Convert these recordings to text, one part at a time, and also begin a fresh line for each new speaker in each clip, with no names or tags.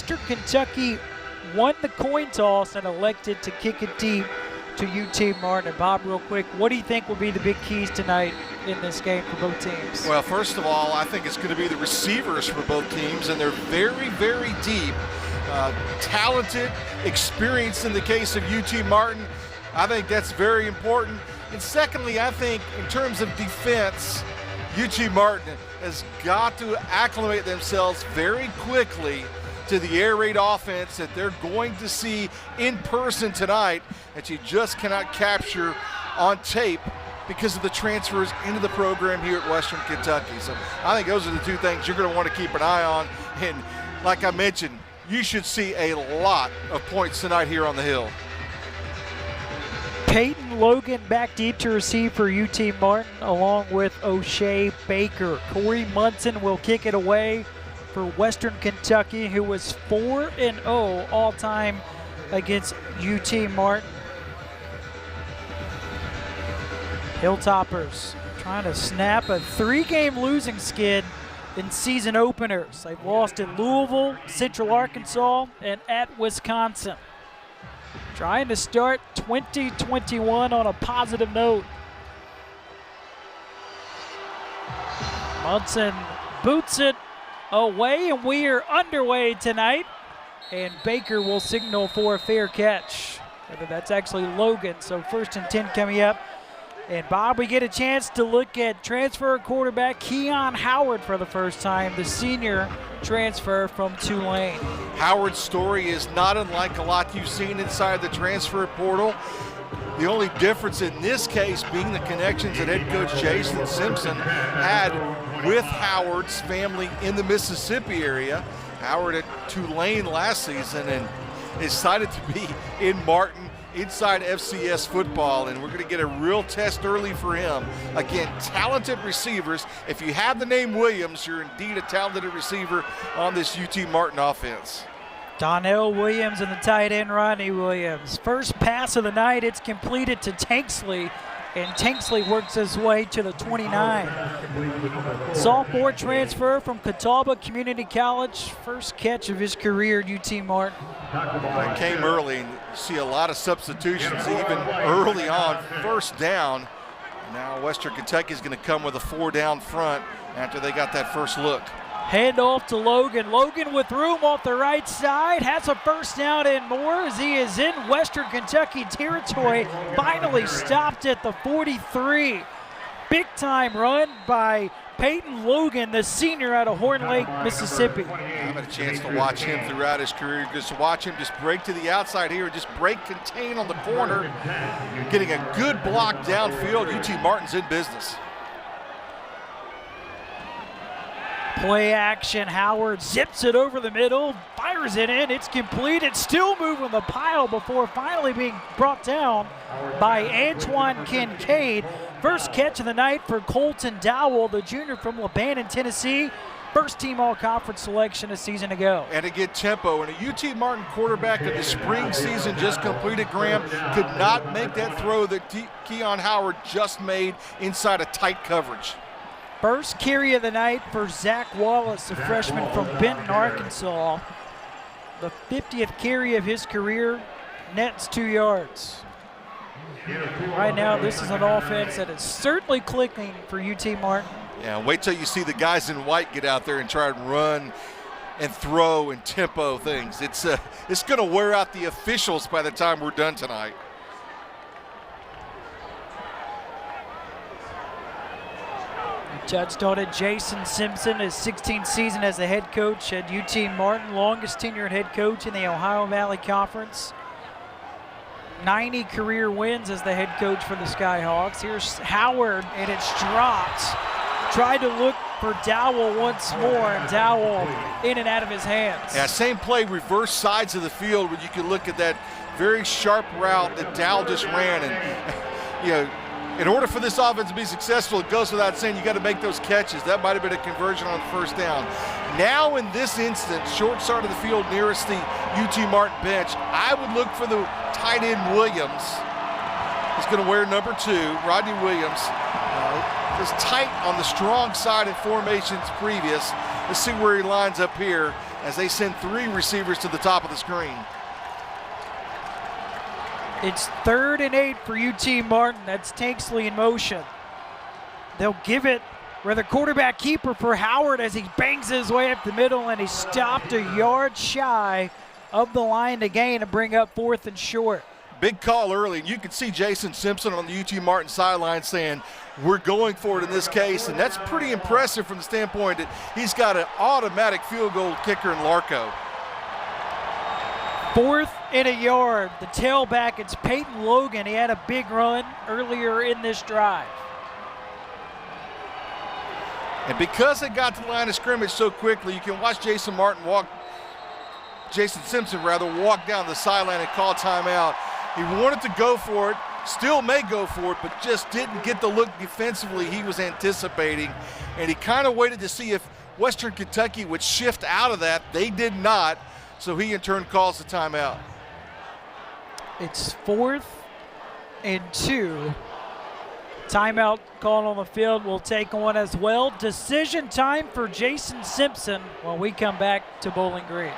Western Kentucky won the coin toss and elected to kick it deep to UT Martin. And Bob, real quick, what do you think will be the big keys tonight in this game for both teams?
Well, first of all, I think it's going to be the receivers for both teams, and they're very, very deep. Talented, experienced in the case of UT Martin. I think that's very important. And secondly, I think in terms of defense, UT Martin has got to acclimate themselves very quickly to the air raid offense that they're going to see in person tonight that you just cannot capture on tape because of the transfers into the program here at Western Kentucky. So I think those are the two things you're going to want to keep an eye on. And like I mentioned, you should see a lot of points tonight here on the Hill.
Peyton Logan back deep to receive for UT Martin along with O'Shea Baker. Corey Munson will kick it away for Western Kentucky, who was 4-0 all-time against UT Martin. Hilltoppers trying to snap a 3-game losing skid in season openers. They've lost at Louisville, Central Arkansas, and at Wisconsin. Trying to start 2021 on a positive note. Munson boots it away, and we are underway tonight. And Baker will signal for a fair catch. That's actually Logan, so 1st and 10 coming up. And Bob, we get a chance to look at transfer quarterback Keon Howard for the first time, the senior transfer from Tulane.
Howard's story is not unlike a lot you've seen inside the transfer portal. The only difference in this case being the connections that head coach Jason Simpson had with Howard's family in the Mississippi area. Howard at Tulane last season and excited to be in Martin inside FCS football, and we're going to get a real test early for him. Again, talented receivers. If you have the name Williams, you're indeed a talented receiver on this UT Martin offense.
Donnell Williams and the tight end Rodney Williams. First pass of the night, it's completed to Tanksley, and Tanksley works his way to the 29. Sophomore transfer from Catawba Community College. First catch of his career at UT Martin.
It came early, and you see a lot of substitutions even early on. First down. Now Western Kentucky is going to come with a 4-down front after they got that first look.
Hand off to Logan. Logan with room off the right side. Has a first down and more as he is in Western Kentucky territory. Finally stopped at the 43. Big time run by Peyton Logan, the senior out of Horn Lake, Mississippi.
I've had a chance to watch him throughout his career. Just watch him just break to the outside here, just break, contain on the corner. Getting a good block downfield. UT Martin's in business.
Play action, Howard zips it over the middle, fires it in, it's complete. It's still moving the pile before finally being brought down by Antoine Kincaid. First catch of the night for Colton Dowell, the junior from Lebanon, Tennessee. First team all-conference selection a season ago.
And to get tempo, and a UT Martin quarterback of the spring season just completed, Graham, could not make that throw that Keon Howard just made inside a tight coverage.
First carry of the night for Zach Wallace, a freshman from Benton, Arkansas. The 50th carry of his career, nets 2 yards. Right now, this is an offense that is certainly clicking for UT Martin.
Yeah, wait till you see the guys in white get out there and try and run and throw and tempo things. It's going to wear out the officials by the time we're done tonight.
Touched on it, Jason Simpson, his 16th season as a head coach at UT Martin, longest tenured head coach in the Ohio Valley Conference. 90 career wins as the head coach for the Skyhawks. Here's Howard, and it's dropped. Tried to look for Dowell once more, and Dowell in and out of his hands.
Yeah, same play, reverse sides of the field, where you can look at that very sharp route that Dowell just ran. And, you know, in order for this offense to be successful, it goes without saying you got to make those catches. That might have been a conversion on the first down. Now in this instance, short side of the field nearest the UT Martin bench, I would look for the tight end Williams. He's going to wear number 2, Rodney Williams. Was tight on the strong side in formations previous. Let's see where he lines up here as they send 3 receivers to the top of the screen.
It's 3rd and 8 for UT Martin. That's Tanksley in motion. They'll give it rather quarterback keeper for Howard as he bangs his way up the middle, and he's stopped a yard shy of the line to gain and bring up 4th and short.
Big call early, and you can see Jason Simpson on the UT Martin sideline saying, we're going for it in this case, and that's pretty impressive from the standpoint that he's got an automatic field goal kicker in Larco.
4th and a yard. The tailback, it's Peyton Logan. He had a big run earlier in this drive.
And because they got to the line of scrimmage so quickly, you can watch Jason Simpson walk down the sideline and call timeout. He wanted to go for it, still may go for it, but just didn't get the look defensively he was anticipating. And he kind of waited to see if Western Kentucky would shift out of that. They did not, so he in turn calls the timeout.
It's 4th and 2. Timeout called on the field. We'll take one as well. Decision time for Jason Simpson when we come back to Bowling Green.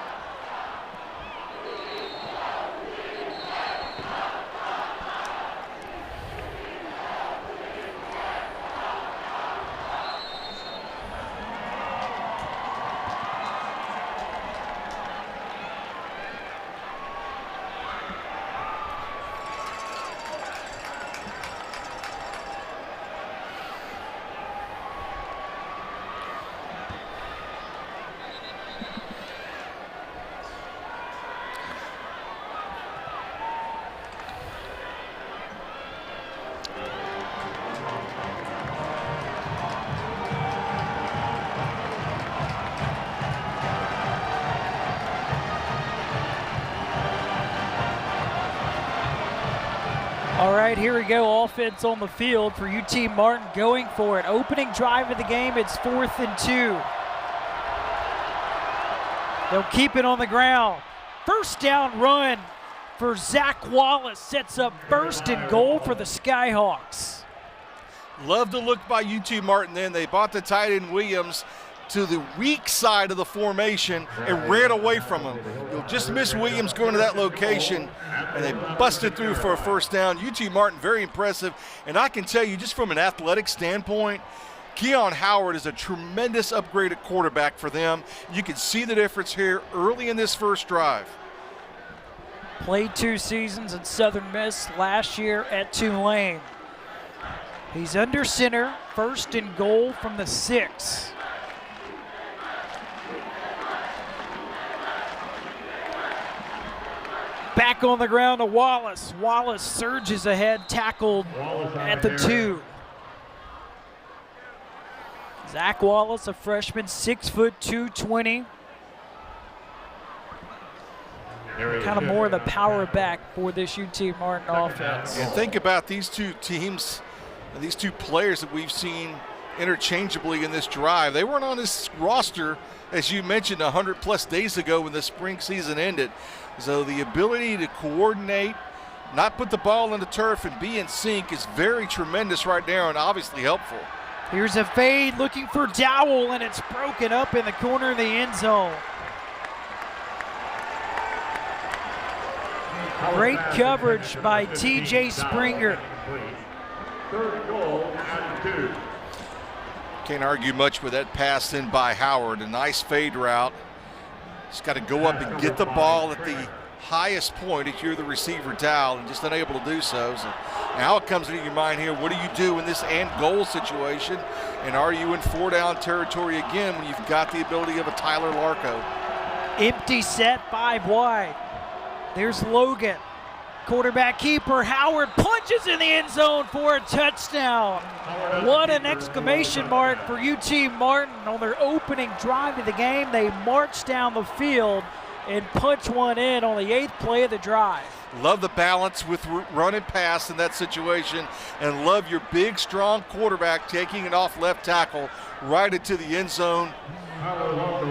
All right, here we go. Offense on the field for UT Martin going for it. Opening drive of the game, it's 4th and 2. They'll keep it on the ground. First down run for Zach Wallace sets up 1st and goal for the Skyhawks.
Love the look by UT Martin then. They bought the tight end Williams to the weak side of the formation and ran away from him. You'll just miss Williams going to that location, and they busted through for a first down. UT Martin, very impressive. And I can tell you, just from an athletic standpoint, Keon Howard is a tremendous upgrade at quarterback for them. You can see the difference here early in this first drive.
Played 2 seasons in Southern Miss, last year at Tulane. He's under center, 1st and goal from the 6. Back on the ground to Wallace. Wallace surges ahead, tackled at the 2. Zach Wallace, a freshman, 6'2", 220. Kind of more of the power back for this UT Martin offense.
And think about these 2 teams, these 2 players that we've seen interchangeably in this drive. They weren't on this roster, as you mentioned, 100+ days ago when the spring season ended. So the ability to coordinate, not put the ball in the turf and be in sync is very tremendous right now and obviously helpful.
Here's a fade looking for Dowell, and it's broken up in the corner of the end zone. Great coverage by TJ Springer.
3rd goal and 2.
Can't argue much with that pass in by Howard. A nice fade route. Just got to go up and get the ball at the highest point if you're the receiver, Dowell, and just unable to do so. So now it comes into your mind here, what do you do in this and goal situation? And are you in 4-down territory again when you've got the ability of a Tyler Larco?
Empty set, 5 wide. There's Logan. Quarterback keeper Howard punches in the end zone for a touchdown. What an exclamation mark for UT Martin on their opening drive of the game. They march down the field and punch one in on the 8th play of the drive.
Love the balance with run and pass in that situation, and love your big, strong quarterback taking it off left tackle right into the end zone.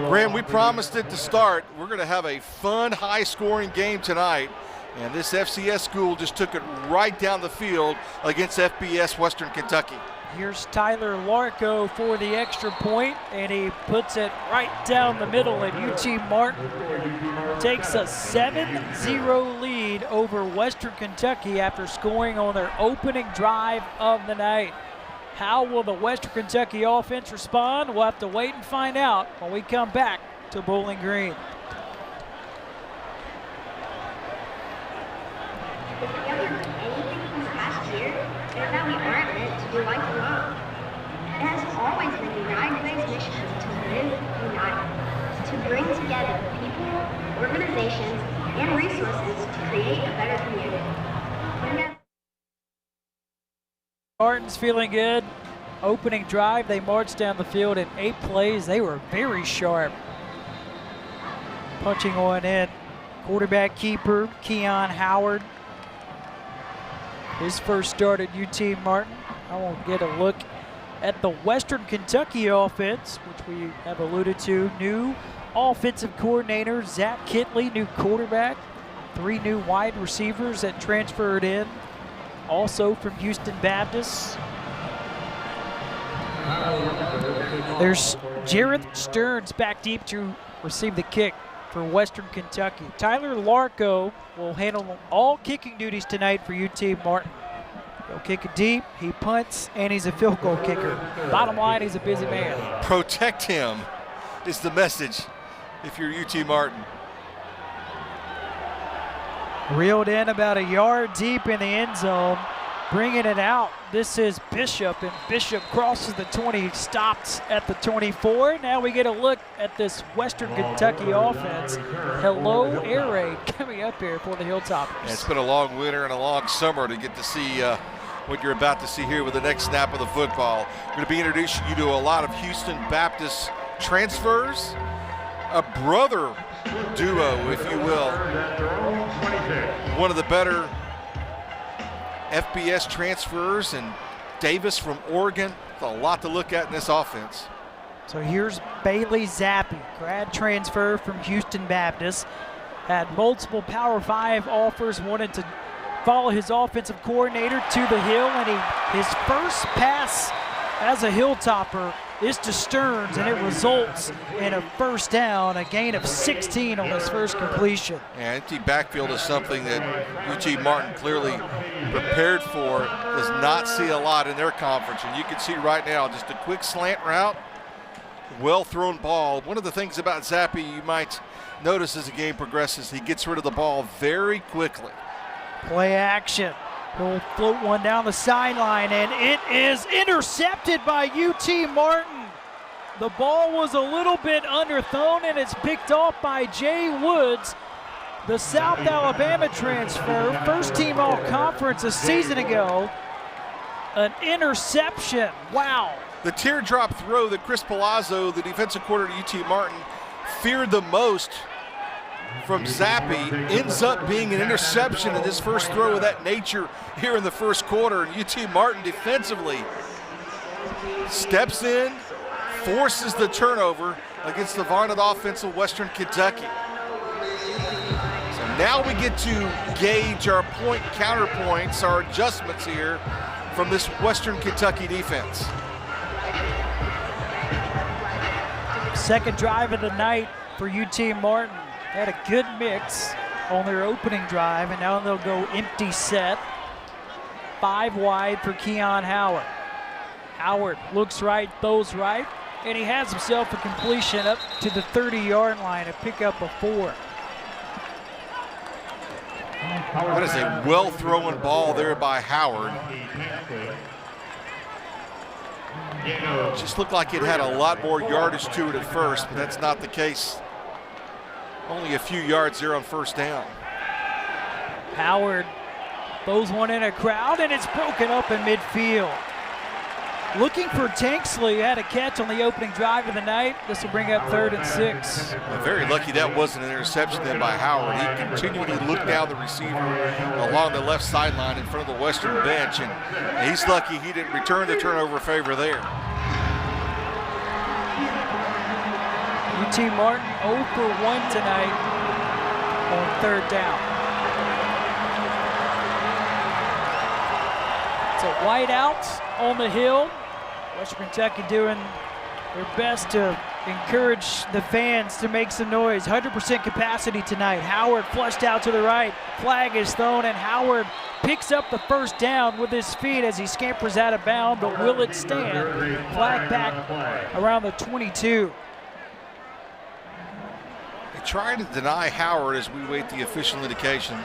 Graham, we promised it to start. We're going to have a fun, high-scoring game tonight. And this FCS school just took it right down the field against FBS Western Kentucky.
Here's Tyler Larco for the extra point, and he puts it right down the middle, and UT Martin takes a 7-0 lead over Western Kentucky after scoring on their opening drive of the night. How will the Western Kentucky offense respond? We'll have to wait and find out when we come back to Bowling Green.
If we have learned anything from the past year, it's that we aren't meant to do life alone. It has always been United Way's mission to live united, to bring together people, organizations, and resources to create a better community.
Martin's feeling good. Opening drive, they marched down the field in 8 plays. They were very sharp. Punching on in. Quarterback keeper, Keon Howard. His first start at UT Martin. I won't get a look at the Western Kentucky offense, which we have alluded to. New offensive coordinator, Zach Kitley, new quarterback. 3 new wide receivers that transferred in. Also from Houston Baptist. There's Jareth Stearns back deep to receive the kick for Western Kentucky. Tyler Larco will handle all kicking duties tonight for UT Martin. He'll kick it deep, he punts, and he's a field goal kicker. Bottom line, he's a busy man.
Protect him is the message if you're UT Martin.
Reeled in about a yard deep in the end zone, bringing it out. This is Bishop, and Bishop crosses the 20, stopped at the 24. Now we get a look at this Western Kentucky offense. Hello, air raid coming up here for the Hilltoppers.
Yeah, it's been a long winter and a long summer to get to see what you're about to see here with the next snap of the football. We're going to be introducing you to a lot of Houston Baptist transfers, a brother duo, if you will. One of the better FBS transfers, and Davis from Oregon. A lot to look at in this offense.
So here's Bailey Zappe, grad transfer from Houston Baptist. Had multiple Power 5 offers, wanted to follow his offensive coordinator to the hill, and his first pass as a Hilltopper is to Stearns, and it results in a first down, a gain of 16 on his first completion.
Yeah, empty backfield is something that UT Martin clearly prepared for, does not see a lot in their conference. And you can see right now just a quick slant route, well-thrown ball. One of the things about Zappe you might notice as the game progresses, he gets rid of the ball very quickly.
Play action. He'll float one down the sideline, and it is intercepted by UT Martin. The ball was a little bit underthrown, and it's picked off by Jay Woods, the South Alabama transfer, first team all-conference a season ago. An interception, wow.
The teardrop throw that Chris Palazzo, the defensive coordinator at UT Martin, feared the most from Zappe ends up being an interception in this first throw of that nature here in the first quarter. And UT Martin defensively steps in, forces the turnover against the vaunted offense of Western Kentucky. So now we get to gauge our point counterpoints, our adjustments here from this Western Kentucky defense.
Second drive of the night for UT Martin. Had a good mix on their opening drive, and now they'll go empty set. 5 wide for Keon Howard. Howard looks right, throws right, and he has himself a completion up to the 30-yard line, a pickup of 4.
That is a well-thrown ball there by Howard. Just looked like it had a lot more yardage to it at first, but that's not the case. Only a few yards there on first down.
Howard throws one in a crowd, and it's broken up in midfield. Looking for Tanksley, had a catch on the opening drive of the night. This will bring up 3rd and 6.
Very lucky that wasn't an interception then by Howard. He continually looked down the receiver along the left sideline in front of the Western bench, and he's lucky he didn't return the turnover favor there.
UT Martin 0 for 1 tonight on 3rd down. It's a wide out on the hill. Western Kentucky doing their best to encourage the fans to make some noise. 100% capacity tonight. Howard flushed out to the right. Flag is thrown, and Howard picks up the first down with his feet as he scampers out of bounds, but will it stand? Flag back around the 22.
They try to deny Howard as we wait the official indication.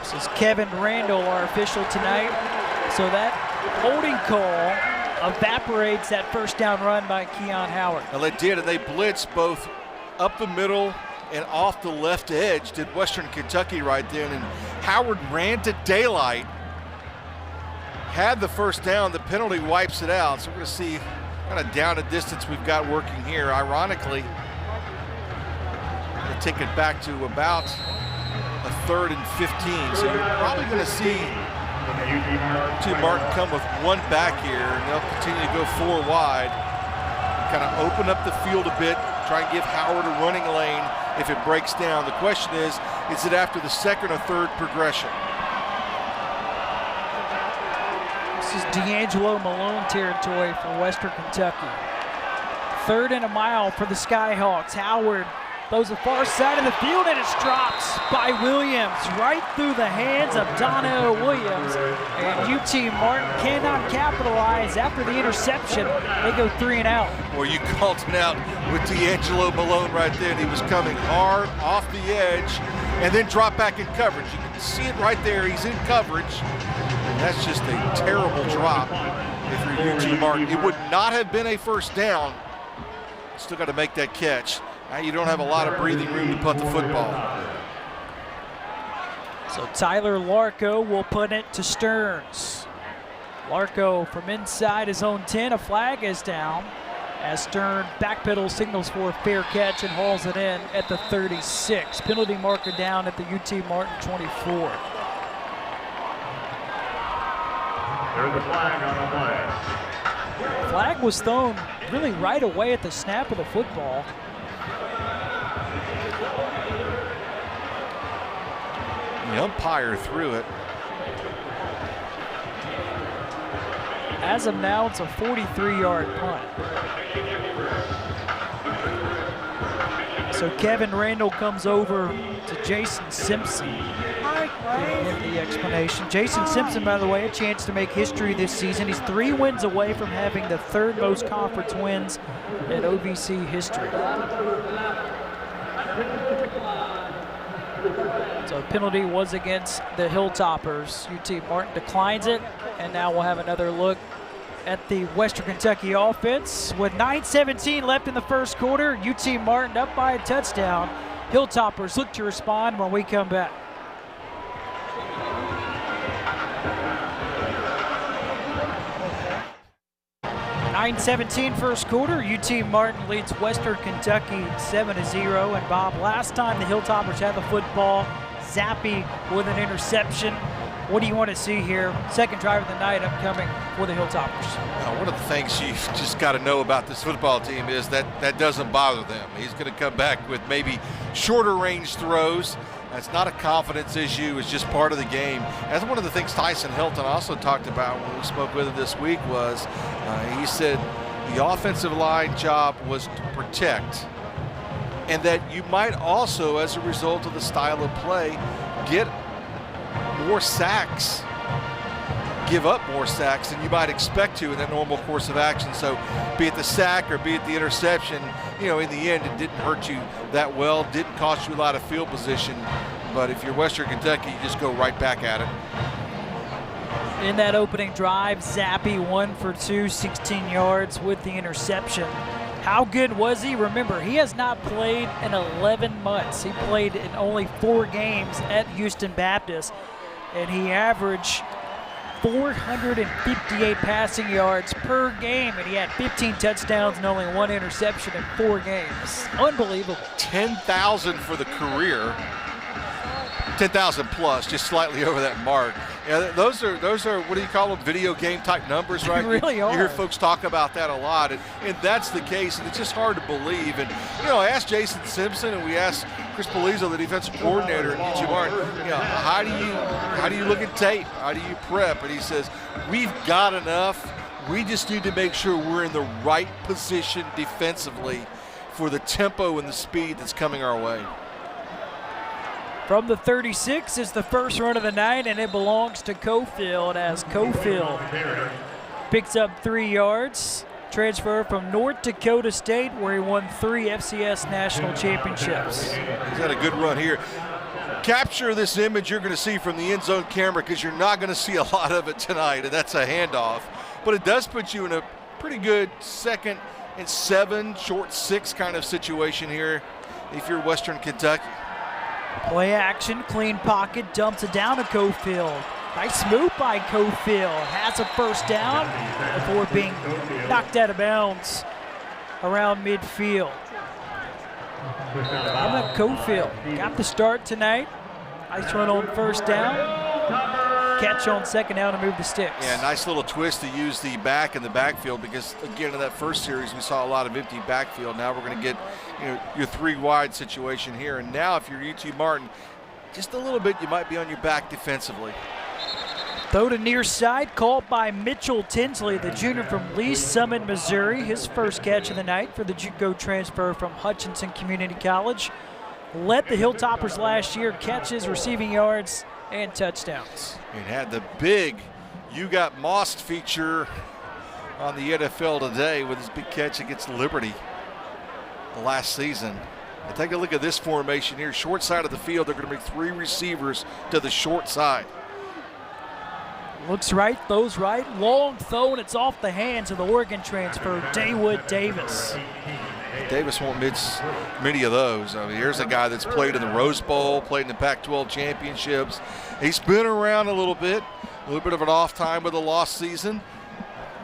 This is Kevin Randall, our official tonight. So that holding call evaporates that first down run by Keon Howard.
Well, they did, and they blitzed both up the middle and off the left edge, did Western Kentucky right then, and Howard ran to daylight, had the first down. The penalty wipes it out, so we're going to see kind of down a distance we've got working here. Ironically, they take it back to about a 3rd and 15, so you're probably going to see UT Martin come with one back here, and they'll continue to go 4 wide, kind of open up the field a bit, try and give Howard a running lane if it breaks down. The question is it after the 2nd or 3rd progression?
This is D'Angelo Malone territory for Western Kentucky. 3rd and a mile for the Skyhawks. Howard throws the far side of the field, and it's dropped by Williams right through the hands of Donnell Williams. And UT Martin cannot capitalize after the interception. They go 3 and out.
Well, you called it out with D'Angelo Malone right there. He was coming hard off the edge and then drop back in coverage. You can see it right there. He's in coverage. And that's just a terrible drop if you're UT Martin. It would not have been a first down. Still got to make that catch. Now you don't have a lot of breathing room to punt the football.
So Tyler Larco will put it to Stearns. Larco from inside his own 10. A flag is down as Stern backpedal signals for a fair catch and hauls it in at the 36. Penalty marker down at the UT Martin 24.
There's a flag on the play.
Flag was thrown really right away at the snap of the football.
The umpire threw it.
As of now, it's a 43-yard punt. So Kevin Randall comes over to Jason Simpson. Giving the explanation. Jason Simpson, by the way, a chance to make history this season. He's 3 wins away from having the 3rd most conference wins in OVC history. So penalty was against the Hilltoppers. UT Martin declines it, and now we'll have another look at the Western Kentucky offense. With 9:17 left in the first quarter, UT Martin up by a touchdown. Hilltoppers look to respond when we come back. 9:17 first quarter. UT Martin leads Western Kentucky 7-0. And Bob, last time the Hilltoppers had the football, Zappe with an interception. What do you want to see here? Second drive of the night upcoming for the Hilltoppers.
One of the things you've just got to know about this football team is that doesn't bother them. He's going to come back with maybe shorter range throws. That's not a confidence issue. It's just part of the game. That's one of the things Tyson Hilton also talked about when we spoke with him this week was he said the offensive line job was to protect, and that you might also, as a result of the style of play, get more sacks, give up more sacks than you might expect to in that normal course of action. So be it the sack or be it the interception, you know, in the end it didn't hurt you that well, didn't cost you a lot of field position. But if you're Western Kentucky, you just go right back at it.
In that opening drive, Zappe 1 for 2, 16 yards with the interception. How good was he? Remember, he has not played in 11 months. He played in only 4 games at Houston Baptist, and he averaged 458 passing yards per game, and he had 15 touchdowns and only 1 interception in 4 games. Unbelievable.
10,000 for the career. 10,000 plus, just slightly over that mark. Yeah, those are what do you call them? Video game type numbers, right?
They really are.
You hear folks talk about that a lot, and that's the case, and it's just hard to believe. And I asked Jason Simpson, and we asked Chris Polizzo, the defensive coordinator at UT Martin, how do you look at tape? How do you prep? And he says, we've got enough. We just need to make sure we're in the right position defensively for the tempo and the speed that's coming our way.
From the 36 is the first run of the night, and it belongs to Cofield as Cofield picks up 3 yards. Transfer from North Dakota State, where he won 3 FCS national championships.
He's had a good run here. Capture this image you're going to see from the end zone camera, because you're not going to see a lot of it tonight, and that's a handoff. But it does put you in a pretty good 2nd and 7, short 6 kind of situation here if you're Western Kentucky.
Play action, clean pocket, dumps it down to Cofield. Nice move by Cofield. Has a first down before being knocked out of bounds around midfield. How about Cofield? Got the start tonight. Nice run on first down. Catch on second down to move the sticks.
Yeah, nice little twist to use the back in the backfield, because again in that first series we saw a lot of empty backfield. Now we're going to get your 3 wide situation here, and now if you're UT Martin, just a little bit you might be on your back defensively.
Throw to near side, caught by Mitchell Tinsley, the junior from Lee Summit, Missouri. His first catch of the night for the JUCO transfer from Hutchinson Community College. Led the Hilltoppers last year, catches, receiving yards, and touchdowns.
It had the big "You Got Mossed" feature on the NFL today with his big catch against Liberty last season. And take a look at this formation here. Short side of the field, they're going to bring 3 receivers to the short side.
Looks right, throws right, long throw, and it's off the hands of the Oregon transfer, Dawood Davis.
Davis won't miss many of those. I mean, here's a guy that's played in the Rose Bowl, played in the Pac-12 championships. He's been around a little bit of an off time with a lost season.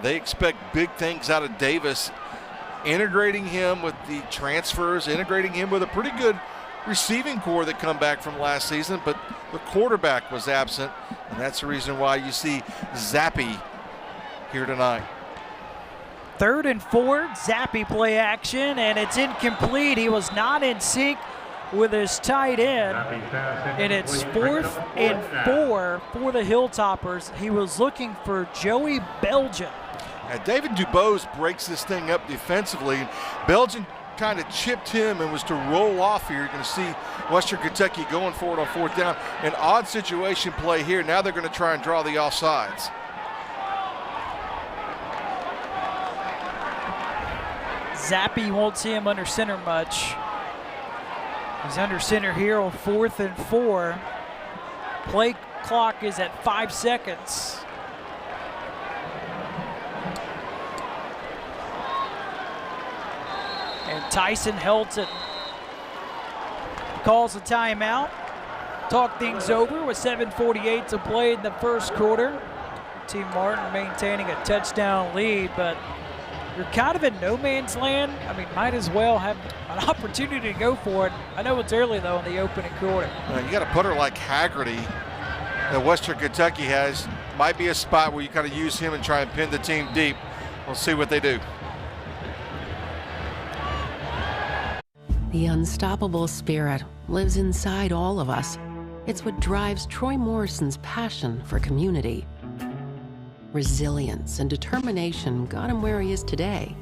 They expect big things out of Davis, integrating him with the transfers, integrating him with a pretty good receiving core that come back from last season, but the quarterback was absent, and that's the reason why you see Zappe here tonight.
3rd and 4, Zappe play action, and it's incomplete. He was not in sync with his tight end, and it's 4th and 4 for the Hilltoppers. He was looking for Joey Belgian.
David Dubose breaks this thing up defensively. Belgian kind of chipped him and was to roll off here. You're going to see Western Kentucky going for it on 4th down. An odd situation play here. Now they're going to try and draw the offsides.
Zappe, you won't see him under center much. He's under center here on 4th and 4. Play clock is at 5 seconds. And Tyson Helton calls a timeout. Talk things over with 7:48 to play in the first quarter. Team Martin maintaining a touchdown lead, but you're kind of in no man's land. I mean, might as well have an opportunity to go for it. I know it's early, though, in the opening quarter.
You got a punter like Haggerty that Western Kentucky has. Might be a spot where you kind of use him and try and pin the team deep. We'll see what they do.
The unstoppable spirit lives inside all of us. It's what drives Troy Morrison's passion for community. Resilience and determination got him where he is today,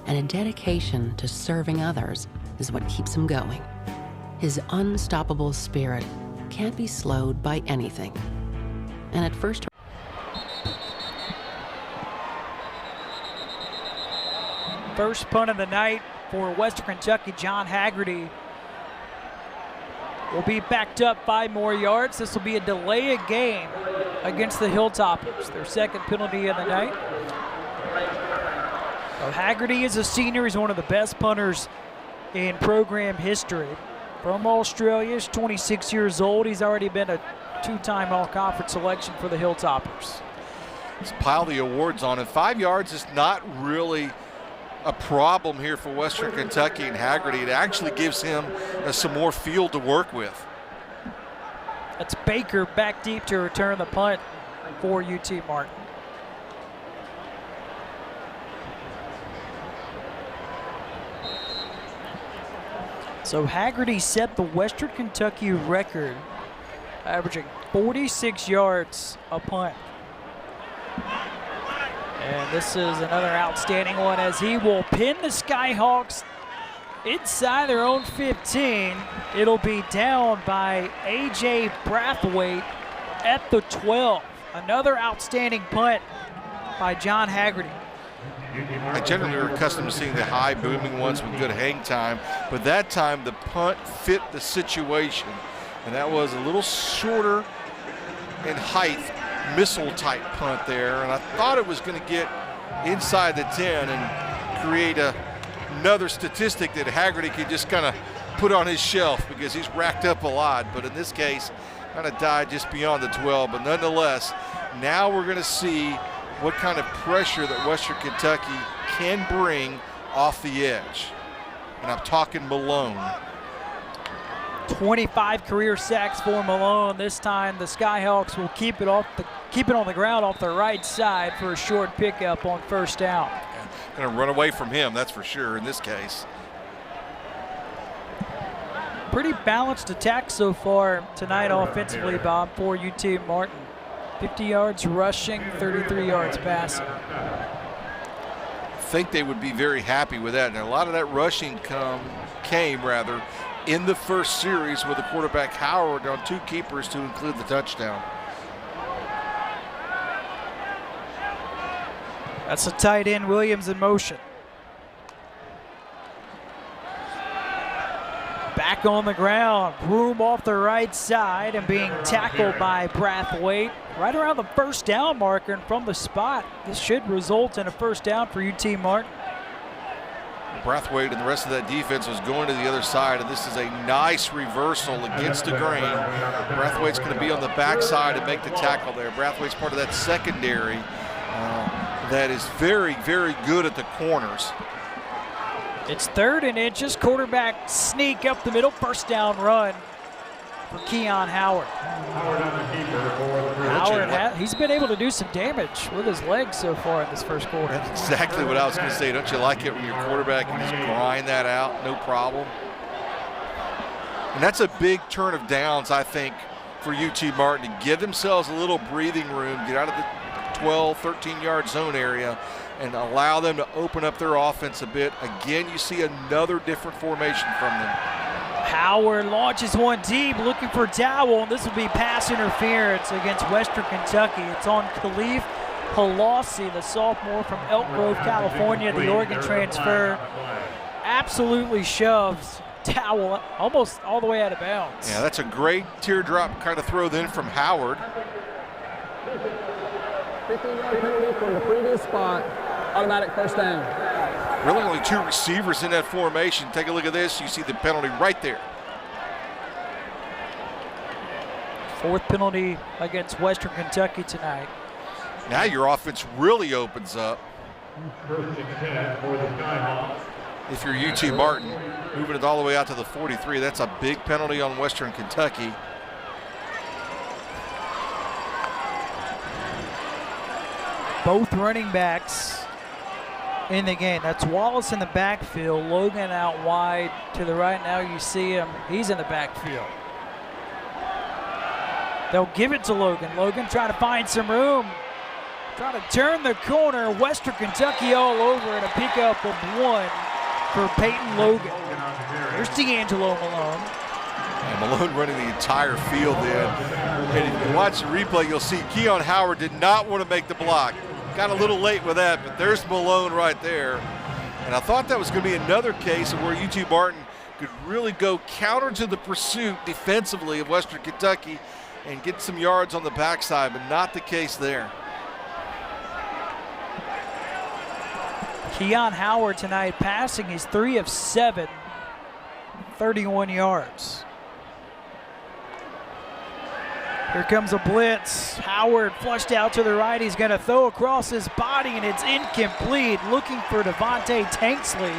and a dedication to serving others is what keeps him going. His unstoppable spirit can't be slowed by anything. And at first,
first punt of the night for Western Kentucky, John Haggerty will be backed up 5 more yards. This will be a delay of game against the Hilltoppers, their 2nd penalty of the night. Well, Haggerty is a senior. He's one of the best punters in program history. From Australia, he's 26 years old. He's already been a 2-time all-conference selection for the Hilltoppers.
Let's pile the awards on it. 5 yards is not really a problem here for Western Kentucky and Haggerty. It actually gives him some more field to work with.
That's Baker back deep to return the punt for UT Martin. So Haggerty set the Western Kentucky record, averaging 46 yards a punt. And this is another outstanding one as he will pin the Skyhawks inside their own 15. It'll be down by A.J. Brathwaite at the 12. Another outstanding punt by John Haggerty.
I generally are accustomed to seeing the high booming ones with good hang time, but that time the punt fit the situation, and that was a little shorter in height, missile type punt there, and I thought it was going to get inside the 10 and create another statistic that Haggerty could just kind of put on his shelf because he's racked up a lot, but in this case kind of died just beyond the 12. But nonetheless, now we're going to see what kind of pressure that Western Kentucky can bring off the edge. And I'm talking Malone.
25 career sacks for Malone. This time the Skyhawks will keep it on the ground off the right side for a short pickup on first down.
Going to run away from him, that's for sure in this case.
Pretty balanced attack so far tonight offensively, Bob, for UT Martin. 50 yards rushing, 33 yards passing.
I think they would be very happy with that. And a lot of that rushing came in the first series with the quarterback Howard on 2 keepers to include the touchdown.
That's a tight end, Williams in motion. Back on the ground, Broom off the right side and being tackled by Brathwaite right around the first down marker and from the spot. This should result in a first down for UT Martin.
Brathwaite and the rest of that defense was going to the other side, and this is a nice reversal against the grain. Brathwaite's going to be on the backside and make the tackle there. Brathwaite's part of that secondary that is very, very good at the corners.
It's 3rd and inches. Quarterback sneak up the middle. First down run for Keon Howard. Howard, he's been able to do some damage with his legs so far in this first quarter.
That's exactly what I was going to say. Don't you like it when your quarterback can just grind that out, no problem? And that's a big turn of downs, I think, for UT Martin to give themselves a little breathing room, get out of the 12, 13-yard zone area, and allow them to open up their offense a bit. Again, you see another different formation from them.
Howard launches one deep, looking for Dowell, and this will be pass interference against Western Kentucky. It's on Khalif Pelosi, the sophomore from Elk Grove, California, the Oregon transfer. Absolutely shoves Dowell almost all the way out of bounds.
Yeah, that's a great teardrop kind of throw then from Howard.
15-yard penalty from the previous spot, automatic first down.
Really only 2 receivers in that formation. Take a look at this. You see the penalty right there.
4th penalty against Western Kentucky tonight.
Now your offense really opens up.
1st and 10 for the Skyhawks.
If you're UT Martin, moving it all the way out to the 43, that's a big penalty on Western Kentucky.
Both running backs in the game. That's Wallace in the backfield, Logan out wide to the right. Now you see him, he's in the backfield. They'll give it to Logan. Logan trying to find some room, trying to turn the corner. Western Kentucky all over, and a pickup of 1 for Peyton Logan. There's D'Angelo Malone.
And Malone running the entire field then. And if you watch the replay, you'll see Keon Howard did not want to make the block. Got a little late with that, but there's Malone right there. And I thought that was going to be another case of where UT Martin could really go counter to the pursuit defensively of Western Kentucky and get some yards on the backside, but not the case there.
Keon Howard tonight passing, he's 3 of 7, 31 yards. Here comes a blitz. Howard flushed out to the right. He's going to throw across his body, and it's incomplete. Looking for Devontae Tanksley,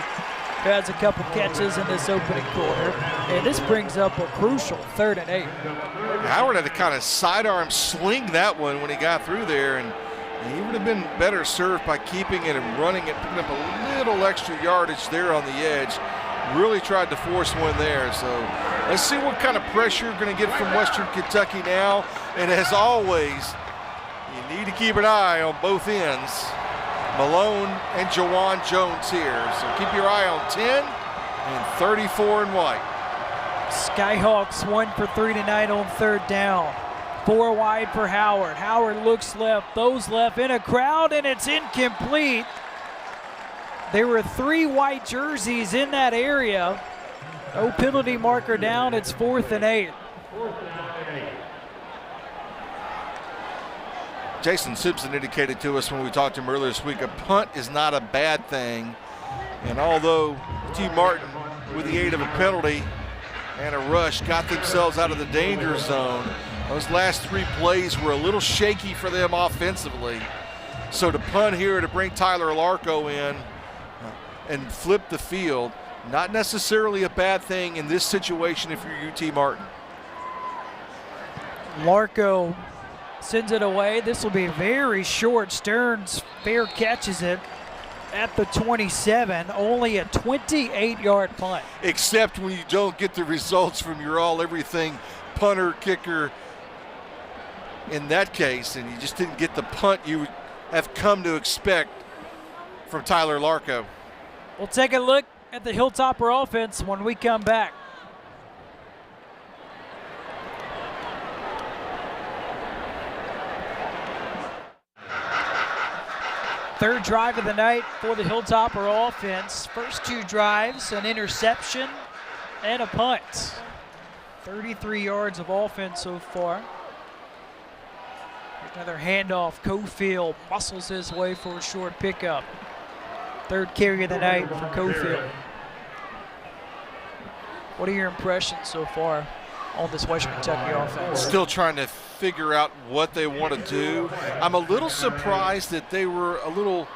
who has a couple catches in this opening quarter. And this brings up a crucial 3rd and 8.
Howard had to kind of sidearm sling that one when he got through there, and he would have been better served by keeping it and running it, picking up a little extra yardage there on the edge. Really tried to force one there. So let's see what kind of pressure you're going to get from Western Kentucky now. And as always, you need to keep an eye on both ends. Malone and Jawan Jones here. So keep your eye on 10 and 34 in white.
Skyhawks 1 for 3 tonight on 3rd down. 4 wide for Howard. Howard looks left, throws left in a crowd, and it's incomplete. There were 3 white jerseys in that area. No penalty marker down. It's 4th and 8.
Jason Simpson indicated to us when we talked to him earlier this week, a punt is not a bad thing. And although T. Martin, with the aid of a penalty and a rush, got themselves out of the danger zone, those last 3 plays were a little shaky for them offensively. So to punt here to bring Tyler Larco in and flip the field, not necessarily a bad thing in this situation if you're UT Martin.
Larco sends it away. This will be very short. Stearns fair catches it at the 27, only a 28-yard punt.
Except when you don't get the results from your all-everything punter, kicker in that case, and you just didn't get the punt you would have come to expect from Tyler Larco.
We'll take a look at the Hilltopper offense when we come back. Third drive of the night for the Hilltopper offense. First 2 drives, an interception and a punt. 33 yards of offense so far. Another handoff. Cofield muscles his way for a short pickup. 3rd carry of the night for Cofield. What are your impressions so far on this Western Kentucky offense?
Still trying to figure out what they want to do. I'm a little surprised that they were a little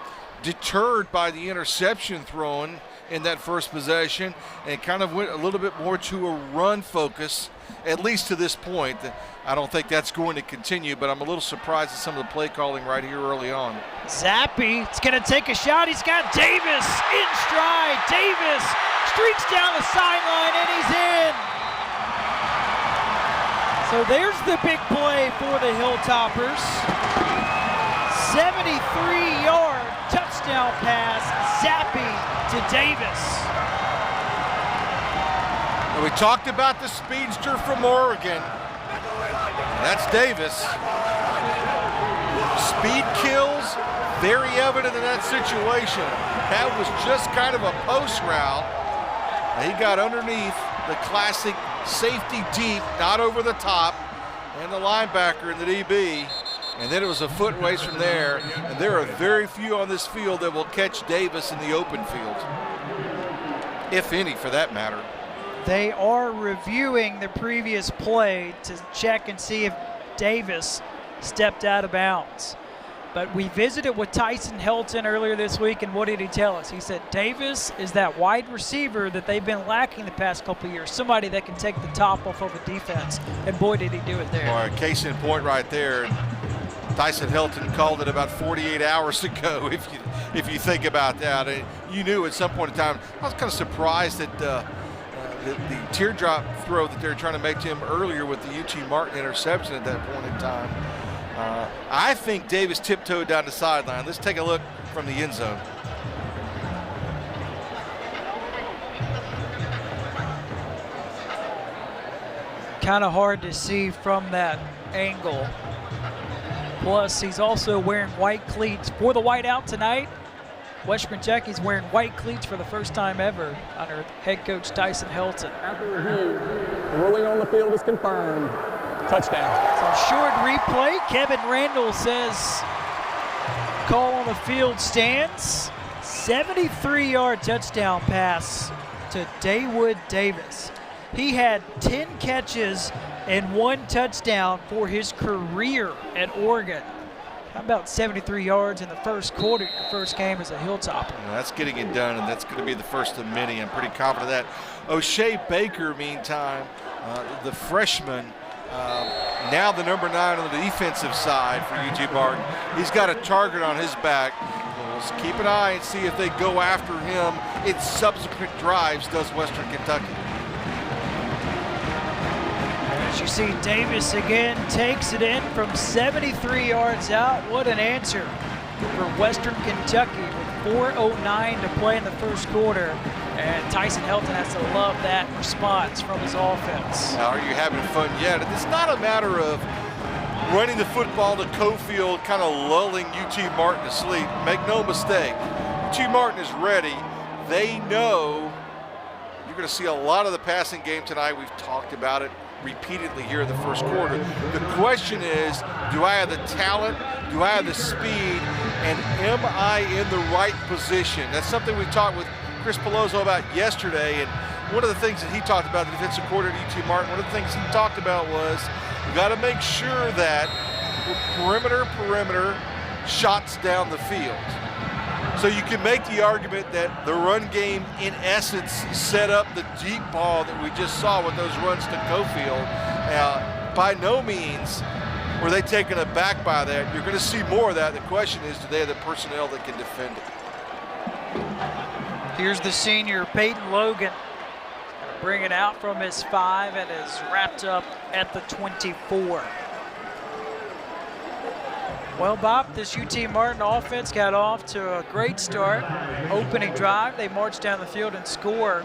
deterred by the interception thrown in that first possession and kind of went a little bit more to a run focus, at least to this point. I don't think that's going to continue, but I'm a little surprised at some of the play calling right here early on.
Zappe, it's going to take a shot. He's got Davis in stride. Davis streaks down the sideline, and he's in. So there's the big play for the Hilltoppers. 73-yard touchdown pass, Zappe to Davis.
And we talked about the speedster from Oregon. That's Davis. Speed kills, very evident in that situation. That was just kind of a post route. He got underneath the classic safety deep, not over the top, and the linebacker and the DB. And then it was a foot race from there. And there are very few on this field that will catch Davis in the open field, if any, for that matter.
They are reviewing the previous play to check and see if Davis stepped out of bounds. But we visited with Tyson Helton earlier this week, and what did he tell us? He said Davis is that wide receiver that they've been lacking the past couple of years, somebody that can take the top off of a defense, and boy, did he do it there.
All right, case in point right there. Tyson Helton called it about 48 hours ago, if you think about that. And you knew at some point in time, I was kind of surprised that the teardrop throw that they were trying to make to him earlier with the UT Martin interception at that point in time. I think Davis tiptoed down the sideline. Let's take a look from the end zone.
Kind of hard to see from that angle. Plus, he's also wearing white cleats for the whiteout tonight. Western Kentucky's wearing white cleats for the first time ever under head coach Tyson Helton.
After review, the ruling on the field is confirmed. Touchdown.
So short replay. Kevin Randall says call on the field stands. 73-yard touchdown pass to Dawood Davis. He had 10 catches and 1 touchdown for his career at Oregon. How about 73 yards in the first quarter, your first game as a Hilltopper?
Well, that's getting it done, and that's going to be the first of many. I'm pretty confident of that. O'Shea Baker, meantime, the freshman, now the number 9 on the defensive side for UT Martin. He's got a target on his back. Let's keep an eye and see if they go after him in subsequent drives, does Western Kentucky.
As you see, Davis again takes it in from 73 yards out. What an answer for Western Kentucky with 4:09 to play in the first quarter. And Tyson Helton has to love that response from his offense.
Now, are you having fun yet? It's not a matter of running the football to Cofield, kind of lulling UT Martin to sleep. Make no mistake, UT Martin is ready. They know you're going to see a lot of the passing game tonight. We've talked about it repeatedly here in the first quarter. The question is, do I have the talent? Do I have the speed? And am I in the right position? That's something we talked with Chris Peloso about yesterday. And one of the things that he talked about, the defensive coordinator at UT Martin, one of the things he talked about was you got to make sure that perimeter shots down the field. So you can make the argument that the run game, in essence, set up the deep ball that we just saw with those runs to Cofield. By no means were they taken aback by that. You're going to see more of that. The question is, do they have the personnel that can defend it?
Here's the senior, Peyton Logan. Bring it out from his 5 and is wrapped up at the 24. Well, Bob, this UT Martin offense got off to a great start. Opening drive, they marched down the field and scored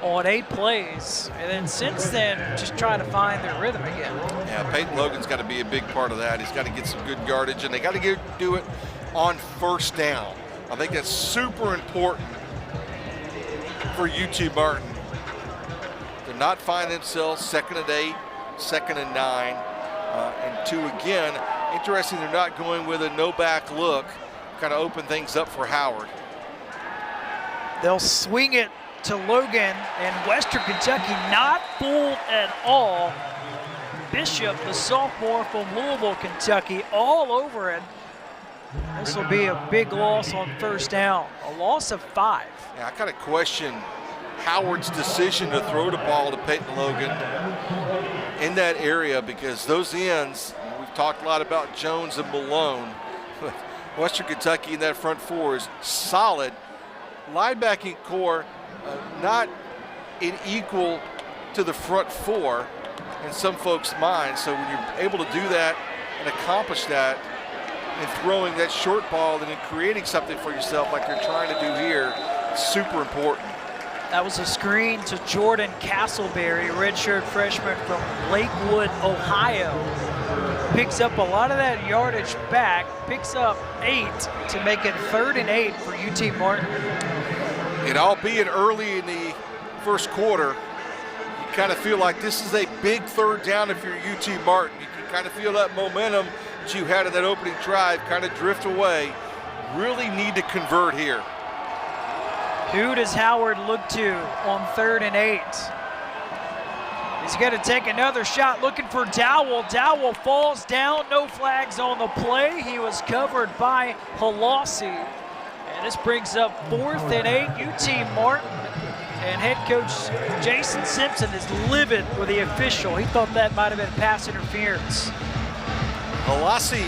on 8 plays. And then since then, just trying to find their rhythm again.
Yeah, Peyton Logan's got to be a big part of that. He's got to get some good yardage, and they got to do it on first down. I think that's super important for UT Martin. They're not finding themselves 2nd and 8, 2nd and 9, and 2 again. Interesting, they're not going with a no-back look, kind of open things up for Howard.
They'll swing it to Logan, and Western Kentucky not fooled at all. Bishop, the sophomore from Louisville, Kentucky, all over it. This will be a big loss on first down, a loss of 5.
Yeah, I kind of question Howard's decision to throw the ball to Peyton Logan in that area, because those ends, we've talked a lot about Jones and Malone. Western Kentucky in that front 4 is solid. Linebacking core not in equal to the front 4 in some folks' minds. So when you're able to do that and accomplish that in throwing that short ball and in creating something for yourself like you're trying to do here, super important.
That was a screen to Jordan Castleberry, redshirt freshman from Lakewood, Ohio. Picks up a lot of that yardage back, picks up 8 to make it 3rd and 8 for UT Martin.
And albeit early in the first quarter, you kind of feel like this is a big 3rd down if you're UT Martin. You can kind of feel that momentum that you had in that opening drive kind of drift away. Really need to convert here.
Who does Howard look to on 3rd and 8? He's going to take another shot looking for Dowell. Dowell falls down, no flags on the play. He was covered by Halossi. And this brings up 4th and 8, UT Martin. And head coach Jason Simpson is livid with the official. He thought that might have been pass interference.
Halossi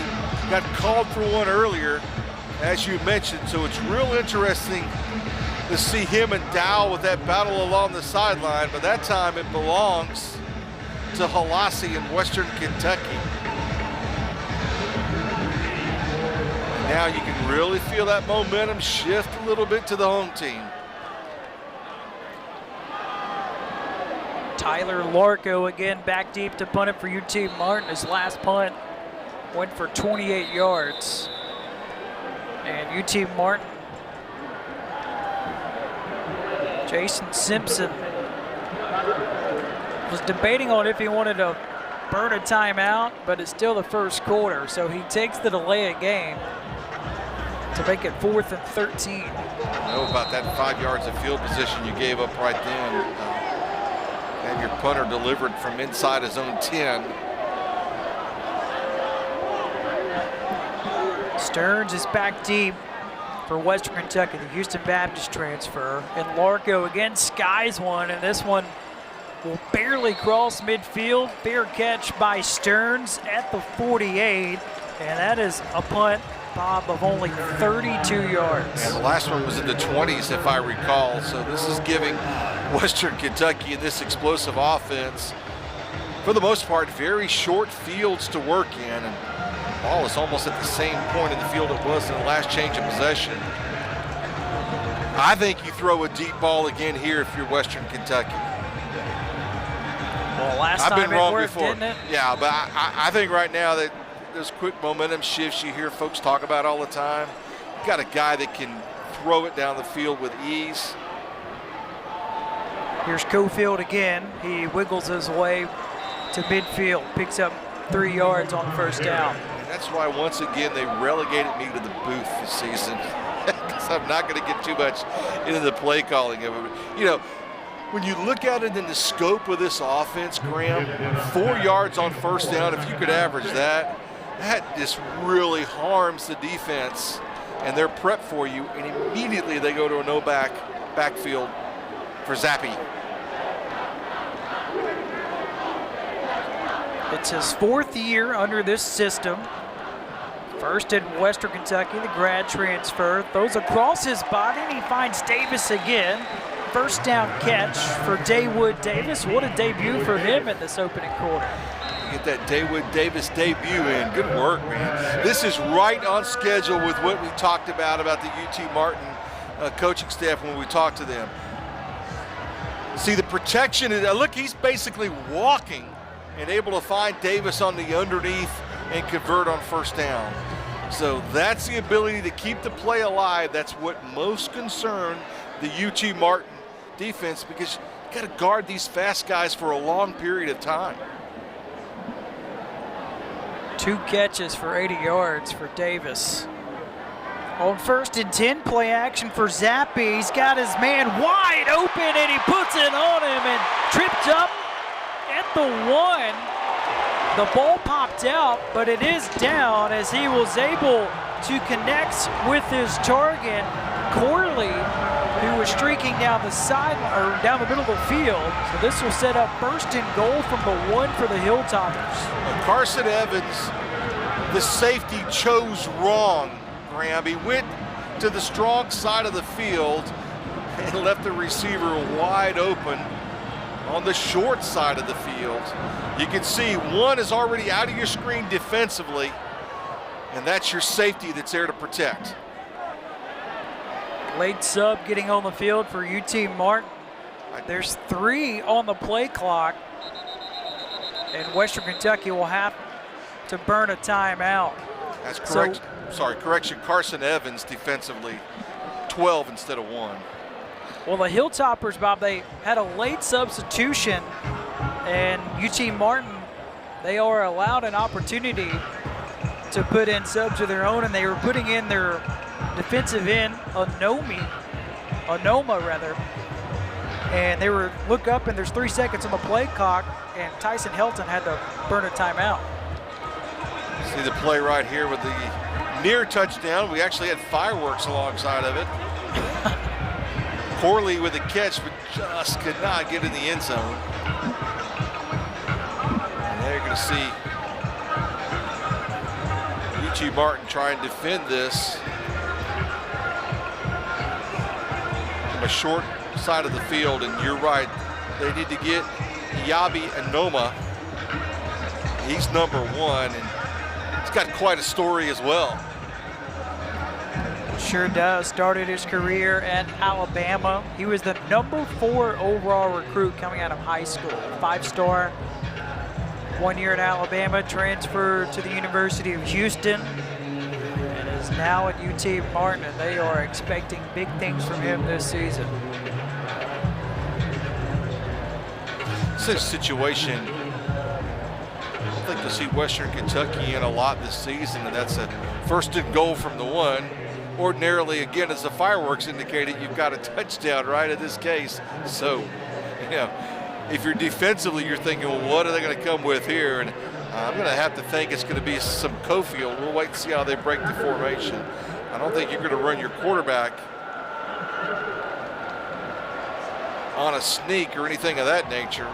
got called for one earlier, as you mentioned, so it's real interesting to see him and Dowell with that battle along the sideline, but that time it belongs to Halossi in Western Kentucky. Now you can really feel that momentum shift a little bit to the home team.
Tyler Larco again back deep to punt it for UT Martin. His last punt went for 28 yards. And UT Martin, Jason Simpson was debating on if he wanted to burn a timeout, but it's still the first quarter, so he takes the delay of game to make it 4th and 13.
I know about that 5 yards of field position you gave up right then. And your punter delivered from inside his own 10.
Stearns is back deep for Western Kentucky, the Houston Baptist transfer. And Largo again skies one, and this one will barely cross midfield. Fair catch by Stearns at the 48, and that is a punt, Bob, of only 32 yards.
And the last one was in the 20s, if I recall. So this is giving Western Kentucky in this explosive offense, for the most part, very short fields to work in. And the ball is almost at the same point in the field it was in the last change of possession. I think you throw a deep ball again here if you're Western Kentucky.
Well, last
I've
time
been wrong
it worked,
before.
didn't it?
Yeah, but I think right now that those quick momentum shifts you hear folks talk about all the time, you got a guy that can throw it down the field with ease.
Here's Cofield again. He wiggles his way to midfield, picks up 3 yards on first down.
And that's why, once again, they relegated me to the booth this season, because I'm not going to get too much into the play calling of it. You know, when you look at it in the scope of this offense, Graham, 4 yards on first down, if you could average that, that just really harms the defense and their prep for you, and immediately they go to a backfield for Zappe.
It's his 4th year under this system. First in Western Kentucky, the grad transfer. Throws across his body, and he finds Davis again. First down catch for Daywood Davis. What a debut for him in this opening quarter.
Get that Daywood Davis debut in. Good work, man. This is right on schedule with what we talked about the UT Martin coaching staff when we talked to them. See, the protection, look, he's basically walking and able to find Davis on the underneath and convert on first down. So that's the ability to keep the play alive. That's what most concerned the UT Martin defense, because you got to guard these fast guys for a long period of time.
2 catches for 80 yards for Davis. On 1st and 10, play action for Zappe. He's got his man wide open, and he puts it on him and tripped up at the 1. The ball popped out, but it is down as he was able to connect with his target, Corley, who was streaking down the side or down the middle of the field. So this will set up 1st and goal from the 1 for the Hilltoppers.
Carson Evans, the safety, chose wrong, Graham. He went to the strong side of the field and left the receiver wide open on the short side of the field. You can see one is already out of your screen defensively, and that's your safety that's there to protect.
Late sub getting on the field for UT Martin. There's 3 on the play clock, and Western Kentucky will have to burn a timeout.
That's correct. Correction, Carson Evans defensively, 12 instead of 1.
Well, the Hilltoppers, Bob, they had a late substitution, and UT Martin, they are allowed an opportunity to put in subs of their own, and they were putting in their defensive end, Onoma rather, and they were look up, and there's 3 seconds on the play clock, and Tyson Helton had to burn a timeout.
See the play right here with the near touchdown. We actually had fireworks alongside of it. Corley with a catch, but just could not get in the end zone. And there you're going to see UT Martin try and defend this from a short side of the field, and you're right, they need to get Yabi Onoma. He's number 1, and he's got quite a story as well.
Sure does. Started his career at Alabama. He was the number 4 overall recruit coming out of high school. 5-star, 1 year at Alabama, transferred to the University of Houston, and is now at UT Martin, and they are expecting big things from him this season.
This is a situation I think you'll see Western Kentucky in a lot this season, and that's a 1st and goal from the 1. Ordinarily, again, as the fireworks indicated, you've got a touchdown, right, in this case. So, you know, if you're defensively, you're thinking, well, what are they going to come with here? And I'm going to have to think it's going to be some Cofield. We'll wait and see how they break the formation. I don't think you're going to run your quarterback on a sneak or anything of that nature.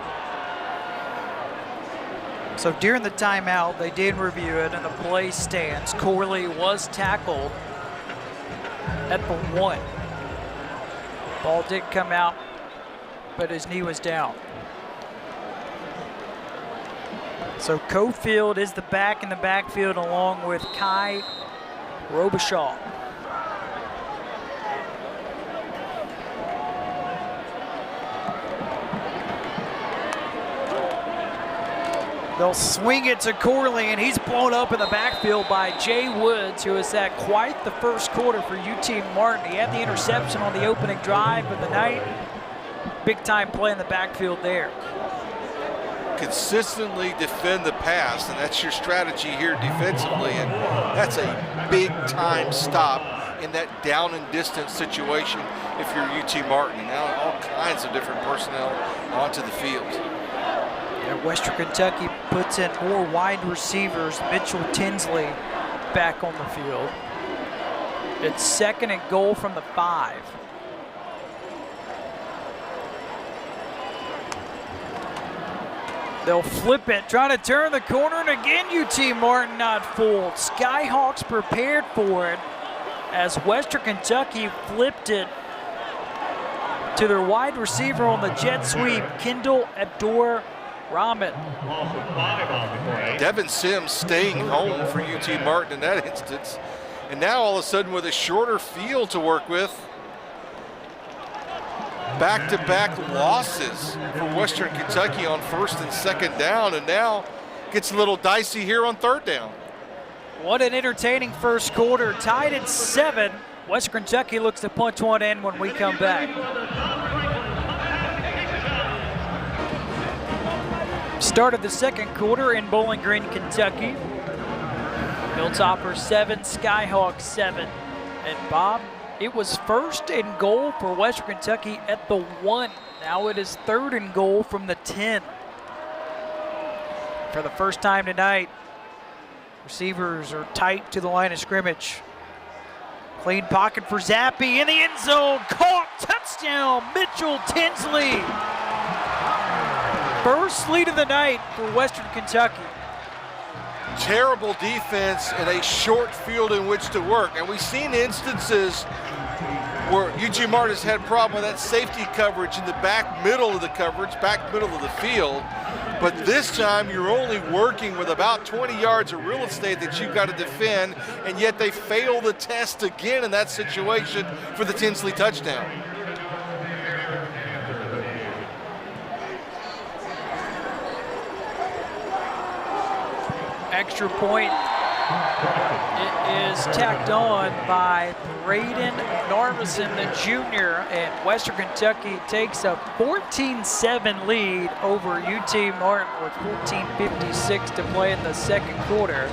So during the timeout, they did review it, and the play stands. Corley was tackled at the 1. Ball did come out, but his knee was down. So Cofield is the back in the backfield along with Kai Robichaud. They'll swing it to Corley, and he's blown up in the backfield by Jay Woods, who has had quite the first quarter for UT Martin. He had the interception on the opening drive of the night. Big time play in the backfield there.
Consistently defend the pass, and that's your strategy here defensively, and that's a big time stop in that down and distance situation if you're UT Martin. Now all kinds of different personnel onto the field.
And Western Kentucky puts in more wide receivers. Mitchell Tinsley back on the field. It's 2nd and goal from the 5. They'll flip it, try to turn the corner, and again UT Martin not fooled. Skyhawks prepared for it as Western Kentucky flipped it to their wide receiver on the jet sweep, Kendall Abdur-Rahman.
Devin Sims staying home for UT Martin in that instance. And now all of a sudden with a shorter field to work with, back-to-back losses for Western Kentucky on 1st and 2nd down, and now gets a little dicey here on 3rd down.
What an entertaining first quarter, tied at 7. Western Kentucky looks to punch one in when we come back. Start of the 2nd quarter in Bowling Green, Kentucky. Hilltoppers 7, Skyhawks 7. And Bob, it was 1st and goal for Western Kentucky at the 1. Now it is 3rd and goal from the 10. For the first time tonight, receivers are tight to the line of scrimmage. Clean pocket for Zappe in the end zone. Caught, touchdown, Mitchell Tinsley. First lead of the night for Western Kentucky.
Terrible defense and a short field in which to work. And we've seen instances where UT Martin has had a problem with that safety coverage in the back middle of the coverage, back middle of the field. But this time you're only working with about 20 yards of real estate that you've got to defend, and yet they fail the test again in that situation for the Tinsley touchdown.
Extra point. It is tacked on by Braden Narveson, the junior, and Western Kentucky takes a 14-7 lead over UT Martin with 14:56 to play in the 2nd quarter.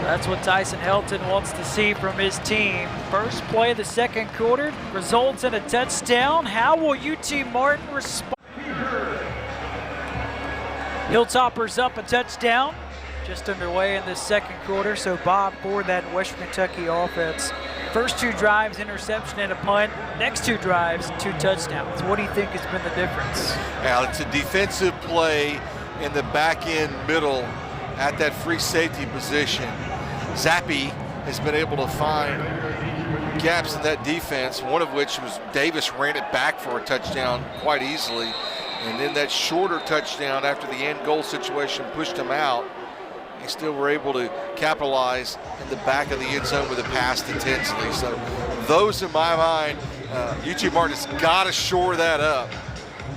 That's what Tyson Helton wants to see from his team. First play of the 2nd quarter results in a touchdown. How will UT Martin respond? Hilltoppers up a touchdown. Just underway in the 2nd quarter. So Bob, for that Western Kentucky offense, first 2 drives, interception and a punt. Next 2 drives, 2 touchdowns. What do you think has been the difference?
Well, it's a defensive play in the back end middle at that free safety position. Zappe has been able to find gaps in that defense, one of which was Davis ran it back for a touchdown quite easily. And then that shorter touchdown after the end goal situation pushed him out. They still were able to capitalize in the back of the end zone with a pass to Tinsley. So those, in my mind, UT Martin's got to shore that up.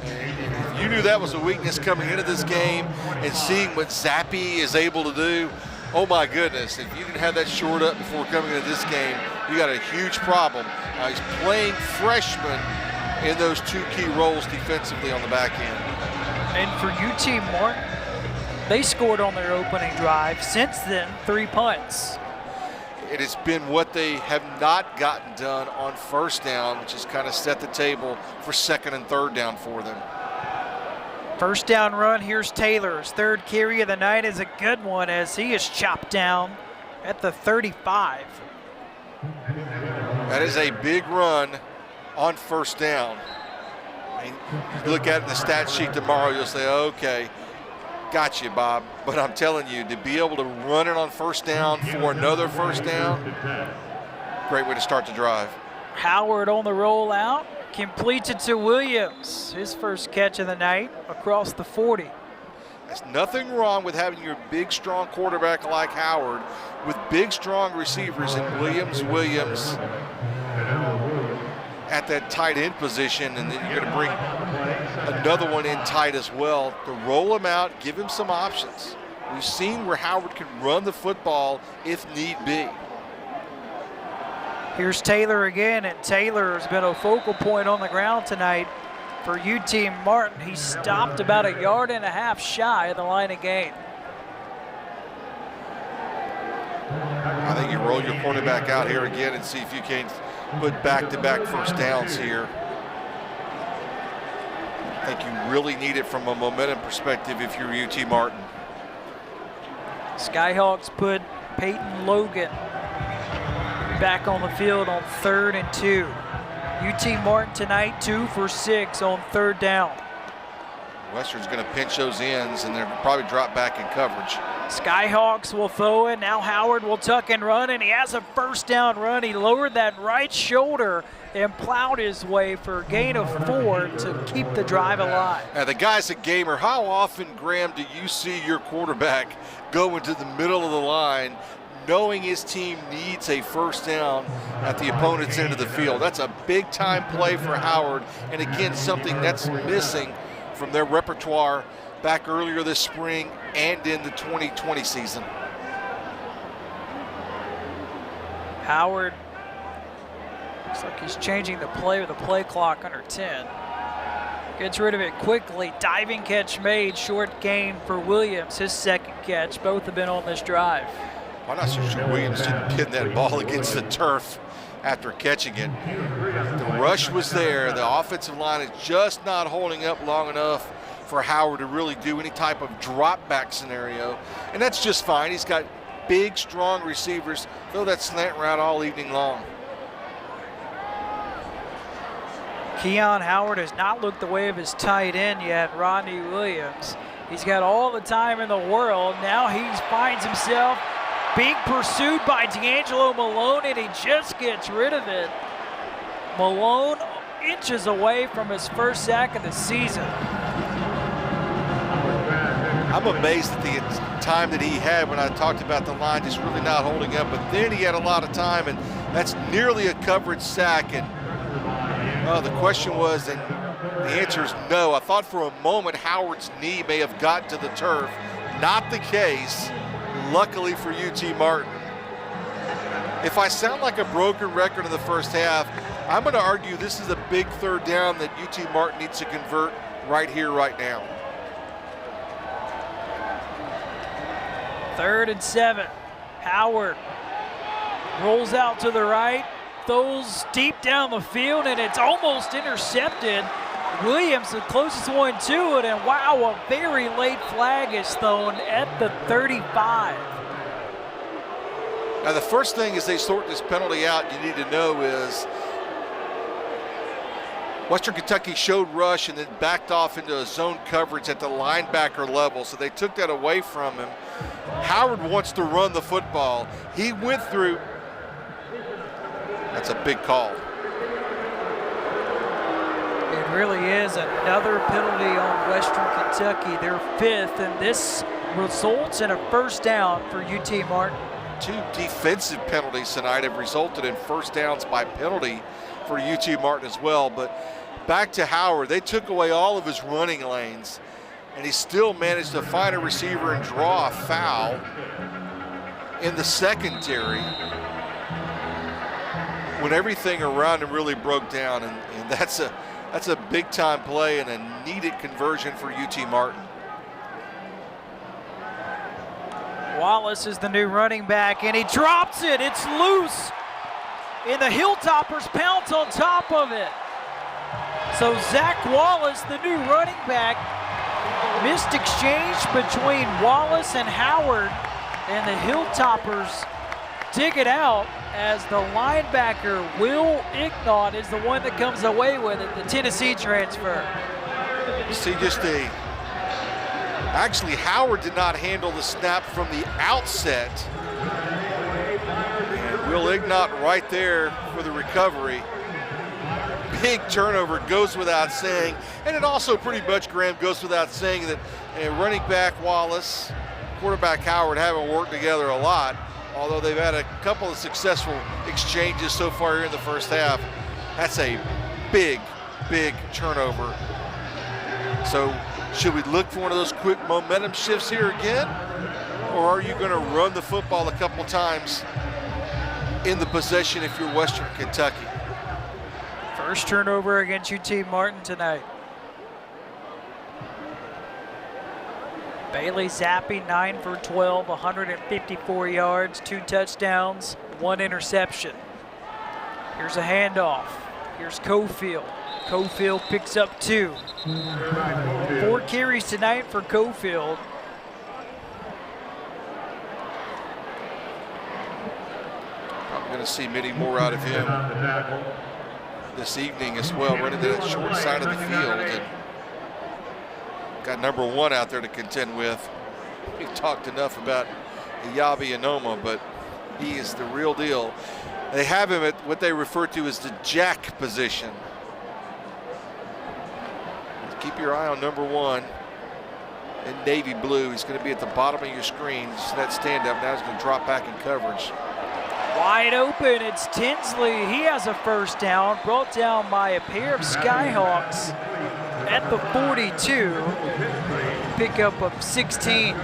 And if you knew that was a weakness coming into this game and seeing what Zappe is able to do, oh my goodness, if you didn't have that shored up before coming into this game, you got a huge problem. He's playing freshman in those 2 key roles defensively on the back end.
And for UT Martin, they scored on their opening drive. Since then, 3 punts.
It has been what they have not gotten done on 1st down, which has kind of set the table for 2nd and 3rd down for them.
First down run, here's Taylor. His third carry of the night is a good one as he is chopped down at the 35.
That is a big run on first down. I mean, you look at it in the stat sheet tomorrow, you'll say, okay, got you, Bob. But I'm telling you, to be able to run it on first down for another first down, great way to start the drive.
Howard on the rollout, completes it to Williams. His first catch of the night across the 40.
There's nothing wrong with having your big, strong quarterback like Howard with big, strong receivers in Williams at that tight end position, and then you're going to bring another one in tight as well to roll him out, give him some options. We've seen where Howard can run the football if need be.
Here's Taylor again, and Taylor has been a focal point on the ground tonight for UT Martin. He stopped about 1.5 yards shy of the line of gain.
I think you roll your quarterback out here again and see if you can put back-to-back first downs here. I think you really need it from a momentum perspective if you're UT Martin.
Skyhawks put Peyton Logan back on the field on 3rd and 2. UT Martin tonight 2 for 6 on 3rd down.
Western's going to pinch those ends, and they'll probably drop back in coverage.
Skyhawks will throw it. Now Howard will tuck and run, and he has a first down run. He lowered that right shoulder and plowed his way for a gain of 4 to keep the drive alive.
Now, the guy's a gamer. How often, Graham, do you see your quarterback go into the middle of the line knowing his team needs a first down at the opponent's end of the field? That's a big-time play for Howard, and again, something that's missing from their repertoire back earlier this spring and in the 2020 season.
Howard looks like he's changing the play with the play clock under 10. Gets rid of it quickly. Diving catch made. Short gain for Williams. His second catch. Both have been on this drive.
I'm not so sure Williams didn't pin that ball against the turf after catching it. The rush was there. The offensive line is just not holding up long enough for Howard to really do any type of drop back scenario. And that's just fine. He's got big, strong receivers. Throw that slant route all evening long.
Keon Howard has not looked the way of his tight end yet, Rodney Williams. He's got all the time in the world. Now he finds himself being pursued by D'Angelo Malone, and he just gets rid of it. Malone inches away from his first sack of the season.
I'm amazed at the time that he had when I talked about the line just really not holding up, but then he had a lot of time, and that's nearly a coverage sack. And the question was, and the answer is no. I thought for a moment Howard's knee may have gotten to the turf. Not the case, luckily for UT Martin. If I sound like a broken record in the first half, I'm going to argue this is a big 3rd down that UT Martin needs to convert right here, right now.
3rd and 7. Howard rolls out to the right, throws deep down the field, and it's almost intercepted. Williams, the closest one to it, and wow, a very late flag is thrown at the 35.
Now, the first thing as they sort this penalty out, you need to know is Western Kentucky showed rush and then backed off into a zone coverage at the linebacker level, so they took that away from him. Howard wants to run the football. He went through. That's a big call.
It really is another penalty on Western Kentucky, their 5th, and this results in a first down for UT Martin.
2 defensive penalties tonight have resulted in first downs by penalty for UT Martin as well. But back to Howard, they took away all of his running lanes, and he still managed to find a receiver and draw a foul in the secondary when everything around him really broke down, and that's a big-time play and a needed conversion for UT Martin.
Wallace is the new running back, and he drops it. It's loose, and the Hilltoppers pounce on top of it. So Zach Wallace, the new running back, Missed exchange between Wallace and Howard, and the Hilltoppers dig it out as the linebacker, Will Ignott, is the one that comes away with it, the Tennessee transfer.
See actually Howard did not handle the snap from the outset. And Will Ignott right there for the recovery. Big turnover, goes without saying. And it also pretty much, Graham, goes without saying that running back Wallace, quarterback Howard haven't worked together a lot, although they've had a couple of successful exchanges so far here in the first half. That's a big, big turnover. So should we look for one of those quick momentum shifts here again? Or are you going to run the football a couple times in the possession if you're Western Kentucky?
First turnover against UT Martin tonight. Bailey Zappe, 9 for 12, 154 yards, 2 touchdowns, 1 interception. Here's a handoff. Here's Cofield. Cofield picks up 2. 4 carries tonight for Cofield.
I'm going to see many more out of him this evening as well, running to that short side of the field. And got number 1 out there to contend with. We talked enough about Yabi Anoma, but he is the real deal. They have him at what they refer to as the jack position. Keep your eye on number 1 in navy blue. He's going to be at the bottom of your screen. Just that stand up. Now he's going to drop back in coverage.
Wide open, it's Tinsley. He has a first down, brought down by a pair of Skyhawks at the 42. Pickup of 16.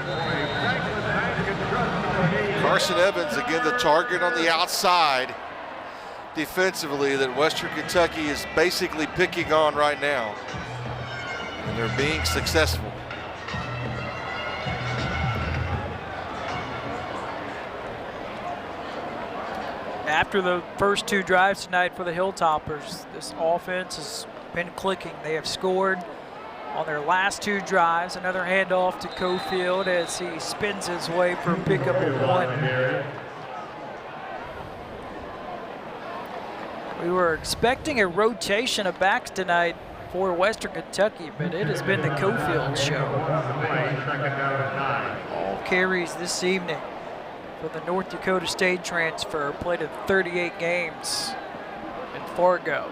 Carson Evans, again, the target on the outside defensively that Western Kentucky is basically picking on right now. And they're being successful.
After the first 2 drives tonight for the Hilltoppers, this offense has been clicking. They have scored on their last 2 drives. Another handoff to Cofield as he spins his way for a pickup of 1. We were expecting a rotation of backs tonight for Western Kentucky, but it has been the Cofield show. All carries this evening for the North Dakota State transfer, played in 38 games in Fargo.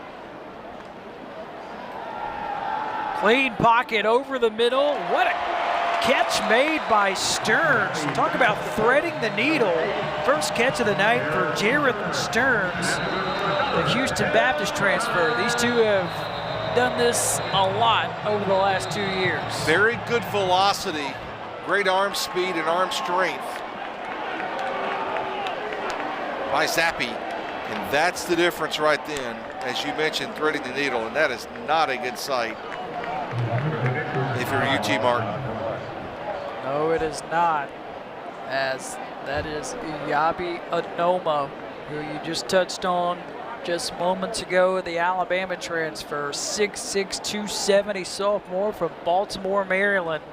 Clean pocket over the middle. What a catch made by Stearns. Talk about threading the needle. First catch of the night for Jareth Stearns, the Houston Baptist transfer. These two have done this a lot over the last 2 years.
Very good velocity, great arm speed and arm strength by Zappe, and that's the difference right then, as you mentioned, threading the needle, and that is not a good sight if you're UT Martin.
No, it is not, as that is Yabi Anoma, who you just touched on just moments ago, the Alabama transfer, 6'6", 270 sophomore from Baltimore, Maryland.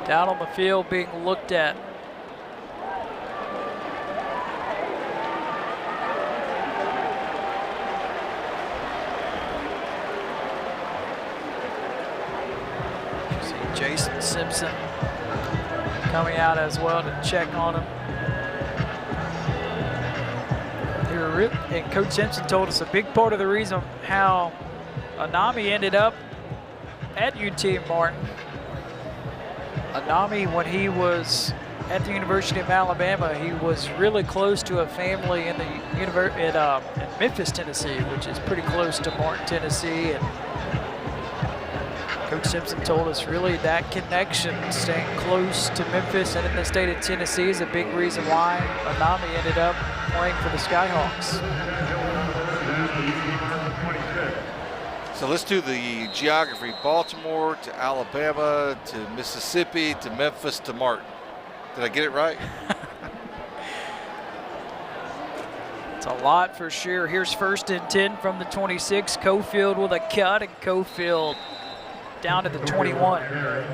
Down on the field being looked at. See Jason Simpson coming out as well to check on him. And Coach Simpson told us a big part of the reason how Anami ended up at UT Martin. Anami, when he was at the University of Alabama, he was really close to a family in the in Memphis, Tennessee, which is pretty close to Martin, Tennessee. And Coach Simpson told us really that connection, staying close to Memphis and in the state of Tennessee, is a big reason why Anami ended up playing for the Skyhawks.
So let's do the geography. Baltimore to Alabama to Mississippi to Memphis to Martin. Did I get it right?
It's a lot for sure. Here's 1st and 10 from the 26. Cofield with a cut, and Cofield down to the 21.
I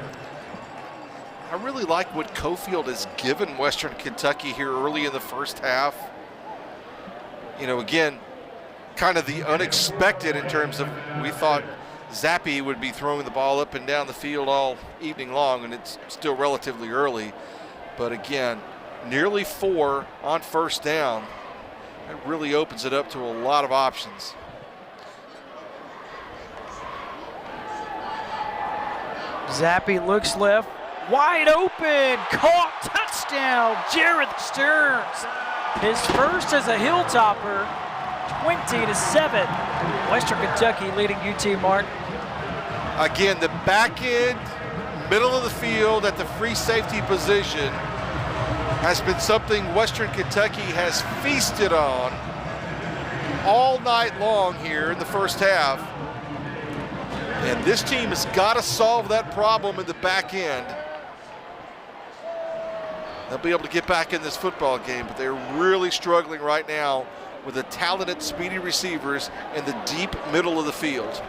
really like what Cofield has given Western Kentucky here early in the first half. You know, again, kind of the unexpected in terms of, we thought Zappe would be throwing the ball up and down the field all evening long, and it's still relatively early. But again, nearly 4 on 1st down. That really opens it up to a lot of options.
Zappe looks left, wide open, caught, touchdown, Jared Stearns. His first as a Hilltopper, 20-7. Western Kentucky leading UT Martin.
Again, the back end, middle of the field at the free safety position has been something Western Kentucky has feasted on all night long here in the first half. And this team has got to solve that problem in the back end. They'll be able to get back in this football game, but they're really struggling right now with the talented, speedy receivers in the deep middle of the field.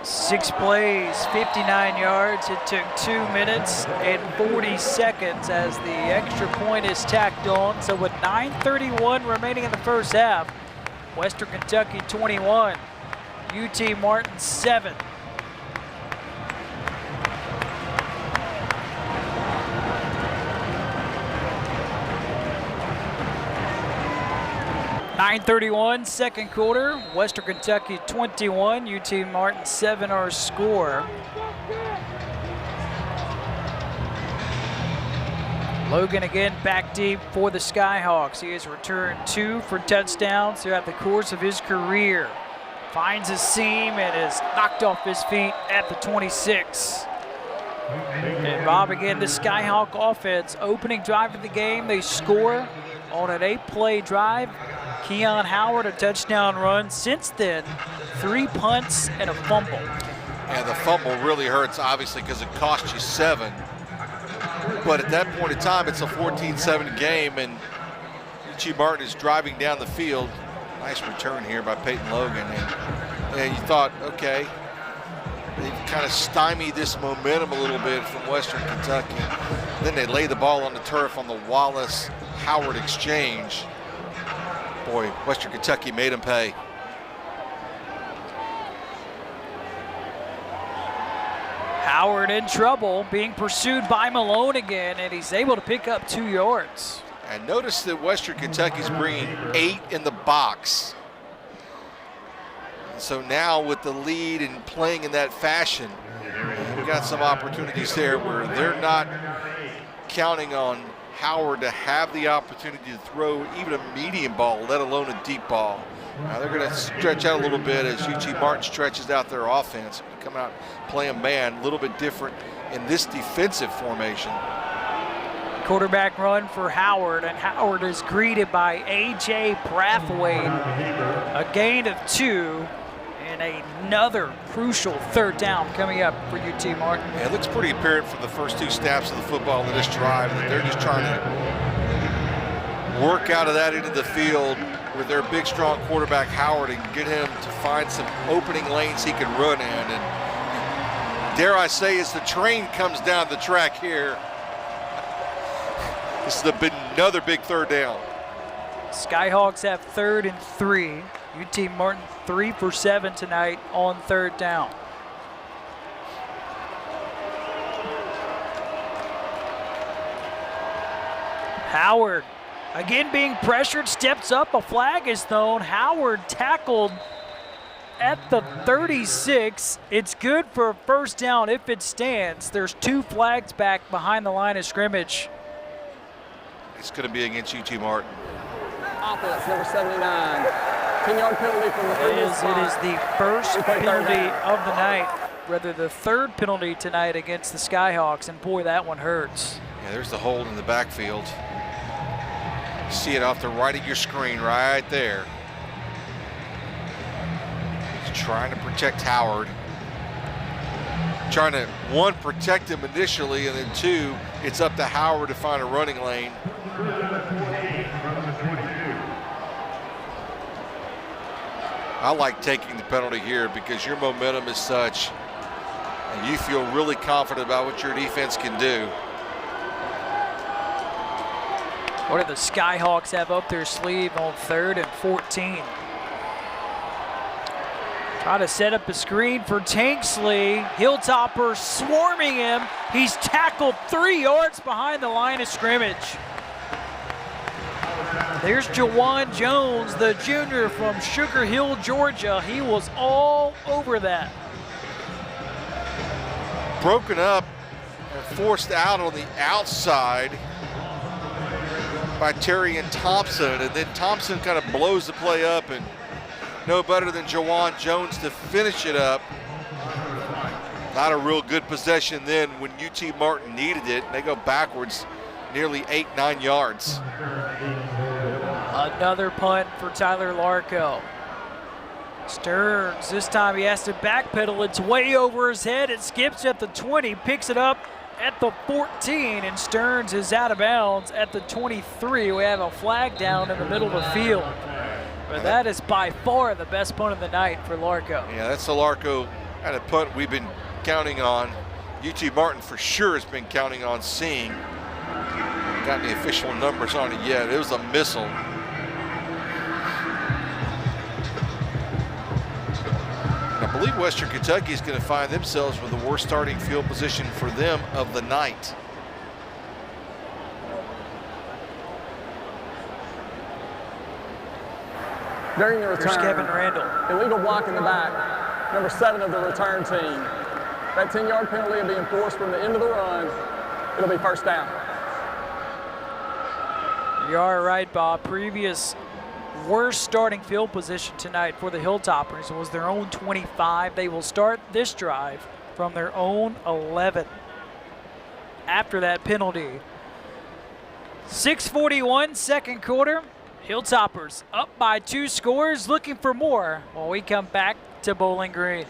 6 plays, 59 yards. It took 2 minutes and 40 seconds as the extra point is tacked on. So with 9:31 remaining in the first half, Western Kentucky 21, UT Martin 7. .931 second quarter, Western Kentucky 21, UT Martin 7 our score. Logan again back deep for the Skyhawks. He has returned 2 for touchdowns throughout the course of his career. Finds a seam and is knocked off his feet at the 26. And Bob, again, the Skyhawk offense, opening drive of the game, they score on an 8-play drive. Keon Howard, a touchdown run. Since then, 3 punts and a fumble.
And the fumble really hurts, obviously, because it cost you 7. But at that point in time, it's a 14-7 game, and UT Martin is driving down the field. Nice return here by Peyton Logan. And you thought, okay, they've kind of stymied this momentum a little bit from Western Kentucky. Then they lay the ball on the turf on the Wallace-Howard exchange. Boy, Western Kentucky made them pay.
Howard in trouble, being pursued by Malone again, and he's able to pick up 2 yards.
And notice that Western Kentucky's bringing 8 in the box. And so now with the lead and playing in that fashion, we've got some opportunities there where they're not counting on Howard to have the opportunity to throw even a medium ball, let alone a deep ball. Now they're going to stretch out a little bit as UT Martin stretches out their offense. Come out playing man, a little bit different in this defensive formation.
Quarterback run for Howard, and Howard is greeted by A.J. Brathwaite. A gain of 2, and another crucial 3rd down coming up for UT Martin.
Yeah, it looks pretty apparent from the first 2 snaps of the football in this drive that they're just trying to work out of that into the field with their big, strong quarterback Howard and get him to find some opening lanes he can run in. And dare I say, as the train comes down the track here, this is another big 3rd down.
Skyhawks have 3rd and 3. UT Martin 3 for 7 tonight on 3rd down. Howard again being pressured, steps up, a flag is thrown. Howard tackled at the 36. It's good for a 1st down if it stands. There's 2 flags back behind the line of scrimmage.
It's going to be against UT Martin.
Offense, number 79. 10-yard penalty from the previous spot.
It is the first penalty of the night, rather the 3rd penalty tonight against the Skyhawks, and boy, that one hurts.
Yeah, there's the hold in the backfield. You see it off the right of your screen right there. He's trying to protect Howard. Trying to, 1, protect him initially, and then 2, it's up to Howard to find a running lane. I like taking the penalty here because your momentum is such, and you feel really confident about what your defense can do.
What do the Skyhawks have up their sleeve on 3rd and 14? Try to set up a screen for Tanksley. Hilltoppers swarming him. He's tackled 3 yards behind the line of scrimmage. There's Jawan Jones, the junior from Sugar Hill, Georgia. He was all over that.
Broken up and forced out on the outside by Terry and Thompson, and then Thompson kind of blows the play up, and no better than Jawan Jones to finish it up. Not a real good possession then when UT Martin needed it. They go backwards nearly 8-9 yards.
Another punt for Tyler Larco. Stearns, this time he has to backpedal. It's way over his head. It skips at the 20, picks it up at the 14, and Stearns is out of bounds at the 23. We have a flag down in the middle of the field. But that is by far the best punt of the night for Larco.
Yeah, that's the Larco kind of punt we've been counting on. UT Martin for sure has been counting on seeing. Got any official numbers on it yet. It was a missile. I believe Western Kentucky is going to find themselves with the worst starting field position for them of the night.
During the return,
There's Kevin Randall.
Illegal block in the back, number 7 of the return team. That 10-yard penalty will be enforced from the end of the run. It'll be first down.
You are right, Bob. Previous worst starting field position tonight for the Hilltoppers was their own 25. They will start this drive from their own 11 after that penalty. 6:41, second quarter. Hilltoppers up by 2 scores, looking for more when we come back to Bowling Green.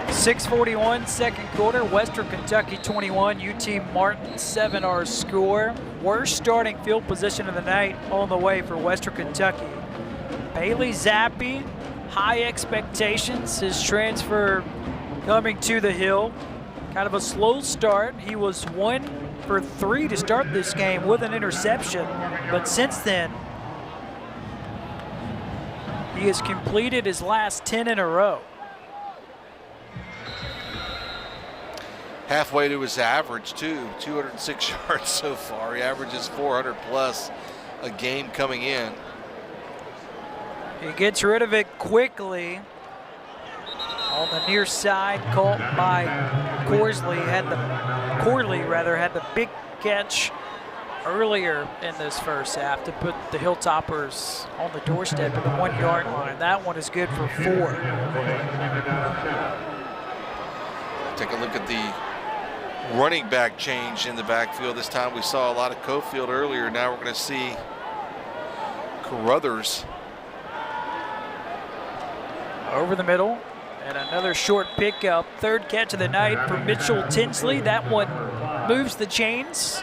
.641 second quarter, Western Kentucky 21, UT Martin 7 our score. Worst starting field position of the night on the way for Western Kentucky. Bailey Zappe, high expectations, his transfer coming to the Hill. Kind of a slow start. He was 1 for 3 to start this game with an interception, but since then, he has completed his last 10 in a row.
Halfway to his average too, 206 yards so far. He averages 400 plus a game coming in.
He gets rid of it quickly. On the near side, caught by Corley had the big catch earlier in this first half to put the Hilltoppers on the doorstep at the 1 yard line. That one is good for 4.
Take a look at the running back change in the backfield. This time we saw a lot of Cofield earlier. Now we're going to see Carruthers
over the middle. And another short pickup. 3rd catch of the night for Mitchell Tinsley. That one moves the chains.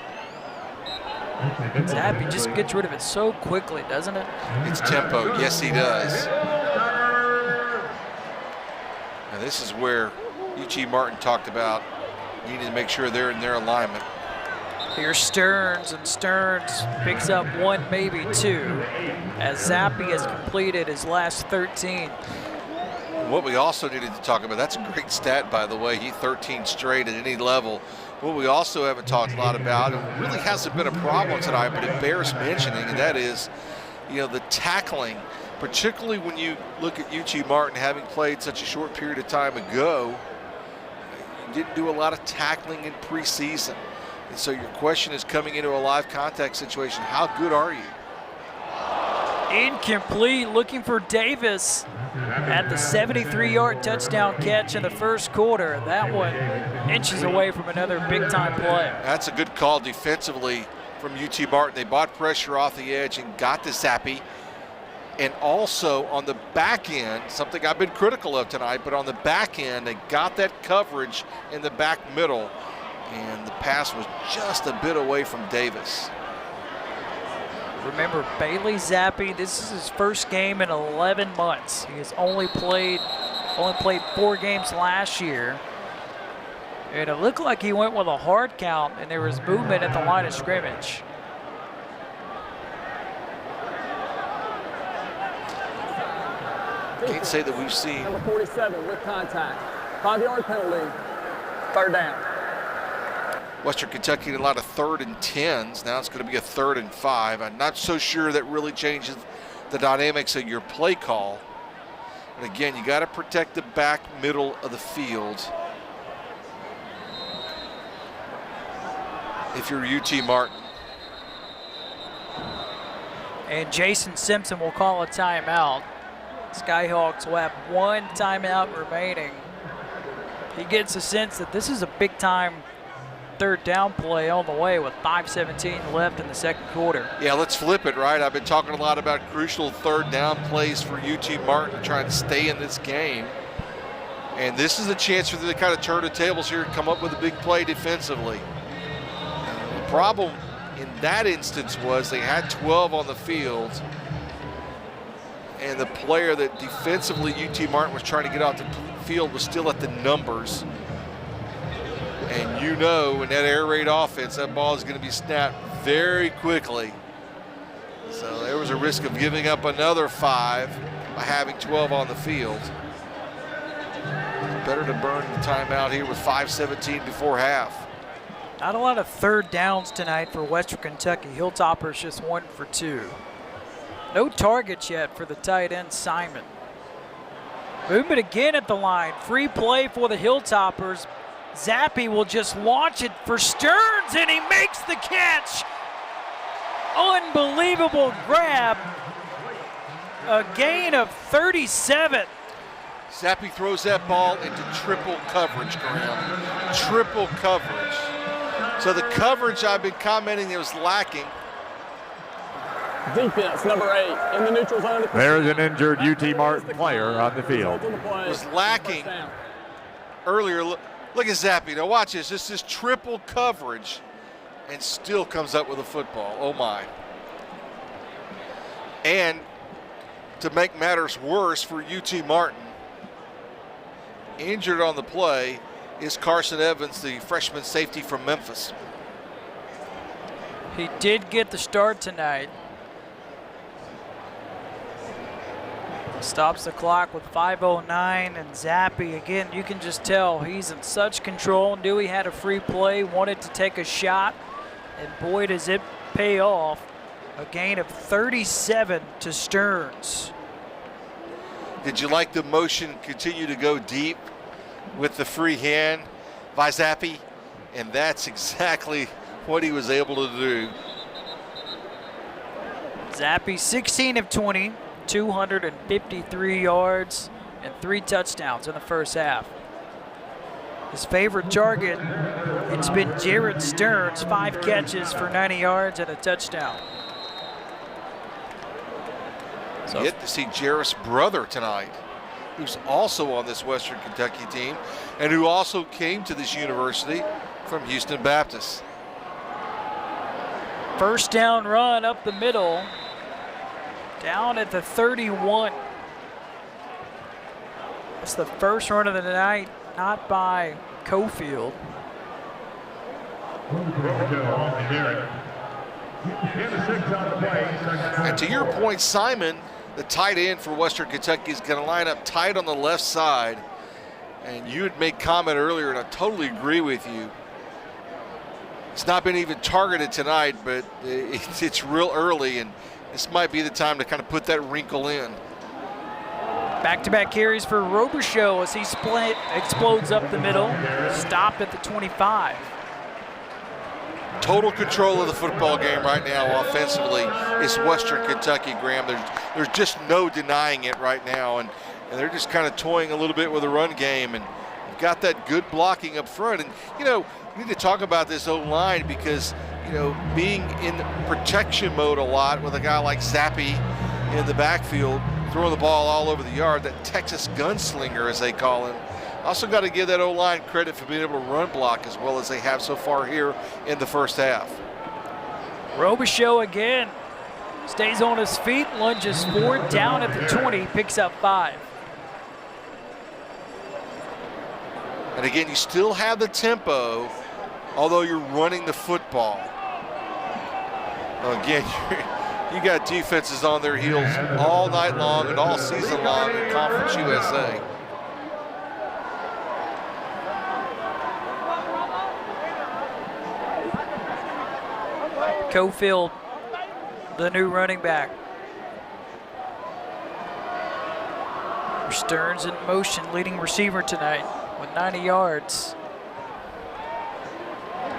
Zappe just gets rid of it so quickly, doesn't it?
It's tempo. Yes, he does. And this is where UT Martin talked about needing to make sure they're in their alignment.
Here's Stearns, and Stearns picks up 1, maybe 2, as Zappe has completed his last 13.
What we also needed to talk about, that's a great stat, by the way, he 13 straight at any level. What we also haven't talked a lot about, and really hasn't been a problem tonight, but it bears mentioning, and that is, you know, the tackling, particularly when you look at UT Martin having played such a short period of time ago. You didn't do a lot of tackling in preseason. And so your question is, coming into a live contact situation, how good are you?
Incomplete, looking for Davis at the 73-yard touchdown catch in the first quarter. That one inches away from another big-time play.
That's a good call defensively from UT Martin. They bought pressure off the edge and got to Zappe. And also on the back end, something I've been critical of tonight, but on the back end, they got that coverage in the back middle. and the pass was just a bit away from Davis.
Remember, Bailey Zappe, this is his first game in 11 months. He has only played 4 games last year. And it looked like he went with a hard count, and there was movement at the line of scrimmage.
Can't say that we've seen.
Number 47 with contact. 5-yard penalty. 3rd down.
Western Kentucky in a lot of 3rd and 10s. Now it's going to be a 3rd and 5. I'm not so sure that really changes the dynamics of your play call. And again, you got to protect the back middle of the field if you're UT Martin.
And Jason Simpson will call a timeout. Skyhawks will have 1 timeout remaining. He gets a sense that this is a big-time 3rd down play all the way with 5:17 left in the 2nd quarter.
Yeah, let's flip it, right? I've been talking a lot about crucial 3rd down plays for UT Martin trying to stay in this game. And this is a chance for them to kind of turn the tables here and come up with a big play defensively. The problem in that instance was they had 12 on the field, and the player that defensively UT Martin was trying to get out the field was still at the numbers. And you know, in that air raid offense, that ball is going to be snapped very quickly. So there was a risk of giving up another 5 by having 12 on the field. Better to burn the timeout here with 5:17 before half.
Not a lot of 3rd downs tonight for Western Kentucky. Hilltoppers just 1 for 2. No targets yet for the tight end, Simon. Movement again at the line. Free play for the Hilltoppers. Zappe will just launch it for Stearns, and he makes the catch. Unbelievable grab. A gain of 37.
Zappe throws that ball into triple coverage, Graham. Triple coverage. So the coverage I've been commenting it was lacking.
Defense, number 8, in the neutral zone.
There's an injured UT Martin player on the field.
Was lacking earlier. Look at Zappe. Now watch this. This is triple coverage and still comes up with a football. Oh my. And to make matters worse for UT Martin, injured on the play is Carson Evans, the freshman safety from Memphis.
He did get the start tonight. Stops the clock with 5:09, and Zappe, again, you can just tell he's in such control, knew he had a free play, wanted to take a shot, and boy, does it pay off. A gain of 37 to Stearns.
Did you like the motion continue to go deep with the free hand by Zappe? And that's exactly what he was able to do.
Zappe 16 of 20. 253 yards and 3 touchdowns in the first half. His favorite target, it's been Jared Stearns, 5 catches for 90 yards and a touchdown. So
Get to see Jared's brother tonight, who's also on this Western Kentucky team and who also came to this university from Houston Baptist.
first down run up the middle. Down at the 31. That's the first run of the night, not by Cofield.
And to your point, Simon, the tight end for Western Kentucky, is going to line up tight on the left side. And you had made comment earlier, and I totally agree with you. It's not been even targeted tonight, but it's real early, and this might be the time to kind of put that wrinkle in.
Back-to-back carries for Robichaux as he explodes up the middle. Stopped at the 25.
Total control of the football game right now offensively is Western Kentucky, Graham. There's just no denying it right now, and they're just kind of toying a little bit with the run game, and you've got that good blocking up front. And, you know, we need to talk about this O-line because, you know, being in protection mode a lot with a guy like Zappe in the backfield, throwing the ball all over the yard, that Texas gunslinger, as they call him, Also got to give that O-line credit for being able to run block as well as they have so far here in the first half.
Robichaux again stays on his feet, lunges forward, down at the 20, picks up 5.
And again, you still have the tempo, although you're running the football. Again, you got defenses on their heels all night long and all season long in Conference USA.
Cofield, the new running back. Stearns in motion, leading receiver tonight with 90 yards.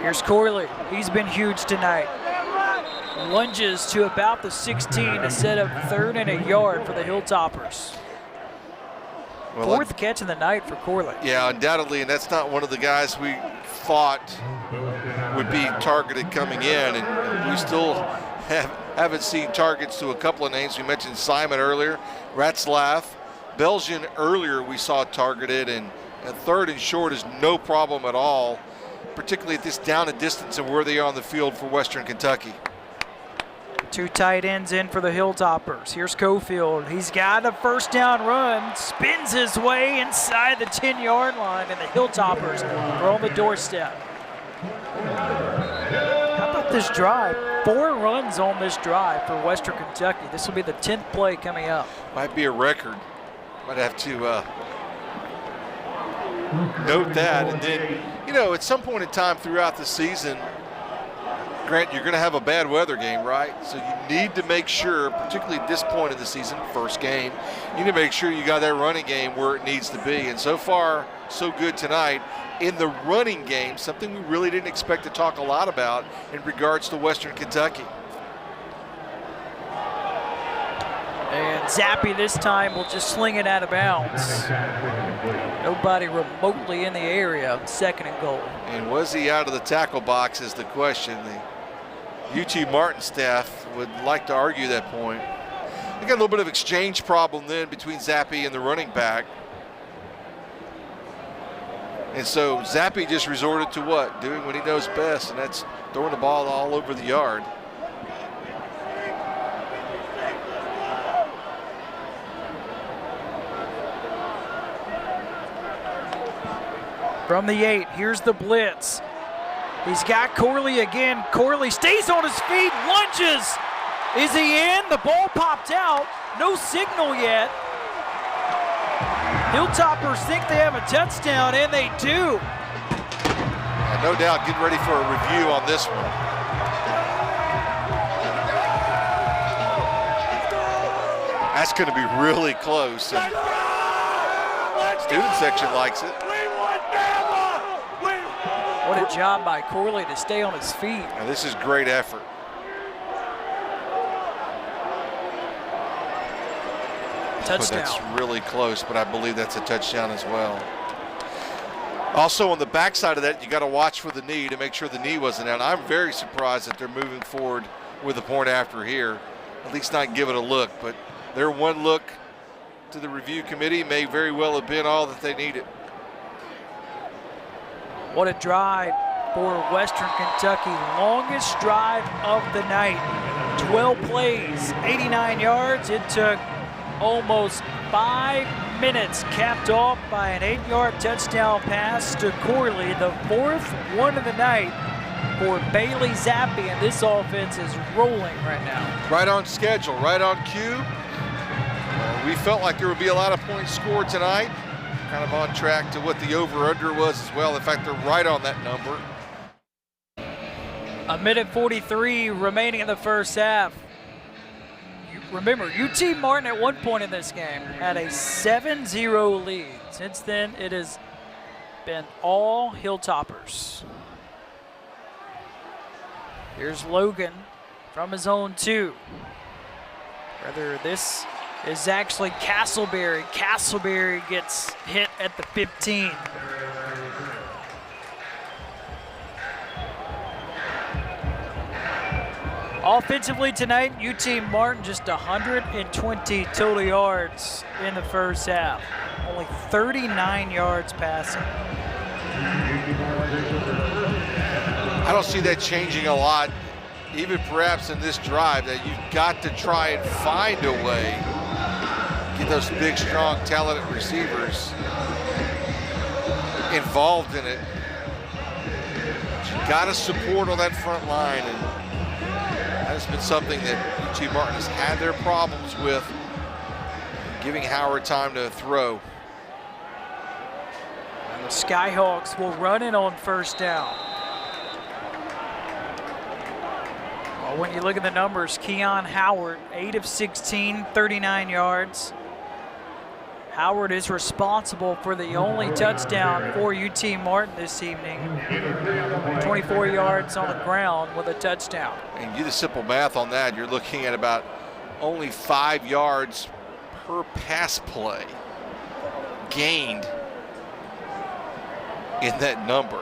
Here's Corley. He's been huge tonight. Lunges to about the 16 to set up 3rd and a yard for the Hilltoppers.
Well,
4th catch of the night for Corley.
Yeah, undoubtedly, and that's not one of the guys we thought would be targeted coming in, and we still haven't seen targets to a couple of names. We mentioned Simon earlier, Ratzlaff, Belgian earlier we saw targeted, and 3rd and short is no problem at all, particularly at this down and distance and where they are on the field for Western Kentucky.
2 tight ends in for the Hilltoppers. Here's Cofield. He's got a first down run, spins his way inside the 10-yard line, and the Hilltoppers are on the doorstep. How about this drive? 4 runs on this drive for Western Kentucky. This will be the 10th play coming up.
Might be a record. Might have to note that. And then, you know, at some point in time throughout the season, Grant, you're going to have a bad weather game, right? So you need to make sure, particularly at this point in the season, first game, you need to make sure you got that running game where it needs to be. And so far, so good tonight. In the running game, something we really didn't expect to talk a lot about in regards to Western Kentucky.
And Zappe this time will just sling it out of bounds. Nobody remotely in the area, 2nd and goal.
And was he out of the tackle box is the question. The UT Martin staff would like to argue that point. They got a little bit of exchange problem then between Zappe and the running back. And so Zappe just resorted to what? Doing what he knows best, and that's throwing the ball all over the yard.
From the 8, here's the blitz. He's got Corley again. Corley stays on his feet, lunges. Is he in? The ball popped out. No signal yet. Hilltoppers think they have a touchdown, and they do.
And no doubt getting ready for a review on this one. That's going to be really close. And student section likes it.
What a job by Corley to stay on his feet.
Now this is great effort.
Touchdown.
That's really close, but I believe that's a touchdown as well. Also on the backside of that, you got to watch for the knee to make sure the knee wasn't out. I'm very surprised that they're moving forward with a point after here. At least not give it a look, but their one look to the review committee may very well have been all that they needed.
What a drive for Western Kentucky. Longest drive of the night. 12 plays, 89 yards. It took almost 5 minutes, capped off by an 8-yard touchdown pass to Corley, the 4th one of the night for Bailey Zappe, and this offense is rolling right now.
Right on schedule, right on cue. We felt like there would be a lot of points scored tonight. Kind of on track to what the over-under was as well. In fact, they're right on that number.
A minute 43 remaining in the first half. Remember, UT Martin at one point in this game had a 7-0 lead. Since then, it has been all Hilltoppers. Here's Logan from his own 2. Whether this is actually Castleberry. Castleberry gets hit at the 15. Offensively tonight, UT Martin just 120 total yards. in the first half. Only 39 yards passing.
I don't see that changing a lot, even perhaps in this drive, that you've got to try and find a way, get those big, strong, talented receivers involved in it. But you got to support on that front line, and that has been something that UT Martin has had their problems with, giving Howard time to throw.
And the Skyhawks will run it on first down. Well, when you look at the numbers, Keon Howard, 8 of 16, 39 yards. Howard is responsible for the only touchdown for UT Martin this evening. 24 yards on the ground with a touchdown.
And you do the simple math on that, you're looking at about only 5 yards per pass play gained in that number.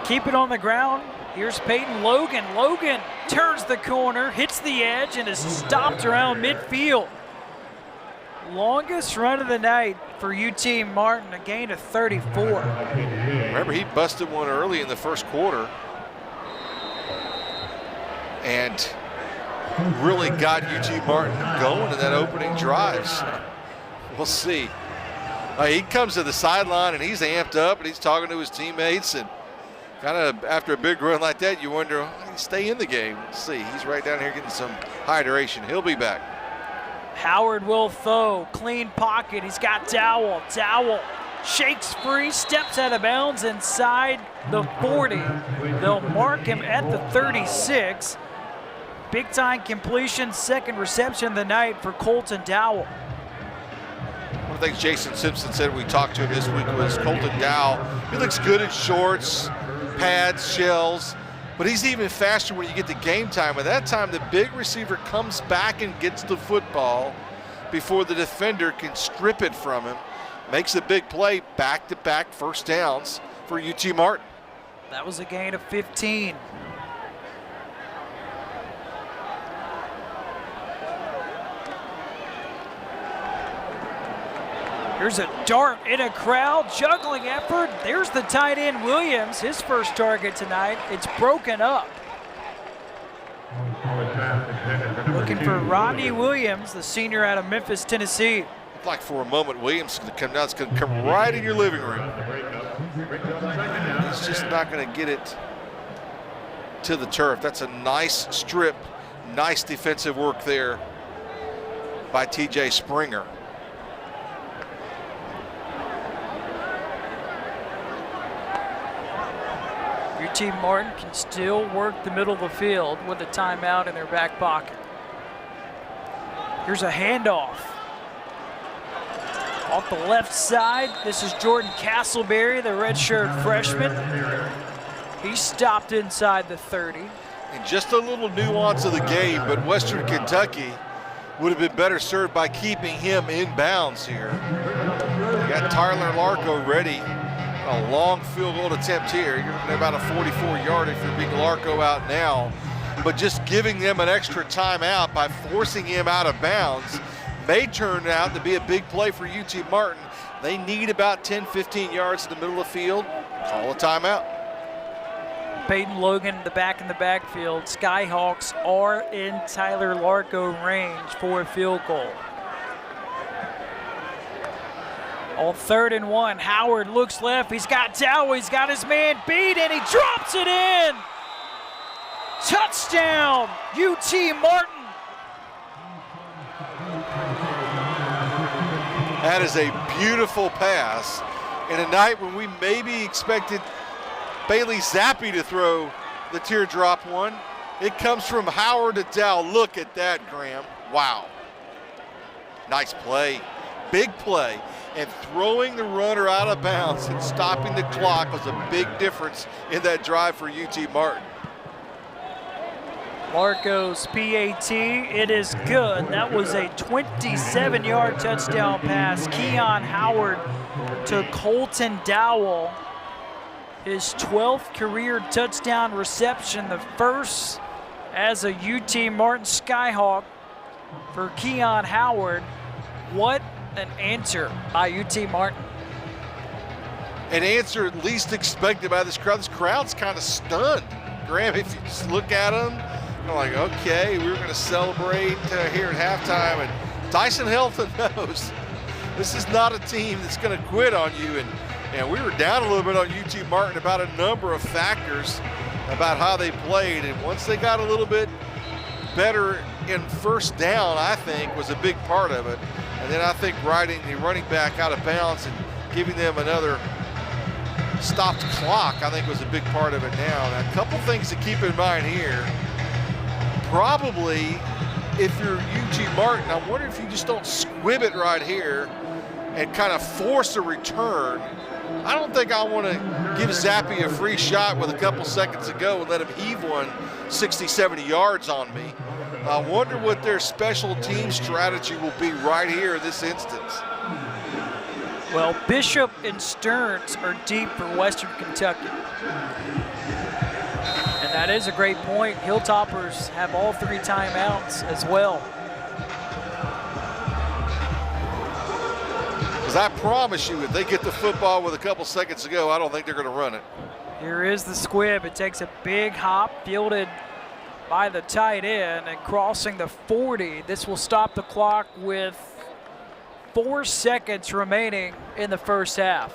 Keep it on the ground. Here's Peyton Logan. Logan turns the corner, hits the edge, and is stopped around midfield. Longest run of the night for UT Martin, a gain of 34.
Remember, he busted one early in the first quarter and really got UT Martin going in that opening drive. So we'll see. He comes to the sideline and he's amped up and he's talking to his teammates, and kind of after a big run like that, you wonder, how he stay in the game? Let's see, he's right down here getting some hydration. He'll be back.
Howard will throw, clean pocket. He's got Dowell. Dowell shakes free, steps out of bounds inside the 40. They'll mark him at the 36. Big time completion, second reception of the night for Colton Dowell.
One of the things Jason Simpson said when we talked to him this week was Colton Dowell, he looks good in shorts, pads, shells, but he's even faster when you get to game time. At that time, the big receiver comes back and gets the football before the defender can strip it from him. Makes a big play, back-to-back first downs for UT Martin.
That was a gain of 15. Here's a dart in a crowd, juggling effort. There's the tight end Williams, his first target tonight. It's broken up. Looking for Rodney Williams, the senior out of Memphis, Tennessee.
Looked like for a moment Williams going to come down. It's going to come right in your living room. He's just not going to get it to the turf. That's a nice strip, nice defensive work there by TJ Springer.
UT Martin can still work the middle of the field with a timeout in their back pocket. Here's a handoff. Off the left side, this is Jordan Castleberry, the redshirt freshman. He stopped inside the 30.
And just a little nuance of the game, but Western Kentucky would have been better served by keeping him in bounds here. You got Tyler Larco ready. A long field goal attempt here. You're looking at about a 44-yarder if you're being Larco out now. But just giving them an extra timeout by forcing him out of bounds may turn out to be a big play for UT Martin. They need about 10, 15 yards in the middle of the field. Call a timeout.
Peyton Logan in the backfield. Skyhawks are in Tyler Larco range for a field goal. On 3rd and 1, Howard looks left. He's got Dowell. He's got his man beat, and he drops it in. Touchdown, UT Martin.
That is a beautiful pass. In a night when we maybe expected Bailey Zappe to throw the teardrop one, it comes from Howard to Dowell. Look at that, Graham. Wow. Nice play. Big play. And throwing the runner out of bounds and stopping the clock was a big difference in that drive for UT Martin.
Larco's PAT, it is good. That was a 27-yard touchdown pass. Keon Howard to Colton Dowell. His 12th career touchdown reception, the first as a UT Martin Skyhawk for Keon Howard. What an answer by UT Martin.
An answer at least expected by this crowd. This crowd's kind of stunned. Graham, if you just look at them, you're like, okay, we were going to celebrate here at halftime. And Tyson Helton knows this is not a team that's going to quit on you. And we were down a little bit on UT Martin about a number of factors about how they played. And once they got a little bit better in first down, I think, was a big part of it. And then I think riding the running back out of bounds and giving them another stopped clock, I think, was a big part of it now. Now, a couple things to keep in mind here. Probably, if you're UT Martin, I wonder if you just don't squib it right here and kind of force a return. I don't think I want to give Zappe a free shot with a couple seconds to go and let him heave one 60, 70 yards on me. I wonder what their special team strategy will be right here in this instance.
Well, Bishop and Stearns are deep for Western Kentucky. And that is a great point. Hilltoppers have all 3 timeouts as well.
Because I promise you, if they get the football with a couple seconds to go, I don't think they're going to run it.
Here is the squib. It takes a big hop, fielded by the tight end and crossing the 40. This will stop the clock with 4 seconds remaining in the first half.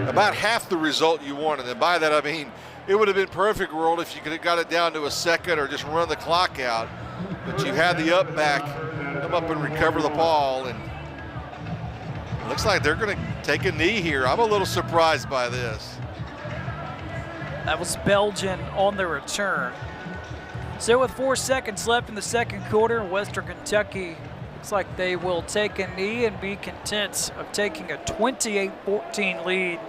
About half the result you wanted. And by that, I mean, it would have been perfect world if you could have got it down to a second or just run the clock out. But you had the up back come up and recover the ball. And it looks like they're going to take a knee here. I'm a little surprised by this.
That was Belgian on the return. So with 4 seconds left in the second quarter, Western Kentucky looks like they will take a knee and be content of taking a 28-14 lead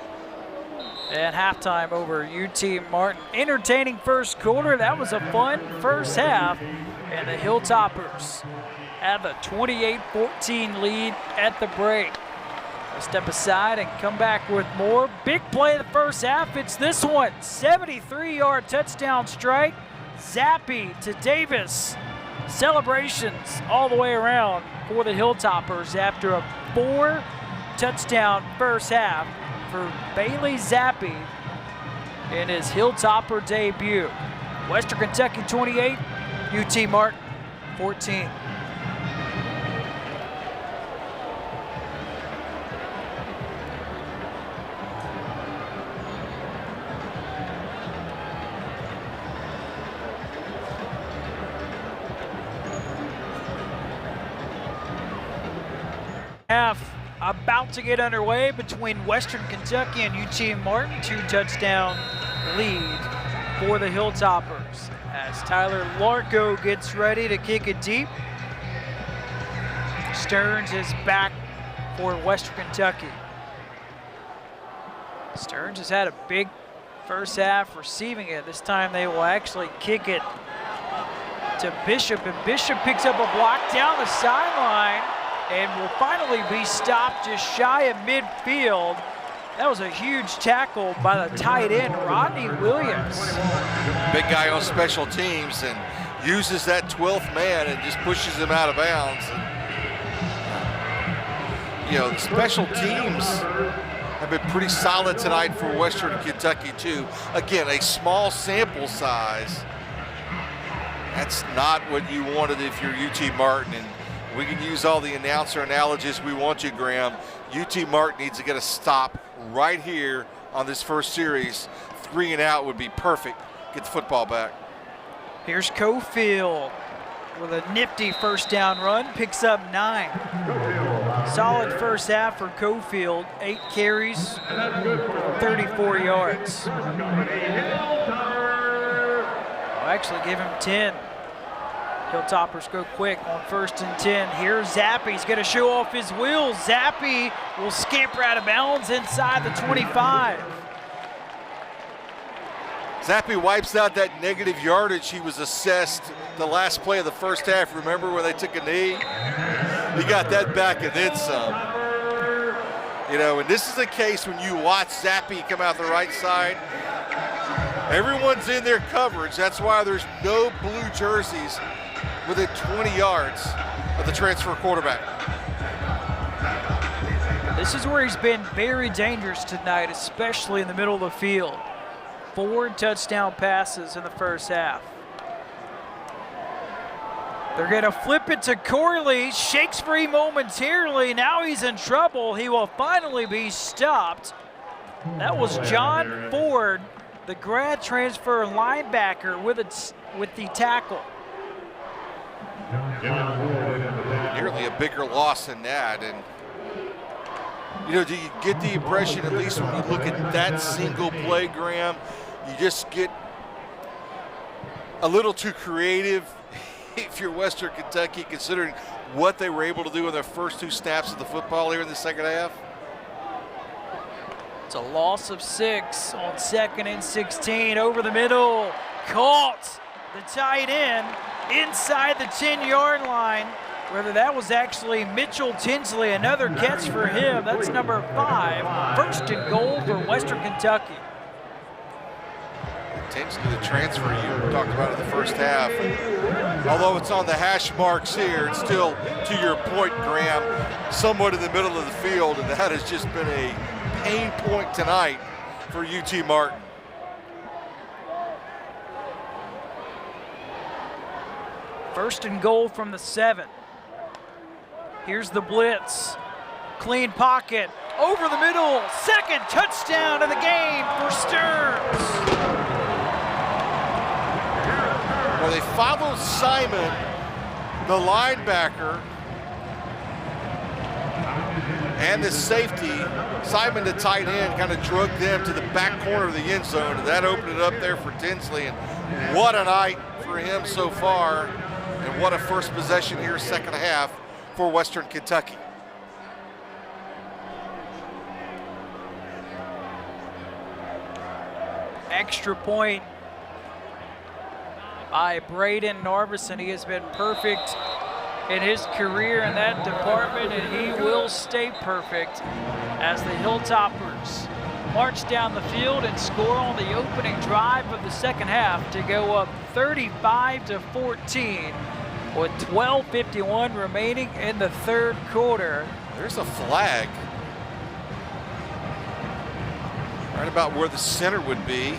at halftime over UT Martin. Entertaining first quarter. That was a fun first half. And the Hilltoppers have a 28-14 lead at the break. We'll step aside and come back with more. Big play in the first half. It's this one. 73-yard touchdown strike. Zappe to Davis. Celebrations all the way around for the Hilltoppers after a 4-touchdown first half for Bailey Zappe in his Hilltopper debut. Western Kentucky 28, UT Martin 14. Half about to get underway between Western Kentucky and UT Martin. 2-touchdown lead for the Hilltoppers as Tyler Larco gets ready to kick it deep. Stearns is back for Western Kentucky. Stearns has had a big first half receiving it. This time they will actually kick it to Bishop, and Bishop picks up a block down the sideline and will finally be stopped just shy of midfield. That was a huge tackle by the tight end, Rodney Williams.
Big guy on special teams and uses that 12th man and just pushes him out of bounds. And, you know, the special teams have been pretty solid tonight for Western Kentucky too. Again, a small sample size. That's not what you wanted if you're UT Martin. And we can use all the announcer analogies we want you, Graham. UT Martin needs to get a stop right here on this first series. 3 and out would be perfect. Get the football back.
Here's Cofield with a nifty first down run, picks up 9. Solid first half for Cofield, 8 carries, 34 yards. I'll actually give him 10. Hilltoppers go quick on 1st and 10. Here's Zappe. He's going to show off his wheels. Zappe will scamper out of bounds inside the 25.
Zappe wipes out that negative yardage he was assessed the last play of the first half. Remember when they took a knee? He got that back and then some. You know, and this is the case when you watch Zappe come out the right side. Everyone's in their coverage. That's why there's no blue jerseys within 20 yards of the transfer quarterback.
This is where he's been very dangerous tonight, especially in the middle of the field. 4 touchdown passes in the first half. They're going to flip it to Corley. Shakes free momentarily. Now he's in trouble. He will finally be stopped. That was John Ford, the grad transfer linebacker, with the tackle.
Nearly a bigger loss than that. And you know, do you get the impression, at least when you look at that single play, Graham, you just get a little too creative if you're Western Kentucky, considering what they were able to do in their first 2 snaps of the football here in the second half?
It's a loss of 6 on 2nd and 16. Over the middle, caught the tight end inside the 10-yard line. Whether that was actually Mitchell Tinsley, another catch for him. That's number 5. First and goal for Western Kentucky.
Tinsley, the transfer you talked about in the first half. Although it's on the hash marks here, it's still, to your point, Graham, somewhat in the middle of the field, and that has just been a pain point tonight for UT Martin.
First and goal from the 7. Here's the blitz. Clean pocket. Over the middle. 2nd touchdown of the game for Stearns.
Well, they followed Simon, the linebacker, and the safety. Simon, the tight end, kind of drug them to the back corner of the end zone, and that opened it up there for Tinsley. And what a night for him so far, and what a first possession here, second half, for Western Kentucky.
Extra point by Braden Narveson. He has been perfect in his career in that department, and he will stay perfect as the Hilltoppers march down the field and score on the opening drive of the second half to go up 35-14 with 12:51 remaining in the third quarter.
There's a flag right about where the center would be.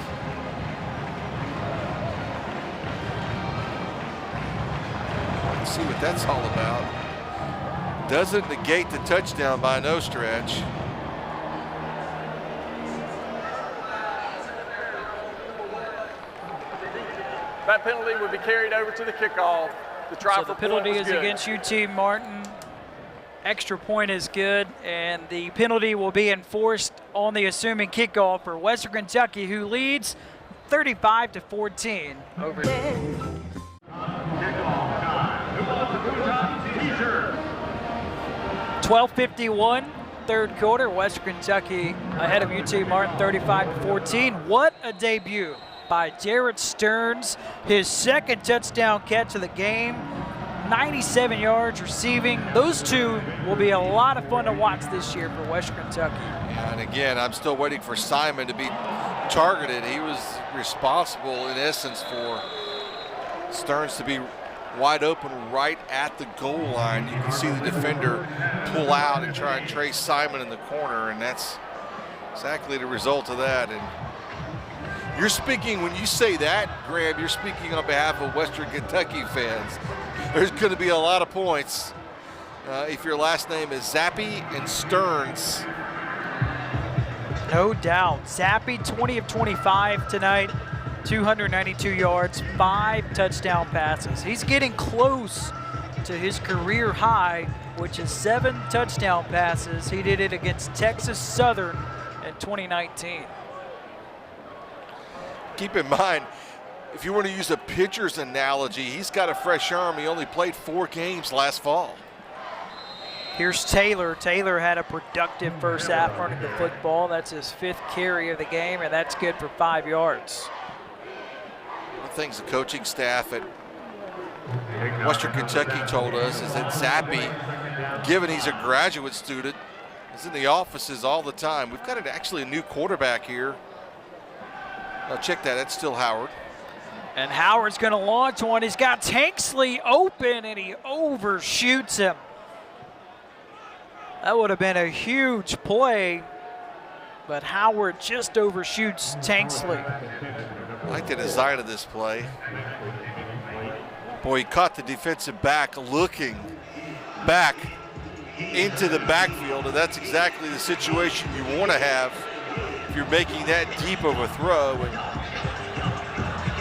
Let's see what that's all about. Doesn't negate the touchdown by no stretch.
That penalty would be carried over to the kickoff. The try
So
for
the penalty
point was
is
good.
against UT Martin. Extra point is good, and the penalty will be enforced on the assuming kickoff for Western Kentucky, who leads 35-14 over. 12:51, third quarter. Western Kentucky ahead of UT Martin, 35-14. What a debut by Jarrett Stearns, his 2nd touchdown catch of the game. 97 yards receiving. Those 2 will be a lot of fun to watch this year for Western Kentucky.
And again, I'm still waiting for Simon to be targeted. He was responsible, in essence, for Stearns to be wide open right at the goal line. You can see the defender pull out and try and trace Simon in the corner, and that's exactly the result of that. And you're speaking, when you say that, Graham, you're speaking on behalf of Western Kentucky fans. There's going to be a lot of points if your last name is Zappe and Stearns.
No doubt. Zappe, 20 of 25 tonight, 292 yards, 5 touchdown passes. He's getting close to his career high, which is 7 touchdown passes. He did it against Texas Southern in 2019.
Keep in mind, if you want to use a pitcher's analogy, he's got a fresh arm. He only played 4 games last fall.
Here's Taylor. Taylor had a productive first half running the football. That's his 5th carry of the game, and that's good for 5 yards.
One of the things the coaching staff at Western Kentucky told us is that Zappe, given he's a graduate student, is in the offices all the time. We've got actually a new quarterback here. Now check that, that's still Howard.
And Howard's going to launch one. He's got Tanksley open, and he overshoots him. That would have been a huge play, but Howard just overshoots Tanksley.
I like the design of this play. Boy, he caught the defensive back looking back into the backfield, and that's exactly the situation you want to have if you're making that deep of a throw. And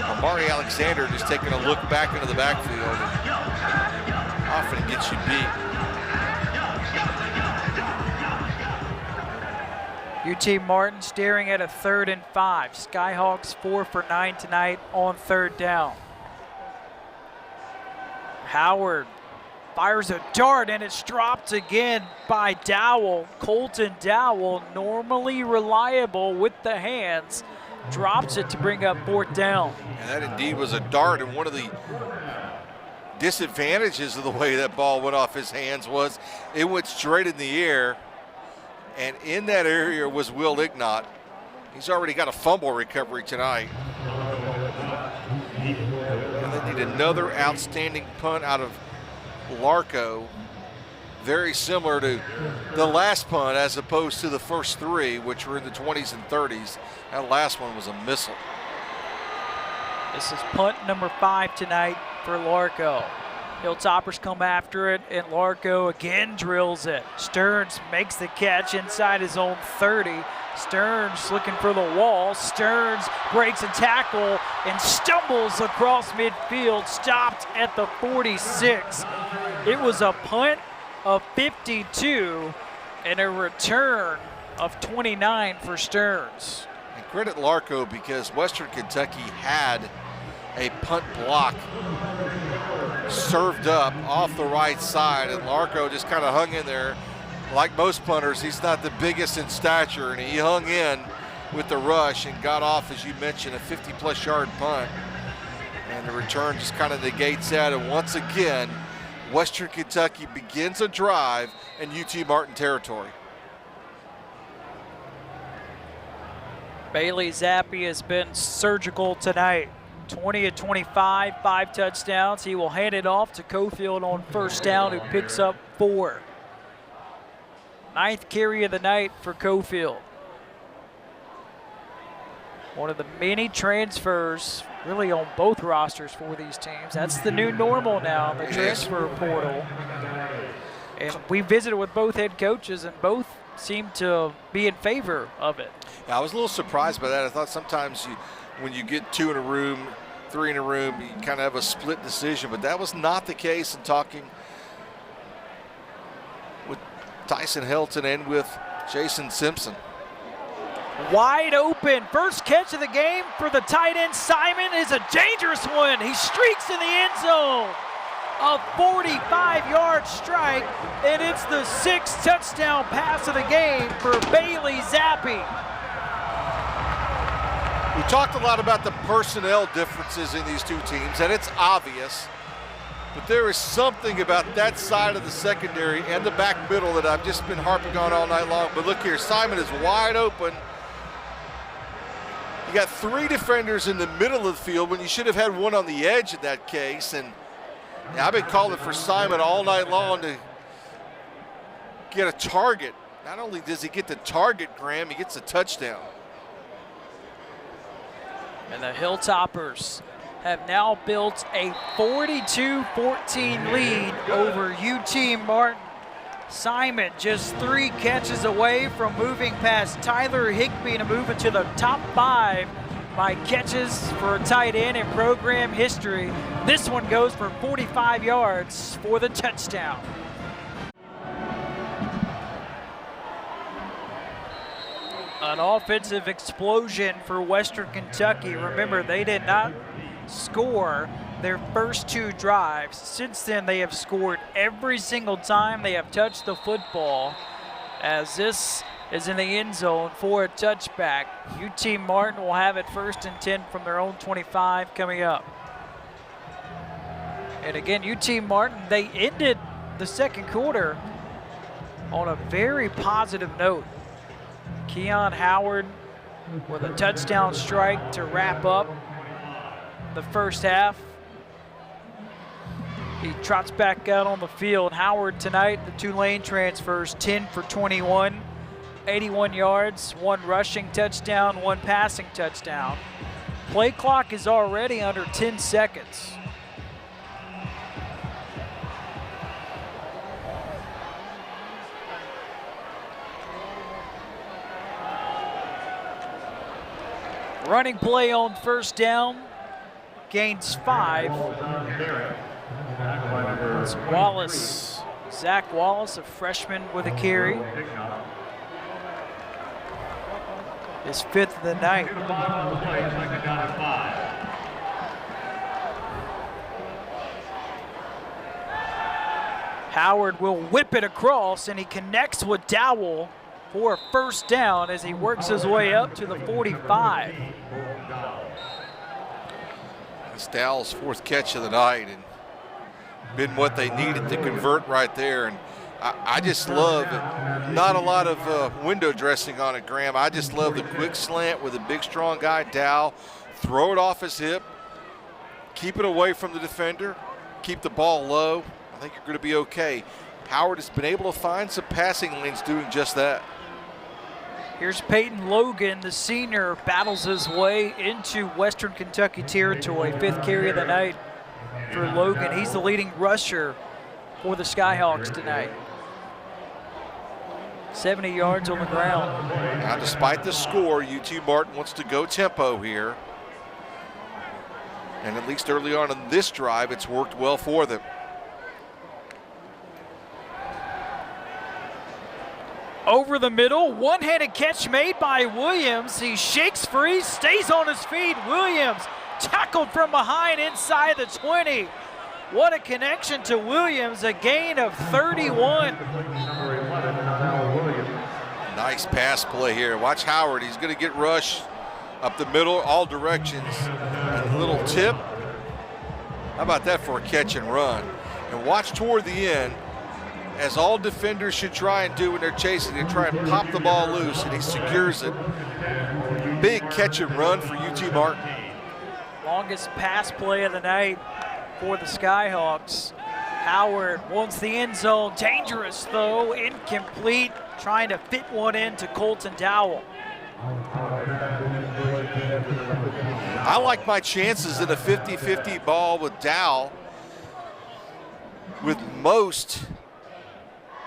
Amari Alexander just taking a look back into the backfield, and often it gets you beat.
UT Martin staring at a 3rd and 5. Skyhawks 4 for 9 tonight on 3rd down. Howard fires a dart, and it's dropped again by Dowell. Colton Dowell, normally reliable with the hands, drops it to bring up 4th down.
And that indeed was a dart, and one of the disadvantages of the way that ball went off his hands was it went straight in the air. And in that area was Will Ignott. He's already got a fumble recovery tonight. And they need another outstanding punt out of Larco. Very similar to the last punt as opposed to the first 3, which were in the 20s and 30s. That last one was a missile.
This is punt number 5 tonight for Larco. Hilltoppers come after it, and Larco again drills it. Stearns makes the catch inside his own 30. Stearns looking for the wall. Stearns breaks a tackle and stumbles across midfield, stopped at the 46. It was a punt of 52 and a return of 29 for Stearns.
And credit Larco because Western Kentucky had a punt block served up off the right side, and Larco just kind of hung in there. Like most punters, he's not the biggest in stature, and he hung in with the rush and got off, as you mentioned, a 50-plus yard punt. And the return just kind of negates that, and once again, Western Kentucky begins a drive in UT Martin territory.
Bailey Zappe has been surgical tonight. 20 of 25, 5 touchdowns. He will hand it off to Cofield on 1st down, who picks up 4. 9th carry of the night for Cofield. One of the many transfers really on both rosters for these teams. That's the new normal now, the transfer portal. And we visited with both head coaches, and both seem to be in favor of it.
Yeah, I was a little surprised by that. I thought sometimes when you get 2 in a room, 3 in a room, you kind of have a split decision, but that was not the case in talking with Tyson Helton and with Jason Simpson.
Wide open, first catch of the game for the tight end. Simon is a dangerous one. He streaks in the end zone. A 45-yard strike, and it's the 6th touchdown pass of the game for Bailey Zappe.
We talked a lot about the personnel differences in these two teams, and it's obvious. But there is something about that side of the secondary and the back middle that I've just been harping on all night long. But look here, Simon is wide open. You got 3 defenders in the middle of the field when you should have had one on the edge in that case. And I've been calling for Simon all night long to get a target. Not only does he get the target, Graham, he gets a touchdown.
And the Hilltoppers have now built a 42-14 lead over UT Martin. Simon just 3 catches away from moving past Tyler Higbee to move into the top 5 by catches for a tight end in program history. This one goes for 45 yards for the touchdown. An offensive explosion for Western Kentucky. Remember, they did not score their first 2 drives. Since then, they have scored every single time they have touched the football, as this is in the end zone for a touchback. UT Martin will have it 1st and 10 from their own 25 coming up. And again, UT Martin, they ended the second quarter on a very positive note. Keon Howard with a touchdown strike to wrap up the first half. He trots back out on the field. Howard tonight, the Tulane transfers, 10 for 21, 81 yards, 1 rushing touchdown, 1 passing touchdown. Play clock is already under 10 seconds. Running play on first down, gains 5. It's Wallace, Zach Wallace, a freshman with a carry. His 5th of the night. Howard will whip it across, and he connects with Dowell for a first down as he works his way up to the 45.
It's Dowell's 4th catch of the night, and been what they needed to convert right there. And I just love it. Not a lot of window dressing on it, Graham. I just love the quick slant with a big, strong guy, Dowell. Throw it off his hip, keep it away from the defender, keep the ball low. I think you're going to be okay. Howard has been able to find some passing lanes doing just that.
Here's Peyton Logan, the senior, battles his way into Western Kentucky territory. 5th carry of the night for Logan. He's the leading rusher for the Skyhawks tonight. 70 yards on the ground.
Now, despite the score, UT Martin wants to go tempo here. And at least early on in this drive, it's worked well for them.
Over the middle, one-handed catch made by Williams. He shakes free, stays on his feet. Williams tackled from behind inside the 20. What a connection to Williams, a gain of 31.
Nice pass play here. Watch Howard, he's gonna get rushed up the middle, all directions. A little tip. How about that for a catch and run? And watch toward the end, as all defenders should try and do when they're chasing, they try and pop the ball loose, and he secures it. Big catch and run for UT Martin.
Longest pass play of the night for the Skyhawks. Howard wants the end zone. Dangerous though, incomplete. Trying to fit one into Colton Dowell.
I like my chances in a 50-50 ball with Dowell. With most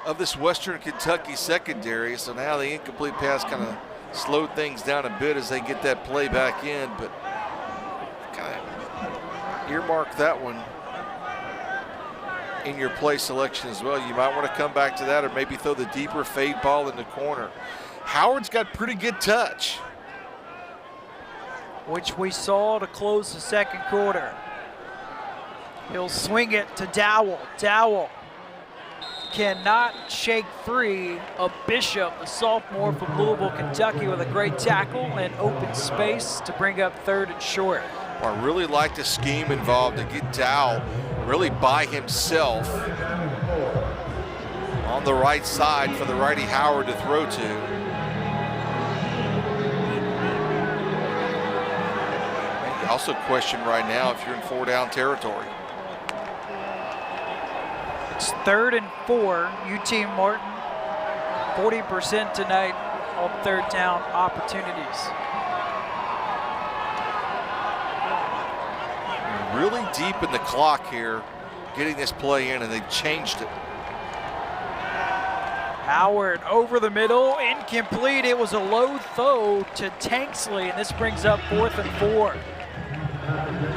of this Western Kentucky secondary, so now the incomplete pass kind of slowed things down a bit as they get that play back in, but kind of earmark that one in your play selection as well. You might want to come back to that, or maybe throw the deeper fade ball in the corner. Howard's got pretty good touch,
which we saw to close the second quarter. He'll swing it to Dowell. Dowell cannot shake free of Bishop, the sophomore from Louisville, Kentucky, with a great tackle and open space to bring up 3rd and short.
I really like the scheme involved to get Dowell really by himself on the right side for the righty Howard to throw to. You also question right now if you're in 4-down territory.
It's 3rd and 4, UT Martin, 40% tonight on 3rd down opportunities.
Really deep in the clock here, getting this play in, and they've changed it.
Howard over the middle, incomplete. It was a low throw to Tanksley, and this brings up 4th and 4.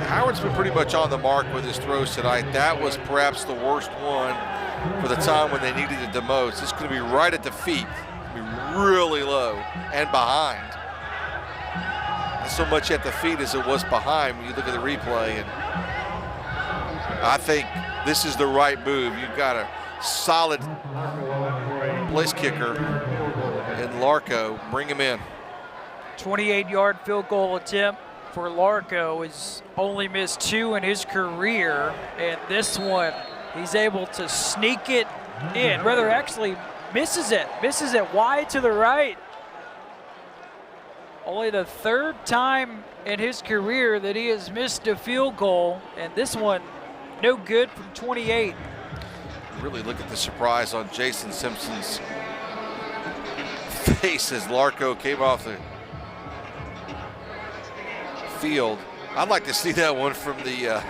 Howard's been pretty much on the mark with his throws tonight. That was perhaps the worst one for the time when they needed it the most. It's going to be right at the feet, be really low and behind. Not so much at the feet as it was behind when you look at the replay. And I think this is the right move. You've got a solid place kicker in Larco. Bring him in.
28-yard field goal attempt for Larco. Has only missed 2 in his career, and this one he's able to sneak it in. Rather, actually misses it wide to the right. Only the third time in his career that he has missed a field goal, and this one no good from 28.
Really look at the surprise on Jason Simpson's face as Larco came off the field. I'd like to see that one from the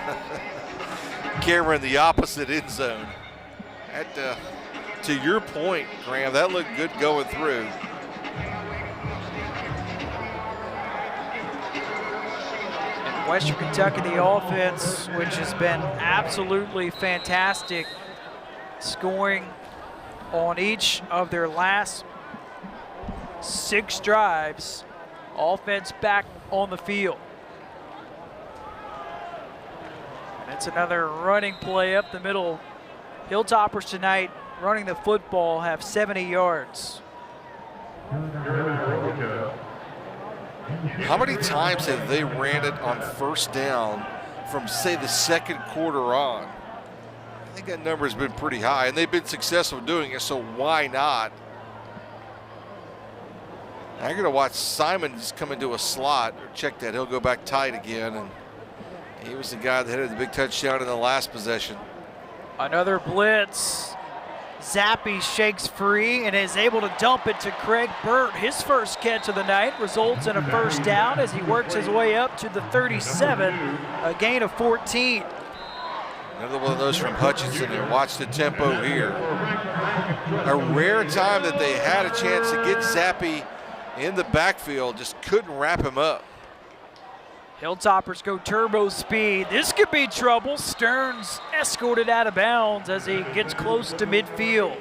camera in the opposite end zone. To your point, Graham, that looked good going through.
And Western Kentucky, the offense, which has been absolutely fantastic, scoring on each of their last 6 drives. Offense back on the field. And it's another running play up the middle. Hilltoppers tonight running the football have 70 yards.
How many times have they ran it on first down from, say, the second quarter on? I think that number has been pretty high, and they've been successful doing it, so why not? I'm going to watch Simon just come into a slot. Check that. He'll go back tight again, and he was the guy that had the big touchdown in the last possession.
Another blitz. Zappe shakes free and is able to dump it to Craig Burt. His first catch of the night results in a first down as he works his way up to the 37, a gain of 14.
Another one of those from Hutchinson there. Watch the tempo here. A rare time that they had a chance to get Zappe in the backfield, just couldn't wrap him up.
Hilltoppers go turbo speed. This could be trouble. Stearns escorted out of bounds as he gets close to midfield.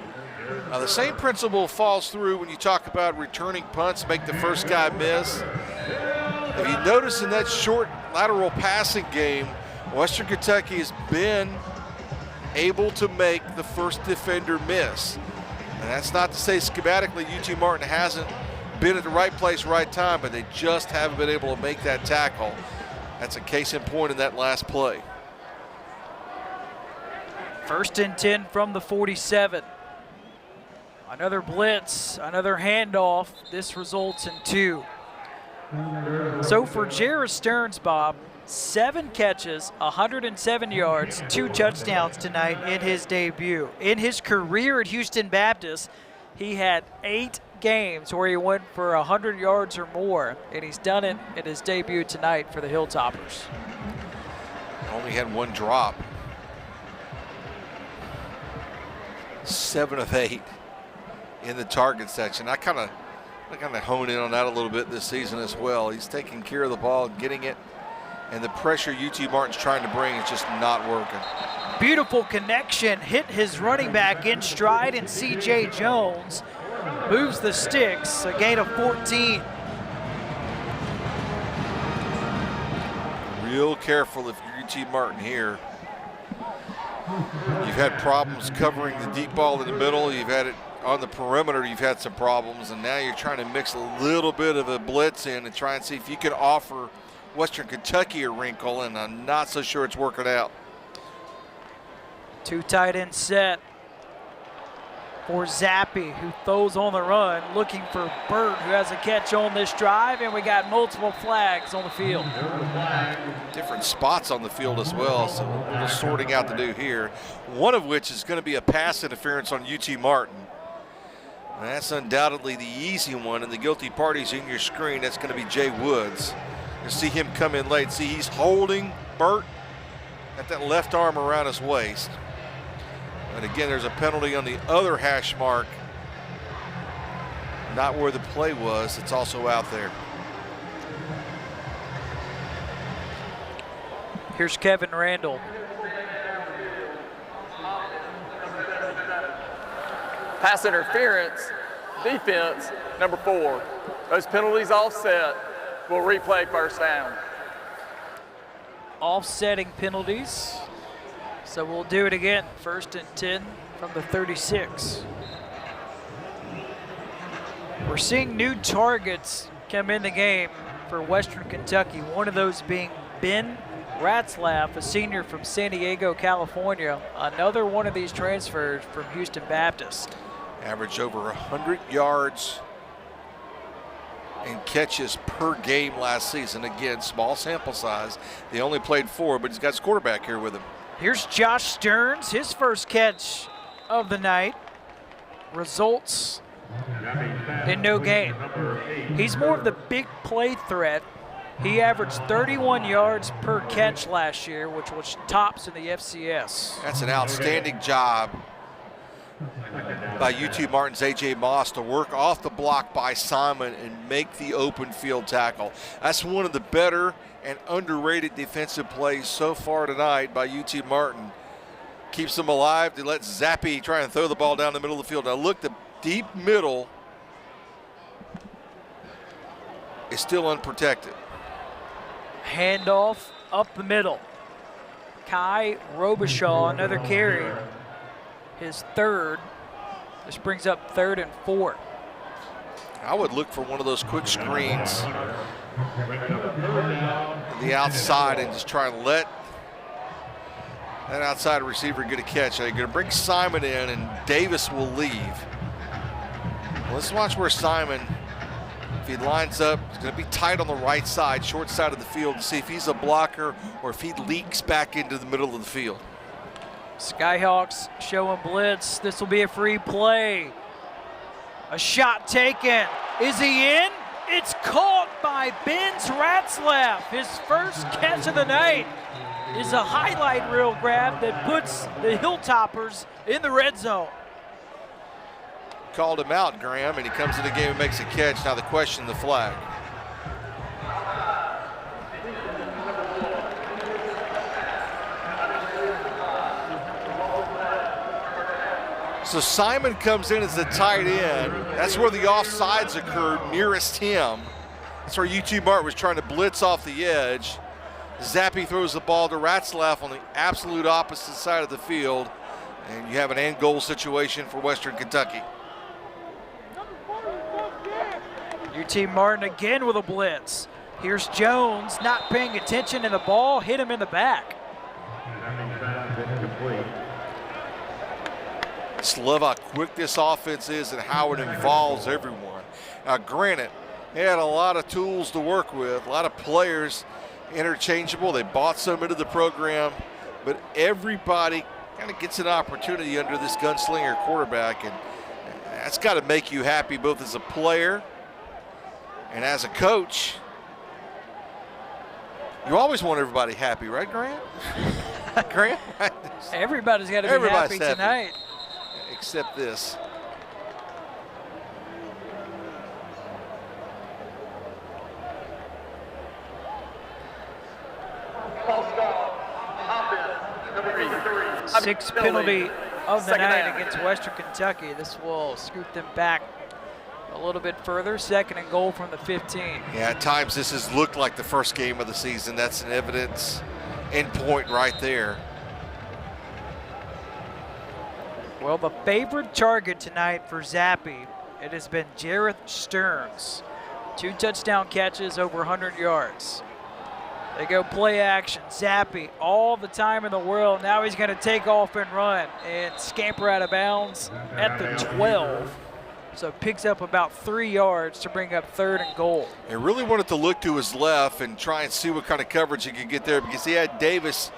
Now the same principle falls through when you talk about returning punts, make the first guy miss. If you notice in that short lateral passing game, Western Kentucky has been able to make the first defender miss. And that's not to say schematically UT Martin hasn't been at the right place, right time, but they just haven't been able to make that tackle. That's a case in point in that last play.
1st and 10 from the 47. Another blitz, another handoff. This results in 2. So for Jarrett Stearns, Bob, 7 catches, 107 yards, 2 touchdowns tonight in his debut. In his career at Houston Baptist, he had 8 games where he went for 100 yards or more, and he's done it in his debut tonight for the Hilltoppers.
Only had 1 drop. 7 of 8 in the target section. I kind of hone in on that a little bit this season as well. He's taking care of the ball, getting it, and the pressure UT Martin's trying to bring is just not working.
Beautiful connection, hit his running back in stride, and C.J. Jones moves the sticks, a gain of 14.
Real careful if you're UT Martin here. You've had problems covering the deep ball in the middle. You've had it on the perimeter. You've had some problems, and now you're trying to mix a little bit of a blitz in and try and see if you can offer Western Kentucky a wrinkle, and I'm not so sure it's working out.
2 tight end set for Zappe, who throws on the run, looking for Burt, who has a catch on this drive, and we got multiple flags on the field.
Different spots on the field as well, so a little sorting out to do here. One of which is going to be a pass interference on UT Martin. And that's undoubtedly the easy one, and the guilty party's in your screen. That's going to be Jay Woods. You see him come in late. See, he's holding Burt at that left arm around his waist. And again, there's a penalty on the other hash mark. Not where the play was. It's also out there.
Here's Kevin Randall.
Pass interference, defense, number 4. Those penalties offset. We'll replay first down.
Offsetting penalties. So we'll do it again. 1st and 10 from the 36. We're seeing new targets come in the game for Western Kentucky. One of those being Ben Ratzlaff, a senior from San Diego, California. Another one of these transfers from Houston Baptist.
Averaged over 100 yards in catches per game last season. Again, small sample size. They only played 4, but he's got his quarterback here with him.
Here's Josh Stearns, his first catch of the night. Results in no gain. He's more of the big play threat. He averaged 31 yards per catch last year, which was tops in the FCS.
That's an outstanding job by UT Martin's A.J. Moss to work off the block by Simon and make the open field tackle. That's one of the better and underrated defensive plays so far tonight by UT Martin. Keeps them alive. They let Zappe try and throw the ball down the middle of the field. Now look, the deep middle is still unprotected.
Handoff up the middle. Kai Robichaud, another carry. His third. This brings up 3rd and 4.
I would look for one of those quick screens on the outside and just try and let that outside receiver get a catch. They're going to bring Simon in, and Davis will leave. Let's watch where Simon, if he lines up, he's going to be tight on the right side, short side of the field, to see if he's a blocker or if he leaks back into the middle of the field.
Skyhawks showing blitz. This will be a free play. A shot taken. Is he in? It's caught by Ben Ratzlaff. His first catch of the night is a highlight reel grab that puts the Hilltoppers in the red zone.
Called him out, Graham, and he comes in the game and makes a catch. Now the question, the flag. So Simon comes in as the tight end. That's where the offsides occurred, nearest him. That's where UT Martin was trying to blitz off the edge. Zappe throws the ball to Ratzlaff on the absolute opposite side of the field, and you have an end goal situation for Western Kentucky.
UT Martin again with a blitz. Here's Jones not paying attention, and the ball hit him in the back.
Just love how quick this offense is and how it involves everyone. Now, granted, they had a lot of tools to work with, a lot of players interchangeable. They bought some into the program, but everybody kind of gets an opportunity under this gunslinger quarterback, and that's got to make you happy both as a player and as a coach. You always want everybody happy, right, Grant? Grant?
Everybody's got to be happy tonight.
Except this.
Sixth penalty of the night against Western Kentucky. This will scoop them back a little bit further. 2nd and goal from the 15.
Yeah, at times this has looked like the first game of the season. That's an evidence endpoint right there.
Well, the favorite target tonight for Zappe, it has been Jareth Stearns. 2 touchdown catches, over 100 yards. They go play action. Zappe, all the time in the world. Now he's going to take off and run and scamper out of bounds at the 12. So picks up about 3 yards to bring up 3rd and goal.
He really wanted to look to his left and try and see what kind of coverage he could get there, because he had Davis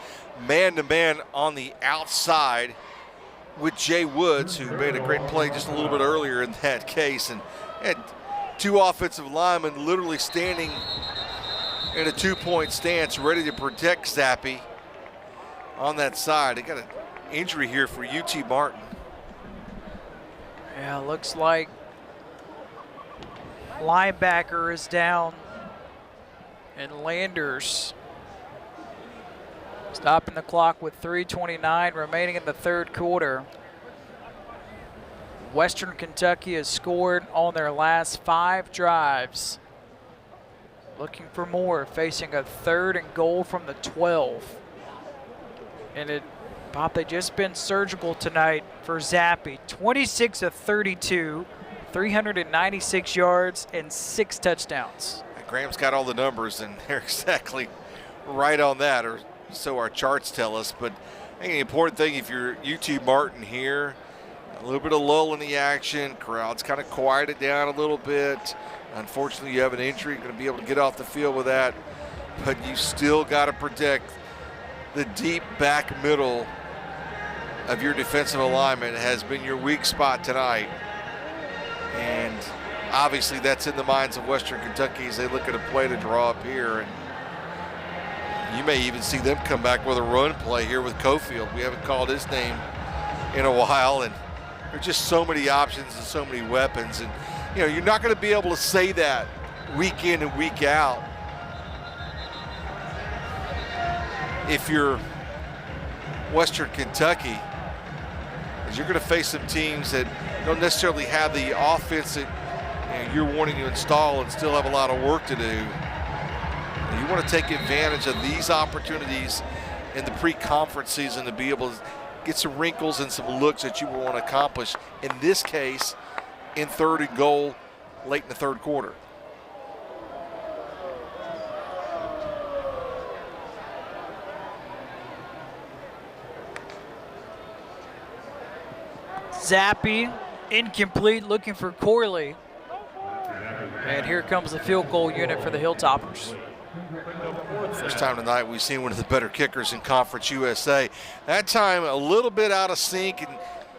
man-to-man on the outside with Jay Woods, who made a great play just a little bit earlier in that case, and had 2 offensive linemen literally standing in a 2-point stance ready to protect Zappe on that side. They got an injury here for UT Martin.
Yeah, looks like linebacker is down, and Landers stopping the clock with 3:29 remaining in the 3rd quarter. Western Kentucky has scored on their last 5 drives. Looking for more, facing a 3rd and goal from the 12. And Bob, they've just been surgical tonight for Zappe. 26 of 32, 396 yards, and 6 touchdowns.
Graham's got all the numbers, and they're exactly right on that, or so our charts tell us. But I think the important thing, if you're UT Martin here, A little bit of lull in the action. Crowd's kind of quieted down a little bit. Unfortunately, you have an injury. You're going to be able to get off the field with that. But you still got to protect the deep back middle of your defensive alignment. It has been your weak spot tonight. And obviously that's in the minds of Western Kentucky as they look at a play to draw up here. And you may even see them come back with a run play here with Cofield. We haven't called his name in a while, and there's just so many options and so many weapons. And you know, you're not going to be able to say that week in and week out if you're Western Kentucky, because you're going to face some teams that don't necessarily have the offense that you're wanting to install and still have a lot of work to do. And you want to take advantage of these opportunities in the pre-conference season to be able to get some wrinkles and some looks that you want to accomplish, in this case, in 3rd and goal late in the 3rd quarter.
Zappe, incomplete, looking for Corley. And here comes the field goal unit for the Hilltoppers.
First time tonight we've seen one of the better kickers in Conference USA. That time a little bit out of sync, and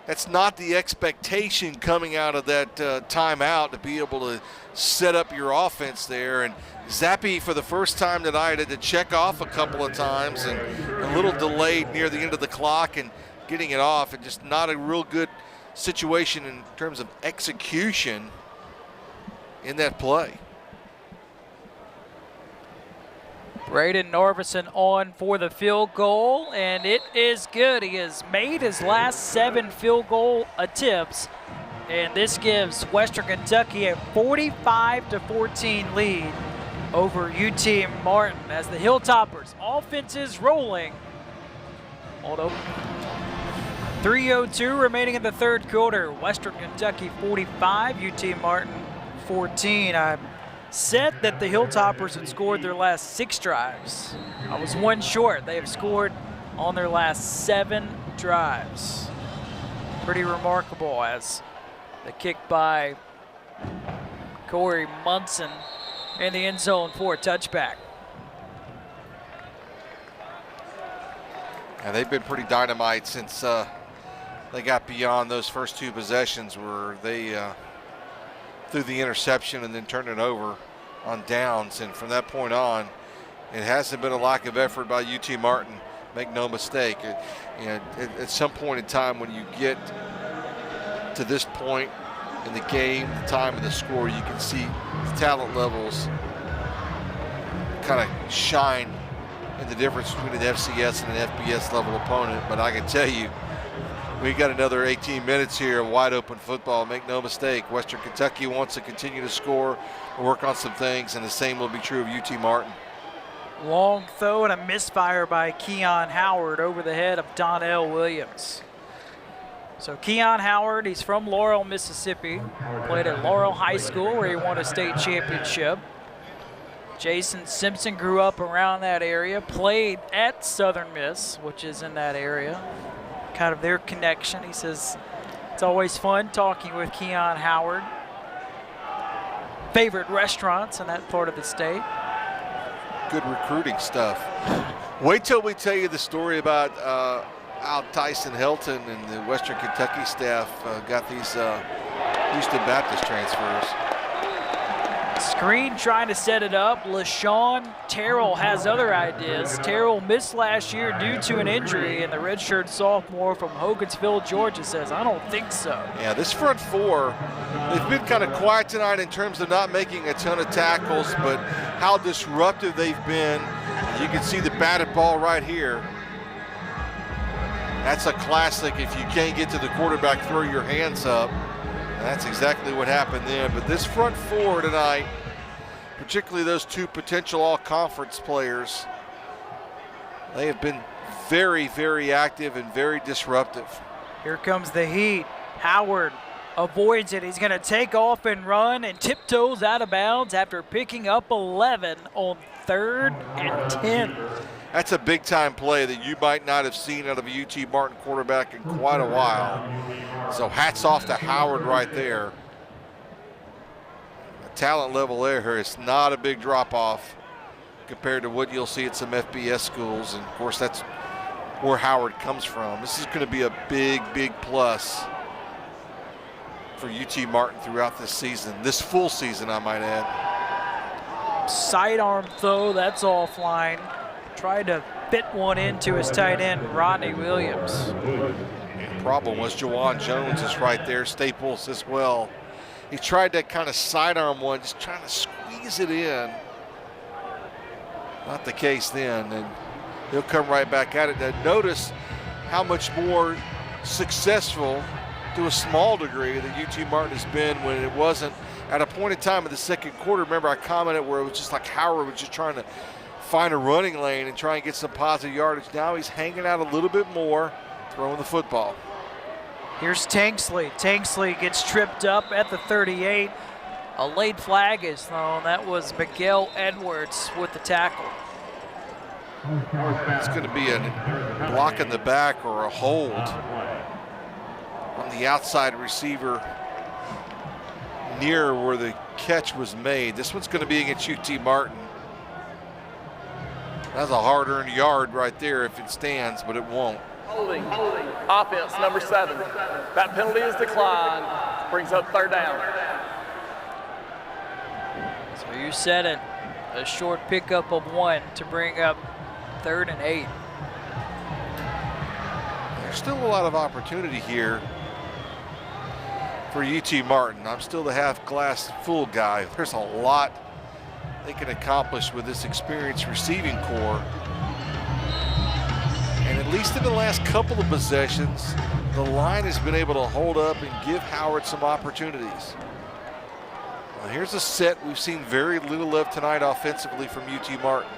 that's not the expectation coming out of that timeout, to be able to set up your offense there. And Zappe, for the first time tonight, had to check off a couple of times and a little delayed near the end of the clock and getting it off, and just not a real good situation in terms of execution in that play.
Braden Narveson on for the field goal, and it is good. He has made his last 7 field goal attempts, and this gives Western Kentucky a 45-14 lead over UT Martin as the Hilltoppers offense is rolling. Although 3:02 remaining in the 3rd quarter. Western Kentucky 45, UT Martin 14. I said that the Hilltoppers had scored their last 6 drives. I was 1 short. They have scored on their last 7 drives. Pretty remarkable, as the kick by Corey Munson in the end zone for a touchback.
And they've been pretty dynamite since they got beyond those first 2 possessions where they threw the interception and then turned it over on downs. And from that point on, it hasn't been a lack of effort by UT Martin. Make no mistake. At some point in time when you get to this point in the game, the time of the score, you can see the talent levels kind of shine in the difference between an FCS and an FBS level opponent. But I can tell you, we got another 18 minutes here of wide open football. Make no mistake, Western Kentucky wants to continue to score, work on some things, and the same will be true of UT Martin.
Long throw and a misfire by Keon Howard over the head of Donnell Williams. So Keon Howard, he's from Laurel, Mississippi. Played at Laurel High School where he won a state championship. Jason Simpson grew up around that area, played at Southern Miss, which is in that area. Kind of their connection. He says it's always fun talking with Keon Howard. Favorite restaurants in that part of the state.
Good recruiting stuff. Wait till we tell you the story about how Tyson Helton and the Western Kentucky staff got these Houston Baptist transfers.
Screen trying to set it up. LaShawn Terrell has other ideas. Terrell missed last year due to an injury, and the redshirt sophomore from Hogansville, Georgia says, I don't think so.
Yeah, this front 4, they've been kind of quiet tonight in terms of not making a ton of tackles, but how disruptive they've been. You can see the batted ball right here. That's a classic. If you can't get to the quarterback, throw your hands up. That's exactly what happened then. But this front 4 tonight, particularly those 2 potential all-conference players, they have been very, very active and very disruptive.
Here comes the heat. Howard avoids it. He's going to take off and run and tiptoes out of bounds after picking up 11 on 3rd and 10.
That's a big-time play that you might not have seen out of a UT Martin quarterback in quite a while. So hats off to Howard right there. The talent level there is not a big drop-off compared to what you'll see at some FBS schools. And, of course, that's where Howard comes from. This is going to be a big, big plus for UT Martin throughout this season, this full season, I might add.
Sidearm throw, that's offline. Tried to fit one into his tight end, Rodney Williams.
And the problem was Juwan Jones is right there, Staples as well. He tried that kind of sidearm one, just trying to squeeze it in. Not the case then, and he'll come right back at it. Now notice how much more successful to a small degree that UT Martin has been when it wasn't at a point in time in the second quarter. Remember I commented where it was just like Howard was just trying to find a running lane and try and get some positive yardage. Now he's hanging out a little bit more, throwing the football.
Here's Tanksley. Tanksley gets tripped up at the 38. A late flag is thrown. That was Miguel Edwards with the tackle.
It's going to be a block in the back or a hold on the outside receiver near where the catch was made. This one's going to be against UT Martin. That's a hard-earned yard right there if it stands, but it won't.
Holding. Offense, number 7. That penalty is declined. Brings up 3rd down.
So you said it. A short pickup of 1 to bring up 3rd and 8.
There's still a lot of opportunity here for UT Martin. I'm still the half glass full guy. There's a lot they can accomplish with this experienced receiving core. And at least in the last couple of possessions, the line has been able to hold up and give Howard some opportunities. Well, here's a set we've seen very little of tonight offensively from UT Martin.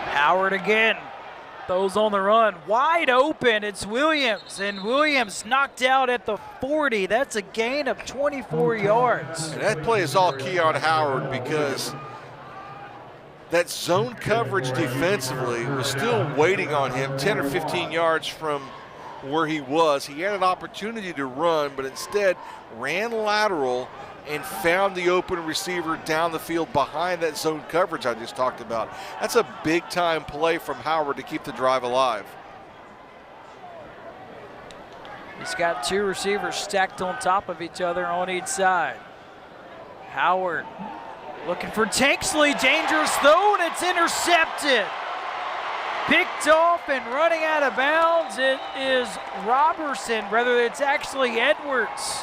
Howard again. Throws on the run, wide open, it's Williams, and Williams knocked out at the 40. That's a gain of 24 yards.
And that play is all key on Howard because that zone coverage defensively was still waiting on him 10 or 15 yards from where he was. He had an opportunity to run, but instead ran lateral and found the open receiver down the field behind that zone coverage I just talked about. That's a big-time play from Howard to keep the drive alive.
He's got 2 receivers stacked on top of each other on each side. Howard looking for Tanksley, dangerous throw, and it's intercepted. Picked off and running out of bounds. It is Robertson, rather it's actually Edwards.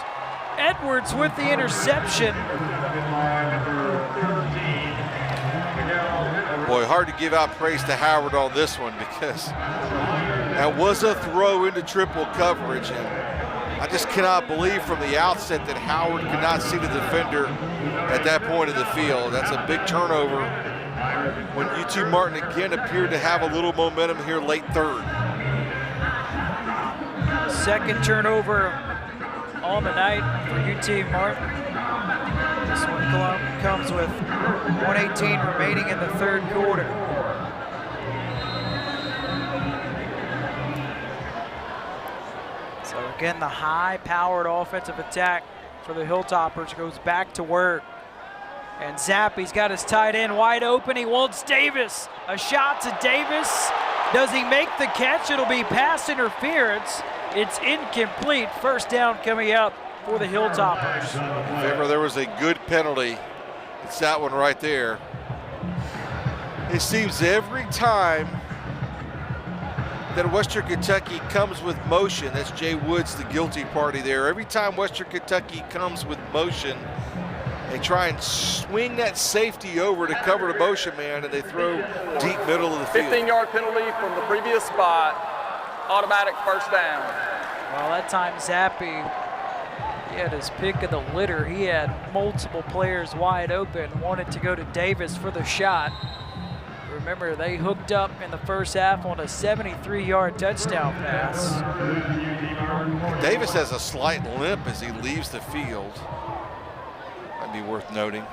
Edwards with the interception.
Boy, hard to give out praise to Howard on this one because that was a throw into triple coverage, and I just cannot believe from the outset that Howard could not see the defender at that point in the field. That's a big turnover when UT Martin again appeared to have a little momentum here late 3rd.
Second turnover on the night for UT Martin. This one comes with 1:18 remaining in the 3rd quarter. So again, the high-powered offensive attack for the Hilltoppers goes back to work. And Zappe's got his tight end wide open. He wants Davis. A shot to Davis. Does he make the catch? It'll be pass interference. It's incomplete. 1st down coming up for the Hilltoppers.
If ever there was a good penalty, it's that one right there. It seems every time that Western Kentucky comes with motion, that's Jay Woods, the guilty party there. Every time Western Kentucky comes with motion, they try and swing that safety over to cover the motion man, and they throw deep middle of the field.
15-yard penalty from the previous spot. Automatic 1st down.
Well, that time Zappe, he had his pick of the litter. He had multiple players wide open, wanted to go to Davis for the shot. Remember, they hooked up in the 1st half on a 73-yard touchdown pass.
Davis has a slight limp as he leaves the field. be worth noting.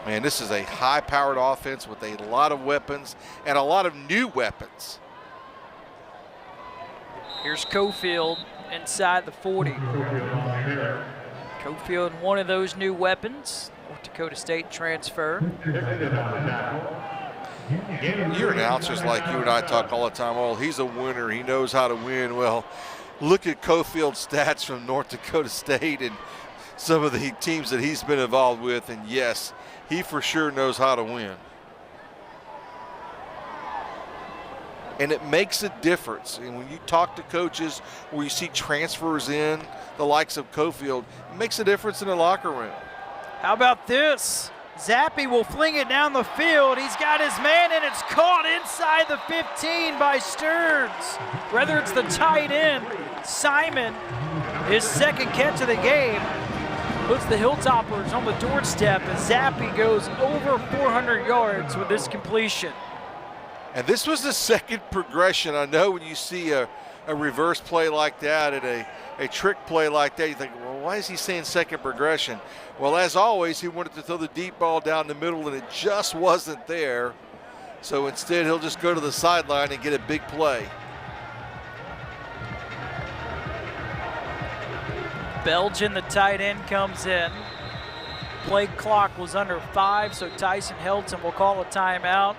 Man, this is a high-powered offense with a lot of weapons and a lot of new weapons.
Here's Cofield inside the 40. Cofield, one of those new weapons. North Dakota State transfer.
Your announcers like you and I talk all the time, oh, he's a winner, he knows how to win. Well, look at Cofield's stats from North Dakota State and some of the teams that he's been involved with, and yes, he for sure knows how to win. And it makes a difference. And when you talk to coaches or you see transfers in, the likes of Cofield, it makes a difference in the locker room.
How about this? Zappe will fling it down the field. He's got his man, and it's caught inside the 15 by Stearns. Whether it's the tight end, Simon, his second catch of the game, puts the Hilltoppers on the doorstep as Zappe goes over 400 yards with this completion.
And this was the second progression. I know when you see a reverse play like that and a trick play like that, you think, well, why is he saying second progression? Well, as always, he wanted to throw the deep ball down the middle, and it just wasn't there. So instead, he'll just go to the sideline and get a big play.
Belgian, the tight end, comes in. Play clock was under 5, so Tyson Helton will call a timeout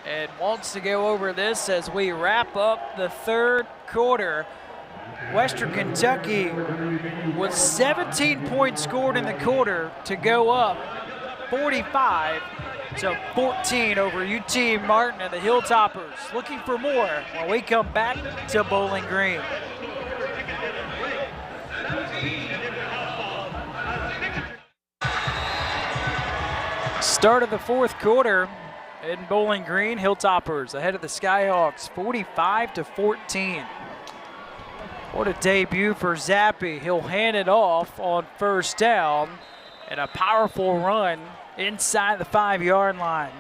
and wants to go over this as we wrap up the third quarter. Western Kentucky with 17 points scored in the quarter to go up 45-14 over UT Martin and the Hilltoppers. Looking for more when we come back to Bowling Green. Start of the fourth quarter in Bowling Green. Hilltoppers ahead of the Skyhawks 45-14. What a debut for Zappe. He'll hand it off on first down and a powerful run inside the 5-yard line.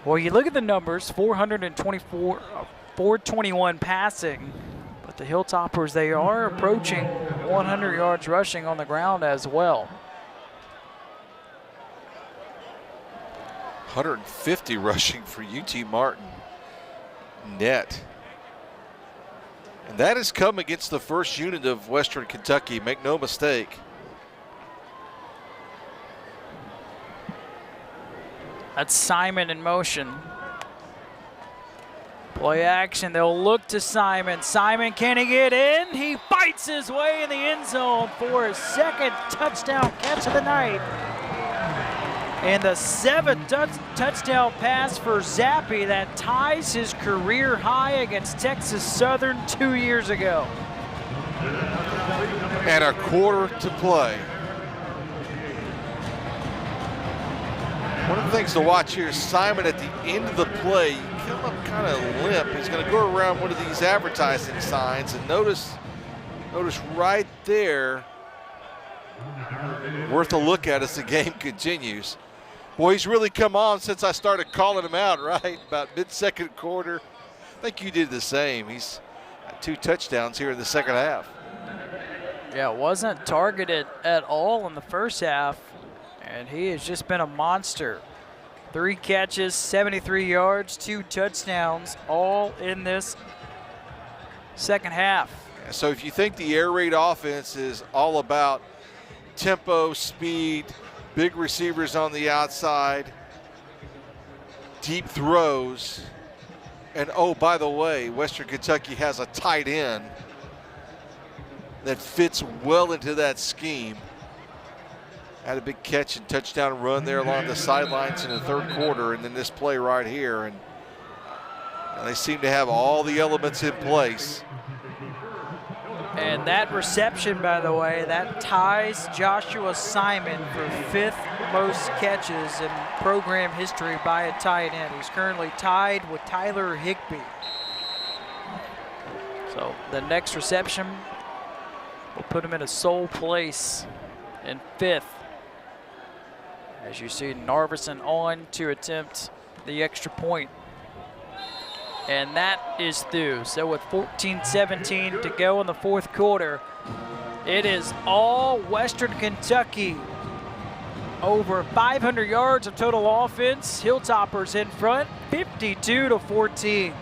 Well, you look at the numbers, 421 passing, but the Hilltoppers, they are approaching 100 yards rushing on the ground as well.
150 rushing for UT Martin. Net. And that has come against the first unit of Western Kentucky, make no mistake.
That's Simon in motion. Play action, they'll look to Simon. Simon, can he get in? He fights his way in the end zone for his second touchdown catch of the night. And the 7th touchdown pass for Zappe that ties his career high against Texas Southern 2 years ago.
And a quarter to play. One of the things to watch here is Simon at the end of the play, come up kind of limp. He's going to go around one of these advertising signs, and notice right there, worth a look at as the game continues. Boy, he's really come on since I started calling him out, right? About mid-second quarter. I think you did the same. He's got 2 touchdowns here in the second half.
Yeah, wasn't targeted at all in the first half, and he has just been a monster. 3 catches, 73 yards, 2 touchdowns, all in this second half.
So if you think the air raid offense is all about tempo, speed, big receivers on the outside, deep throws, and oh, by the way, Western Kentucky has a tight end that fits well into that scheme. Had a big catch and touchdown run there along the sidelines in the third quarter, and then this play right here. And they seem to have all the elements in place.
And that reception, by the way, that ties Joshua Simon for 5th most catches in program history by a tight end. He's currently tied with Tyler Higbee. So the next reception will put him in a sole place in 5th. As you see, Narveson on to attempt the extra point. And that is through. So with 14-17 to go in the fourth quarter, It is all Western Kentucky. Over 500 yards of total offense. Hilltoppers in front, 52-14.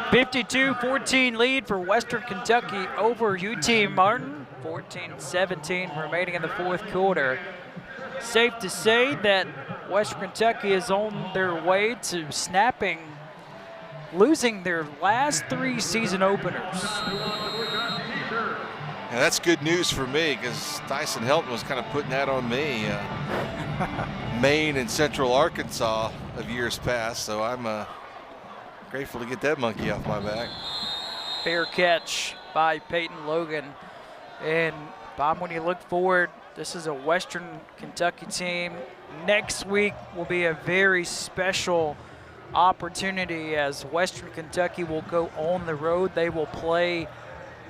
52-14 lead for Western Kentucky over UT Martin. 14-17 remaining in the fourth quarter. Safe to say that Western Kentucky is on their way to losing their last 3 season openers.
And that's good news for me because Tyson Helton was kind of putting that on me. Maine and Central Arkansas of years past, so I'm grateful to get that monkey off my back.
Fair catch by Peyton Logan. And Bob, when you look forward, this is a Western Kentucky team. Next week will be a very special opportunity as Western Kentucky will go on the road. They will play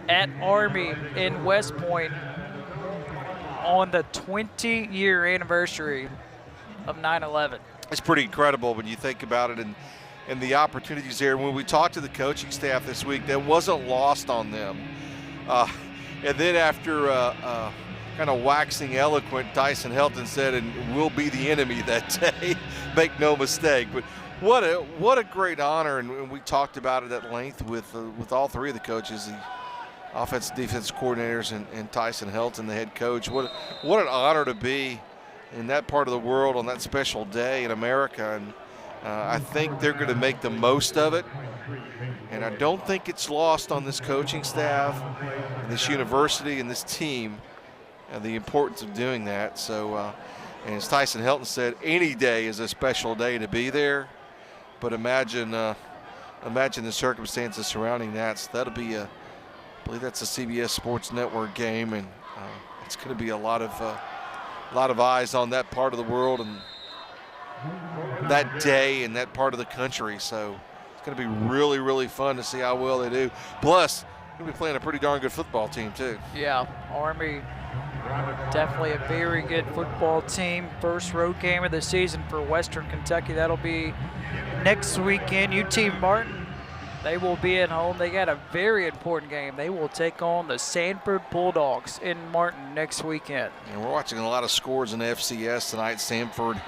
at Army in West Point on the 20-year anniversary of 9/11.
It's pretty incredible when you think about it and the opportunities there. When we talked to the coaching staff this week, that wasn't lost on them. And then after kind of waxing eloquent, Tyson Helton said, and we'll be the enemy that day. Make no mistake. But what a great honor, and we talked about it at length with all 3 of the coaches, the offense and defense coordinators and Tyson Helton, the head coach. What an honor to be in that part of the world on that special day in America. And I think they're going to make the most of it. And I don't think it's lost on this coaching staff, this university, and this team the importance of doing that. So, and as Tyson Helton said, any day is a special day to be there. But imagine the circumstances surrounding that. So that'll be I believe that's a CBS Sports Network game, and it's going to be a lot of eyes on that part of the world and that day and that part of the country. So it's going to be really, really fun to see how well they do. Plus, they're going to be playing a pretty darn good football team too.
Yeah, Army, definitely a very good football team. First road game of the season for Western Kentucky. That'll be next weekend. UT Martin, they will be at home. They got a very important game. They will take on the Sanford Bulldogs in Martin next weekend.
And we're watching a lot of scores in the FCS tonight. Sanford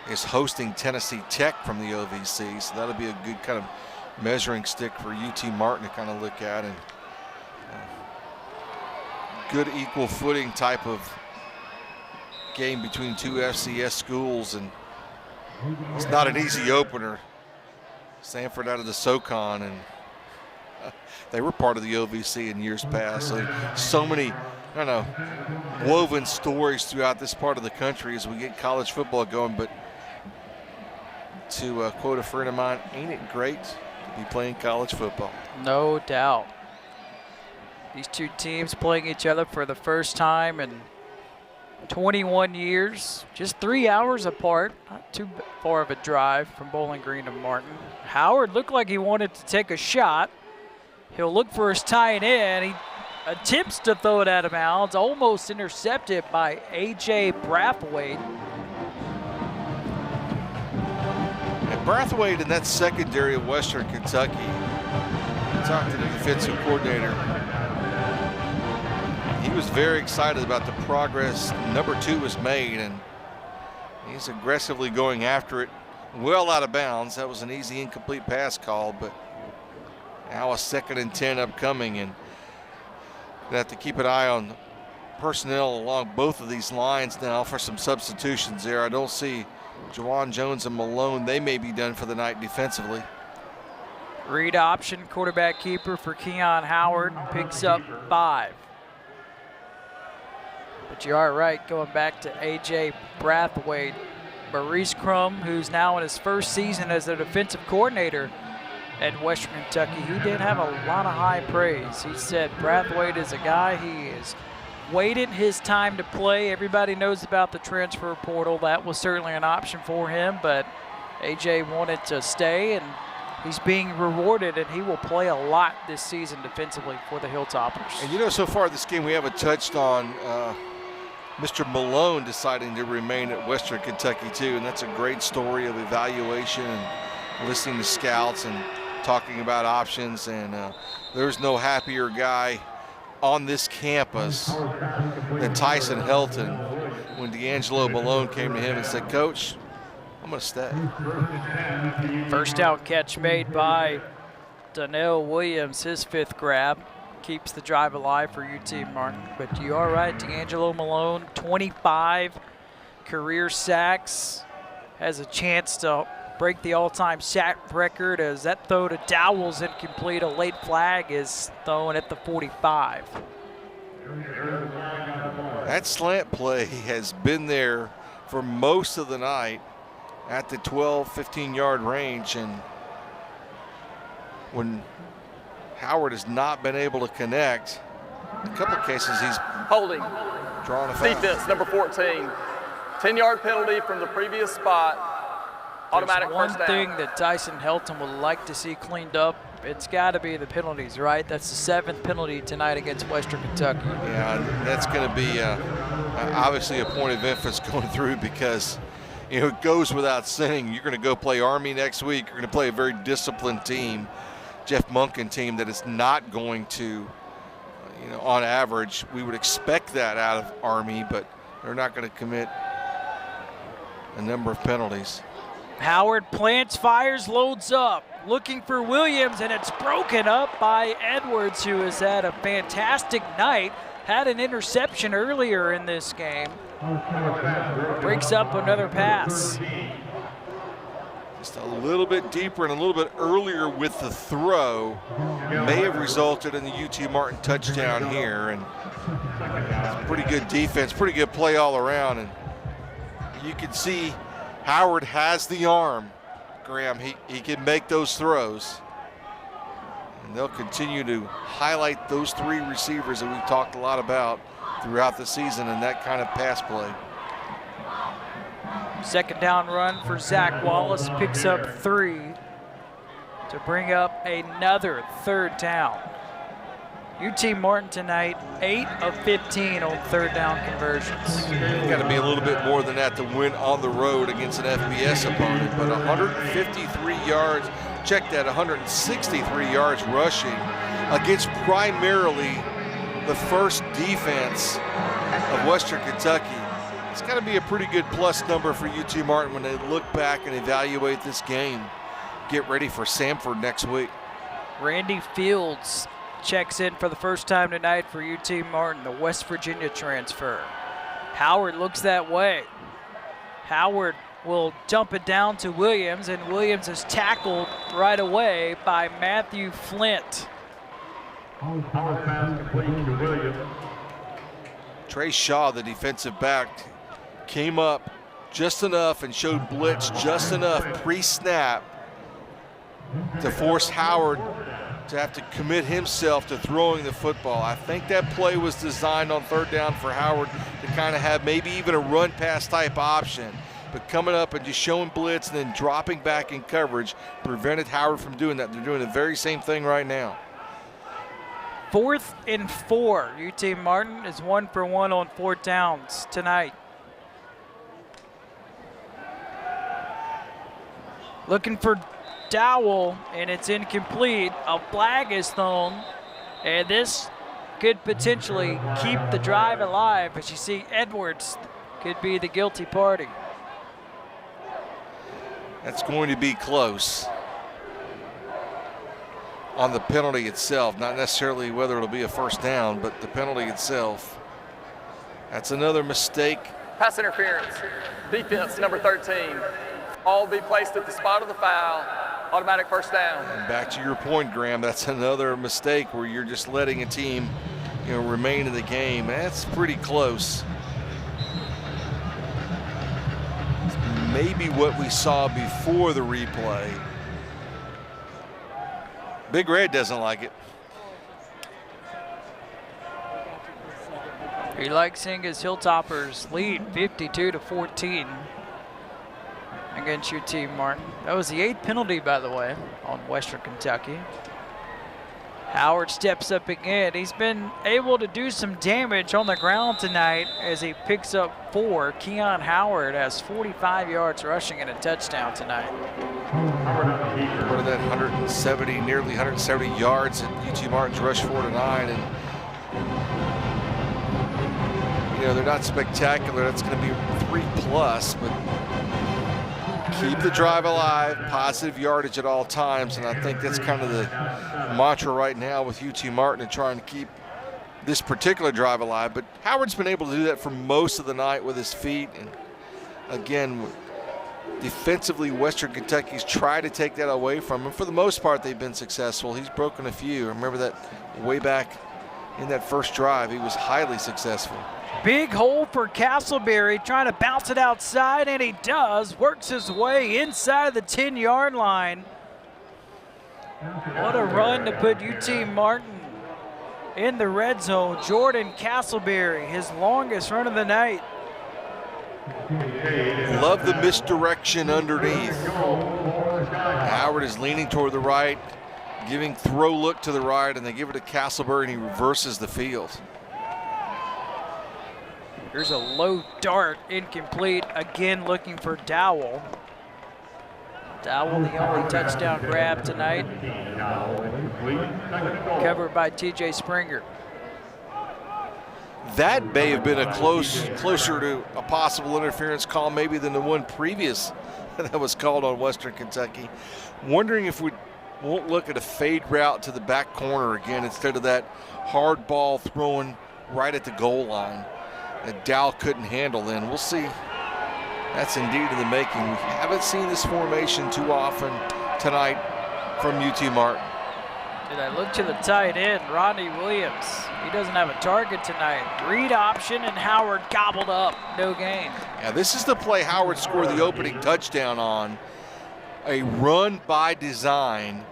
is hosting Tennessee Tech from the OVC, so that'll be a good kind of measuring stick for UT Martin to kind of look at, and good equal footing type of game between 2 FCS schools, and it's not an easy opener. Sanford out of the SoCon, and they were part of the OVC in years past. So many, woven stories throughout this part of the country as we get college football going. But to quote a friend of mine, ain't it great to be playing college football?
No doubt. These 2 teams playing each other for the first time in 21 years, just 3 hours apart, not too far of a drive from Bowling Green to Martin. Howard looked like he wanted to take a shot. He'll look for his tight end. He attempts to throw it out of bounds, almost intercepted by A.J. Brathwaite.
And Brathwaite in that secondary of Western Kentucky, talked to the defensive coordinator. He was very excited about the progress number 2 was made, and he's aggressively going after it. Well out of bounds. That was an easy incomplete pass call, but now a 2nd and 10 upcoming, and you have to keep an eye on personnel along both of these lines now for some substitutions there. I don't see Jawan Jones and Malone. They may be done for the night defensively.
Read option, quarterback keeper for Keon Howard, picks up 5. But you are right, going back to A.J. Brathwaite. Maurice Crum, who's now in his first season as a defensive coordinator at Western Kentucky, he did have a lot of high praise. He said Brathwaite is a guy, he is waited his time to play. Everybody knows about the transfer portal. That was certainly an option for him, but A.J. wanted to stay, and he's being rewarded, and he will play a lot this season defensively for the Hilltoppers.
And so far this game we haven't touched on Mr. Malone deciding to remain at Western Kentucky too, and that's a great story of evaluation and listening to scouts and talking about options, and there's no happier guy on this campus than Tyson Helton when D'Angelo Malone came to him and said, Coach, I'm going to stay.
First down catch made by Donnell Williams, his 5th grab. Keeps the drive alive for UT Martin. But you are right, D'Angelo Malone, 25 career sacks, has a chance to break the all-time sack record as that throw to Dowell's incomplete. A late flag is thrown at the 45.
That slant play has been there for most of the night at the 12, 15-yard range, and when Howard has not been able to connect, in a couple of cases he's
Holding.
drawn a foul.
Defense, number 14. 10-yard penalty from the previous spot. Automatic
There's one
first down.
thing that Tyson Helton would like to see cleaned up. It's got to be the penalties, right? That's the 7th penalty tonight against Western Kentucky.
Yeah, and that's going to be obviously a point of emphasis going through, because it goes without saying you're going to go play Army next week. You're going to play a very disciplined team, Jeff Monken team, that is not going to, on average, we would expect that out of Army, but they're not going to commit a number of penalties.
Howard plants, fires, loads up, looking for Williams, and it's broken up by Edwards, who has had a fantastic night. Had an interception earlier in this game. Breaks up another pass.
Just a little bit deeper and a little bit earlier with the throw may have resulted in the UT Martin touchdown here. And it's pretty good defense, pretty good play all around. And you can see Howard has the arm, Graham. He can make those throws. And they'll continue to highlight those 3 receivers that we've talked a lot about throughout the season and that kind of pass play.
Second down run for Zach Wallace, picks up 3 to bring up another 3rd down. UT Martin tonight, 8 of 15 on 3rd down conversions.
You got to be a little bit more than that to win on the road against an FBS opponent, but 153 yards, check that, 163 yards rushing against primarily the first defense of Western Kentucky. It's got to be a pretty good plus number for UT Martin when they look back and evaluate this game. Get ready for Samford next week.
Randy Fields checks in for the first time tonight for UT Martin, the West Virginia transfer. Howard looks that way. Howard will dump it down to Williams, and Williams is tackled right away by Matthew Flint.
Trey Shaw, the defensive back, came up just enough and showed blitz just enough pre-snap to force Howard to have to commit himself to throwing the football. I think that play was designed on 3rd down for Howard to kind of have maybe even a run pass type option, but coming up and just showing blitz and then dropping back in coverage prevented Howard from doing that. They're doing the very same thing right now.
4th and 4. UT Martin is 1 for 1 on 4th downs tonight. Looking for Dowell, and it's incomplete. A flag is thrown, and this could potentially keep the drive alive. As you see, Edwards could be the guilty party.
That's going to be close on the penalty itself, not necessarily whether it'll be a first down, but the penalty itself. That's another mistake.
Pass interference. Defense, number 13. All be placed at the spot of the foul. Automatic first down.
And back to your point, Graham, that's another mistake where you're just letting a team, remain in the game. That's pretty close. Maybe what we saw before the replay. Big Red doesn't like it.
He likes seeing his Hilltoppers lead 52-14 against UT Martin. That was the 8th penalty, by the way, on Western Kentucky. Howard steps up again. He's been able to do some damage on the ground tonight as he picks up 4. Keon Howard has 45 yards rushing and a touchdown tonight.
What of that 170, nearly 170 yards that UT Martin's rushed for tonight. And, you know, they're not spectacular. That's going to be 3+, but keep the drive alive, positive yardage at all times. And I think that's kind of the mantra right now with UT Martin and trying to keep this particular drive alive. But Howard's been able to do that for most of the night with his feet. And again, defensively, Western Kentucky's tried to take that away from him. For the most part, they've been successful. He's broken a few. Remember that way back in that first drive, he was highly successful.
Big hole for Castleberry, trying to bounce it outside, and he does. Works his way inside the 10-yard line. What a run to put UT Martin in the red zone. Jordan Castleberry, his longest run of the night.
Love the misdirection underneath. Howard is leaning toward the right, giving throw look to the right, and they give it to Castleberry, and he reverses the field.
Here's a low dart, incomplete. Again, looking for Dowell. Dowell, the only touchdown grab tonight. Covered by TJ Springer.
That may have been a closer to a possible interference call maybe than the one previous that was called on Western Kentucky. Wondering if we won't look at a fade route to the back corner again instead of that hard ball throwing right at the goal line that Dowell couldn't handle then. We'll see. That's indeed in the making. We haven't seen this formation too often tonight from UT Martin.
Did I look to the tight end, Rodney Williams? He doesn't have a target tonight. Read option, and Howard gobbled up. No gain.
Yeah, this is the play Howard scored the opening touchdown on. A run by design,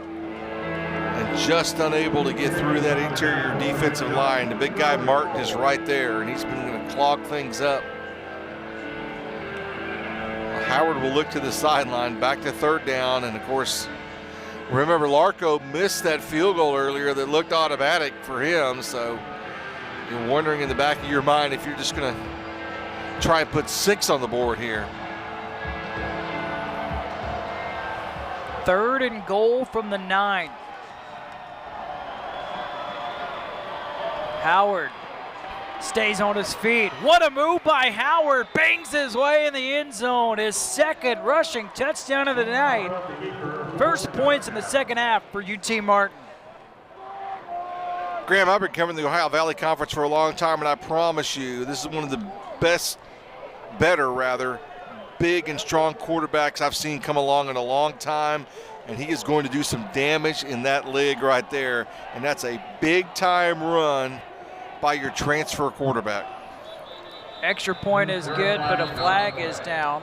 and just unable to get through that interior defensive line. The big guy Martin is right there, and he's been going to clog things up. Well, Howard will look to the sideline, back to third down, and of course, remember Larco missed that field goal earlier that looked automatic for him, so you're wondering in the back of your mind if you're just going to try and put 6 on the board here.
3rd and goal from the 9. Howard stays on his feet. What a move by Howard. Bangs his way in the end zone. His 2nd rushing touchdown of the night. First points in the second half for UT Martin.
Graham, I've been covering the Ohio Valley Conference for a long time, and I promise you this is one of the better, big and strong quarterbacks I've seen come along in a long time, and he is going to do some damage in that leg right there, and that's a big-time run by your transfer quarterback.
Extra point is good, but a flag is down.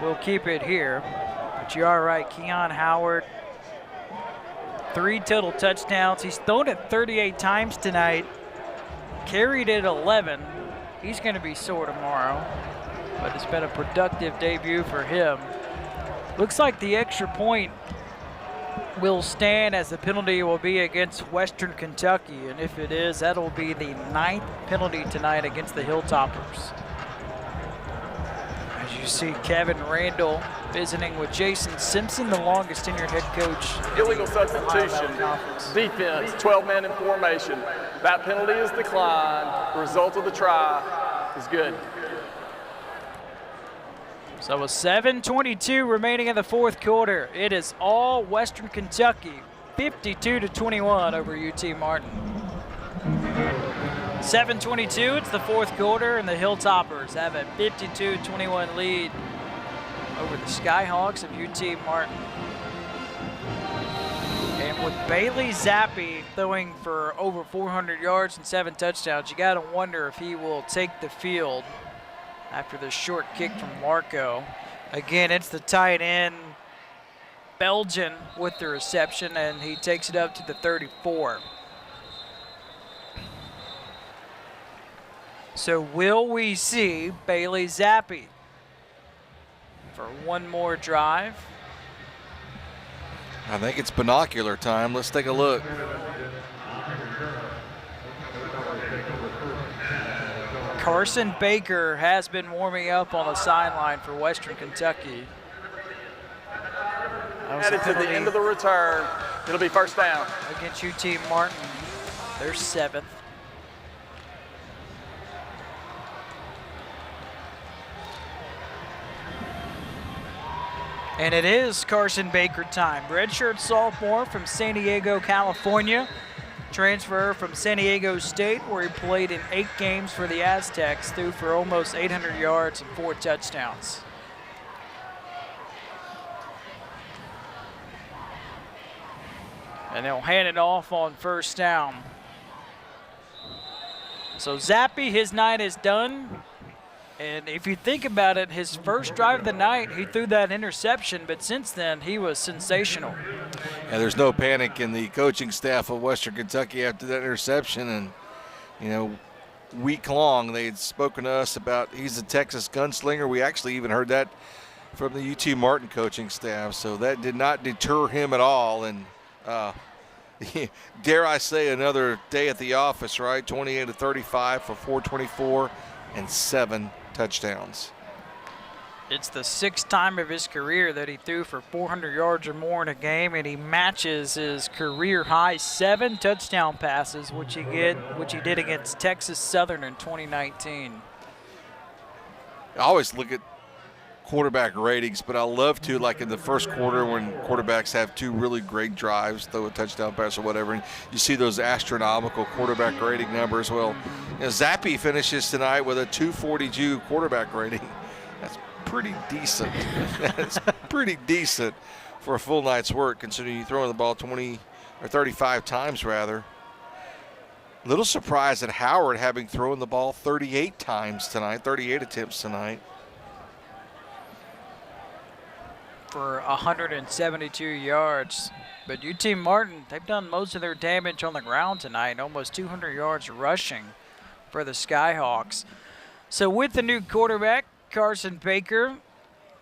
We'll keep it here. But you are right, Keon Howard, 3 total touchdowns. He's thrown it 38 times tonight, carried it 11. He's going to be sore tomorrow, but it's been a productive debut for him. Looks like the extra point will stand, as the penalty will be against Western Kentucky, and if it is, that'll be the 9th penalty tonight against the Hilltoppers. As you see, Kevin Randall visiting with Jason Simpson, the longest tenured head coach.
Illegal substitution, defense, 12-man in formation. That penalty is declined. The result of the try is good.
So with 7:22 remaining in the 4th quarter, it is all Western Kentucky, 52-21 over UT Martin. 7:22, it's the 4th quarter, and the Hilltoppers have a 52-21 lead over the Skyhawks of UT Martin. And with Bailey Zappe throwing for over 400 yards and 7 touchdowns, you got to wonder if he will take the field after the short kick from Larco. Again, it's the tight end, Belgian, with the reception, and he takes it up to the 34. So will we see Bailey Zappe for one more drive?
I think it's binocular time. Let's take a look.
Carson Baker has been warming up on the sideline for Western Kentucky. was
added
a
to the
penalty
end of the return. It'll be first down.
against UT Martin. Their 7th. And it is Carson Baker time. Redshirt sophomore from San Diego, California. Transfer from San Diego State, where he played in 8 games for the Aztecs, threw for almost 800 yards and 4 touchdowns. And they'll hand it off on first down. So Zappe, his night is done. And if you think about it, his first drive of the night, he threw that interception, but since then, he was sensational.
And there's no panic in the coaching staff of Western Kentucky after that interception. And, you know, week long, they had spoken to us about he's a Texas gunslinger. We actually even heard that from the UT Martin coaching staff. So that did not deter him at all. And dare I say, another day at the office, right? 28 to 35 for 424 and 7 touchdowns.
It's the 6th time of his career that he threw for 400 yards or more in a game, and he matches his career high 7 touchdown passes, which he did against Texas Southern in 2019.
I always look at quarterback ratings, but I love to, like in the first quarter when quarterbacks have 2 really great drives, throw a touchdown pass or whatever, and you see those astronomical quarterback rating numbers. Well, you know, Zappe finishes tonight with a 242 quarterback rating. That's pretty decent. That's pretty decent for a full night's work, considering you throw the ball 20 or 35 times rather. Little surprised at Howard having thrown the ball 38 times tonight, 38 attempts tonight.
For 172 yards. But UT Martin, they've done most of their damage on the ground tonight, almost 200 yards rushing for the Skyhawks. So with the new quarterback, Carson Baker,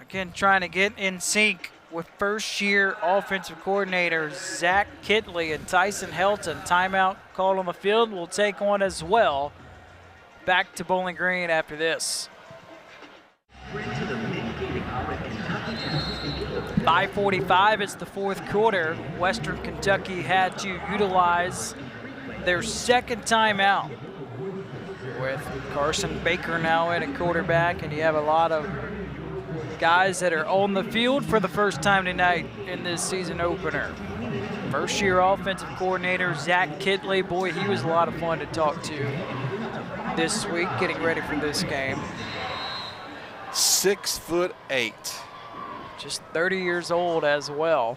again trying to get in sync with first-year offensive coordinator Zach Kitley and Tyson Helton. Timeout called on the field will take on as well. Back to Bowling Green after this. 5:45 is the 4th quarter. Western Kentucky had to utilize their 2nd timeout with Carson Baker now in at quarterback, and you have a lot of guys that are on the field for the first time tonight in this season opener. First-year offensive coordinator Zach Kitley, boy, he was a lot of fun to talk to this week getting ready for this game.
6'8".
Just 30 years old as well.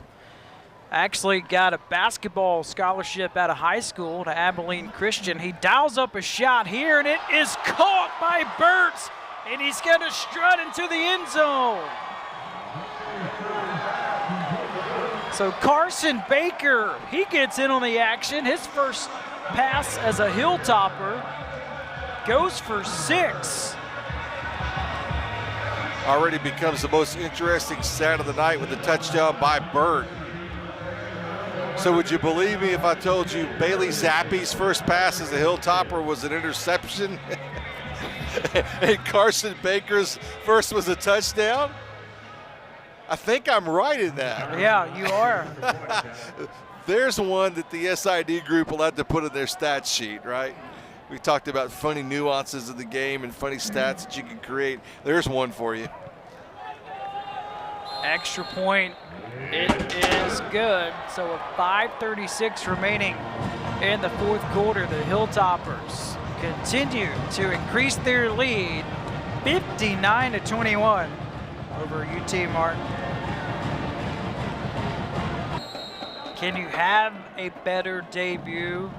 Actually got a basketball scholarship out of high school to Abilene Christian. He dials up a shot here, and it is caught by Burtz, and he's going to strut into the end zone. So Carson Baker, he gets in on the action. His first pass as a Hilltopper goes for 6.
Already becomes the most interesting stat of the night with the touchdown by Burt. So would you believe me if I told you Bailey Zappe's first pass as a Hilltopper was an interception? And Carson Baker's first was a touchdown? I think I'm right in that.
Yeah, you are.
There's one that the SID group will have to put in their stat sheet, right? We talked about funny nuances of the game and funny stats that you can create. There's one for you.
Extra point, it is good. So with 5:36 remaining in the 4th quarter, the Hilltoppers continue to increase their lead, 59-21 over UT Martin. Can you have a better debut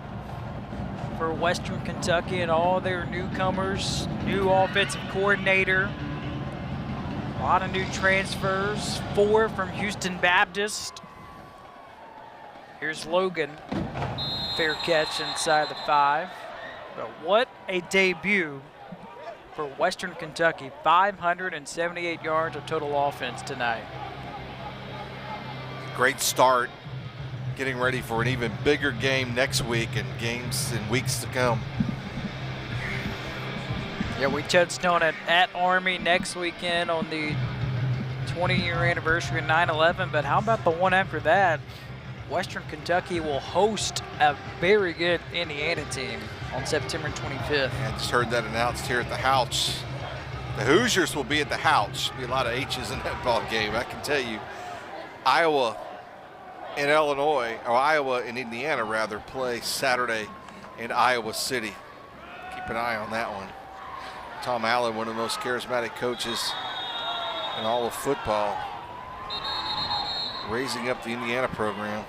for Western Kentucky and all their newcomers, new offensive coordinator, a lot of new transfers, 4 from Houston Baptist. Here's Logan, fair catch inside the 5. But what a debut for Western Kentucky, 578 yards of total offense tonight.
Great start. Getting ready for an even bigger game next week and games in weeks to come.
Yeah, we touched on it at Army next weekend on the 20-year anniversary of 9/11, but how about the one after that? Western Kentucky will host a very good Indiana team on September 25th.
I just heard that announced here at the Houch. The Hoosiers will be at the Houch. Be a lot of H's in that ball game, I can tell you. Iowa and Illinois, or Iowa and Indiana rather, play Saturday in Iowa City. Keep an eye on that one. Tom Allen, one of the most charismatic coaches in all of football, raising up the Indiana program.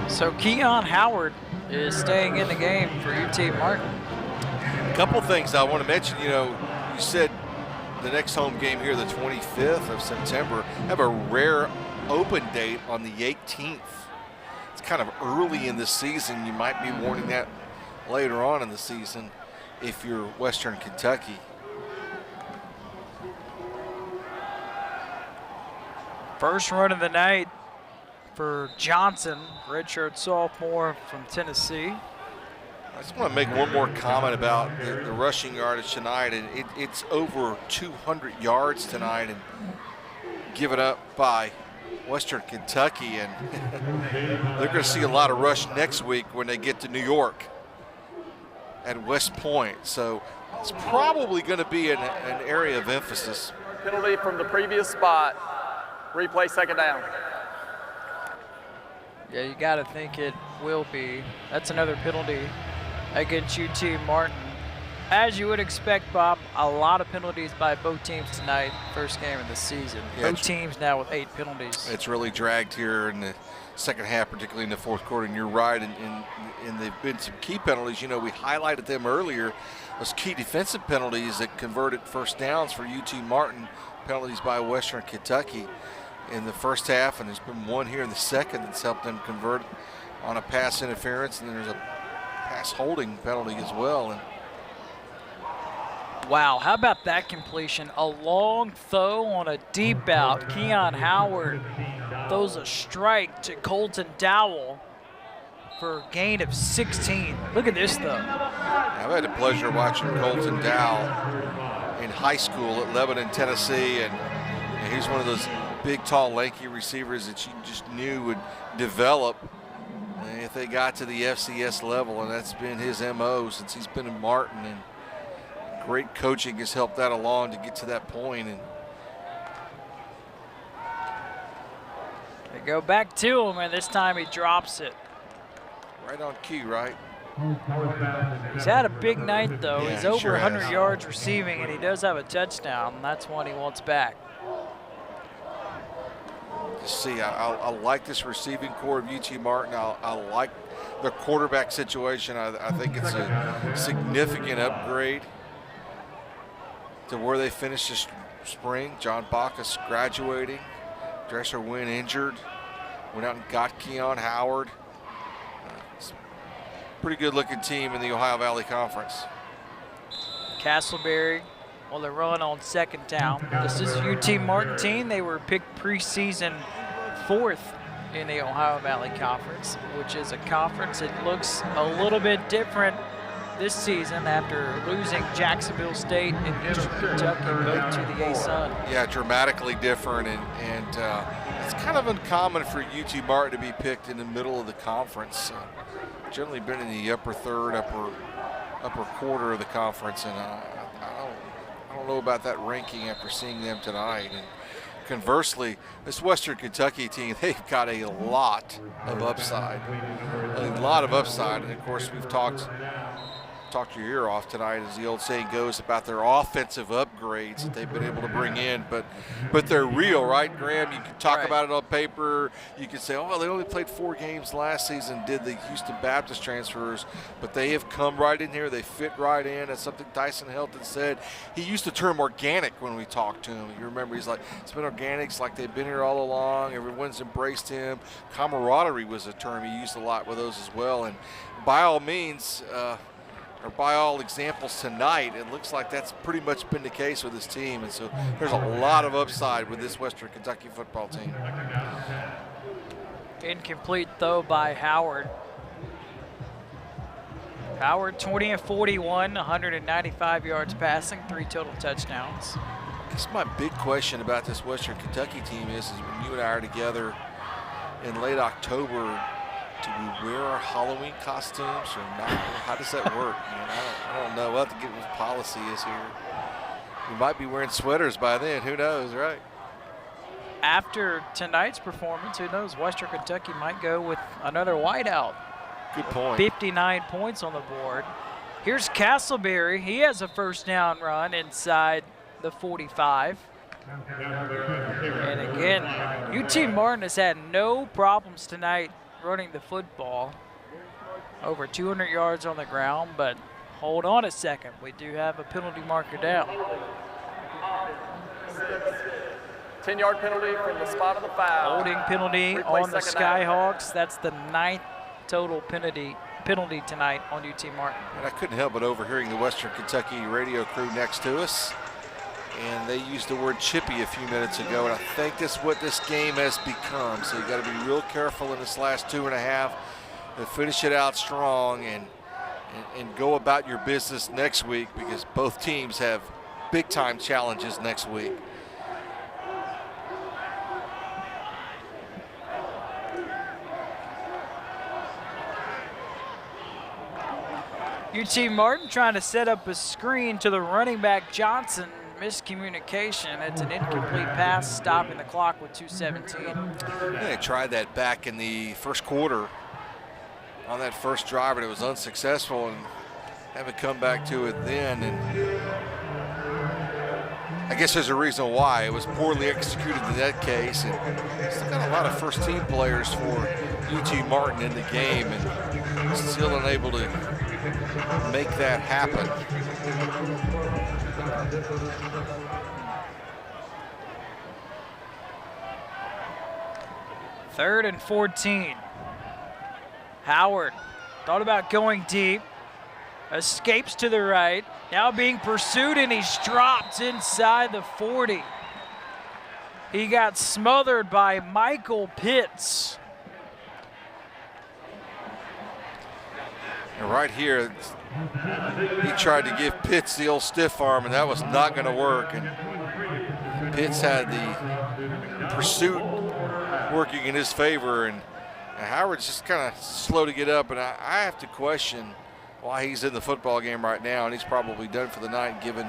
So Keon Howard is staying in the game for UT Martin.
A couple things I want to mention. You know, you said the next home game here, the 25th of September, have a rare open date on the 18th. It's kind of early in the season. You might be warning that later on in the season if you're Western Kentucky.
First run of the night for Johnson, redshirt sophomore from Tennessee.
I just want to make one more comment about the rushing yardage tonight, and it's over 200 yards tonight and given up by Western Kentucky, and they're going to see a lot of rush next week when they get to New York at West Point. So it's probably going to be an area of emphasis.
Penalty from the previous spot. Replay second down.
Yeah, you got to think it will be. That's another penalty against UT Martin. As you would expect, Bob, a lot of penalties by both teams tonight, first game of the season.
Yeah,
both teams now with 8 penalties.
It's really dragged here in the second half, particularly in the fourth quarter, and you're right, and they've been some key penalties. You know, we highlighted them earlier, those key defensive penalties that converted first downs for UT Martin, penalties by Western Kentucky in the first half, and there's been one here in the second that's helped them convert on a pass interference, and there's a pass holding penalty as well. And
wow, how about that completion? A long throw on a deep out. Keon Howard throws a strike to Colton Dowell for a gain of 16. Look at this, though.
I've had the pleasure of watching Colton Dowell in high school at Lebanon, Tennessee, and he's one of those big, tall, lanky receivers that you just knew would develop if they got to the FCS level, and that's been his MO since he's been in Martin, and great coaching has helped that along to get to that point. And
they go back to him, and this time he drops it.
Right on cue, right?
He's had a big night, though.
Yeah,
he's
he
over
sure
100
has.
yards receiving, and he does have a touchdown. That's one he wants back.
See, I like this receiving core of UT Martin. I like their quarterback situation. I think it's a significant upgrade to where they finished this spring. John Bacchus graduating, Dresser Wynn injured, went out and got Keon Howard. It's a pretty good looking team in the Ohio Valley Conference.
Castleberry, well, they're running on second down. This is a UT Martin team. They were picked preseason 4th in the Ohio Valley Conference, which is a conference that looks a little bit different this season after losing Jacksonville State and Eastern Kentucky both to the ASUN.
Yeah, dramatically different, and it's kind of uncommon for UT Martin to be picked in the middle of the conference. Generally been in the upper third, upper quarter of the conference, and I don't know about that ranking after seeing them tonight. And conversely, this Western Kentucky team, they've got a lot of upside. And of course, we've talked your ear off tonight, as the old saying goes, about their offensive upgrades that they've been able to bring in, but they're real, right, Graham? You can talk about it on paper. You can say, oh, well, they only played 4 games last season, did the Houston Baptist transfers, but they have come right in here. They fit right in. That's something Tyson Helton said. He used the term organic when we talked to him. You remember, he's like, it's been organic. It's like they've been here all along. Everyone's embraced him. Camaraderie was a term he used a lot with those as well. And by all means, or by all examples tonight, it looks like that's pretty much been the case with this team. And so there's a lot of upside with this Western Kentucky football team.
Incomplete throw by Howard. Howard 20 of 41, 195 yards passing, 3 total touchdowns.
This is my big question about this Western Kentucky team is when you and I are together in late October, do we wear our Halloween costumes or not? How does that work? I don't know. We'll have to get what policy is here. We might be wearing sweaters by then. Who knows, right?
After tonight's performance, who knows? Western Kentucky might go with another whiteout.
Good point.
59 points on the board. Here's Castleberry. He has a first down run inside the 45. And again, UT Martin has had no problems tonight running the football. Over 200 yards on the ground, but hold on a second. We do have a penalty marker down.
10-yard penalty from the spot of the foul.
Holding penalty
Replay
on the
second down.
Skyhawks. That's the 9th total penalty tonight on UT Martin.
And I couldn't help but overhearing the Western Kentucky radio crew next to us. And they used the word chippy a few minutes ago, and I think that's what this game has become. So you got to be real careful in this last 2.5 to finish it out strong and go about your business next week, because both teams have big-time challenges next week.
UT Martin trying to set up a screen to the running back Johnson. Miscommunication. It's an incomplete pass, stopping the clock with 2:17.
They tried that back in the first quarter on that first drive, and it was unsuccessful, and haven't come back to it then. And I guess there's a reason why. It was poorly executed in that case, and still got a lot of first-team players for UT Martin in the game, and still unable to make that happen.
Third and 14. Howard thought about going deep, escapes to the right, now being pursued, and he's dropped inside the 40. He got smothered by Michael Pitts.
And right here, he tried to give Pitts the old stiff arm, and that was not going to work. And Pitts had the pursuit working in his favor, and Howard's just kind of slow to get up. And I have to question why he's in the football game right now, and he's probably done for the night, given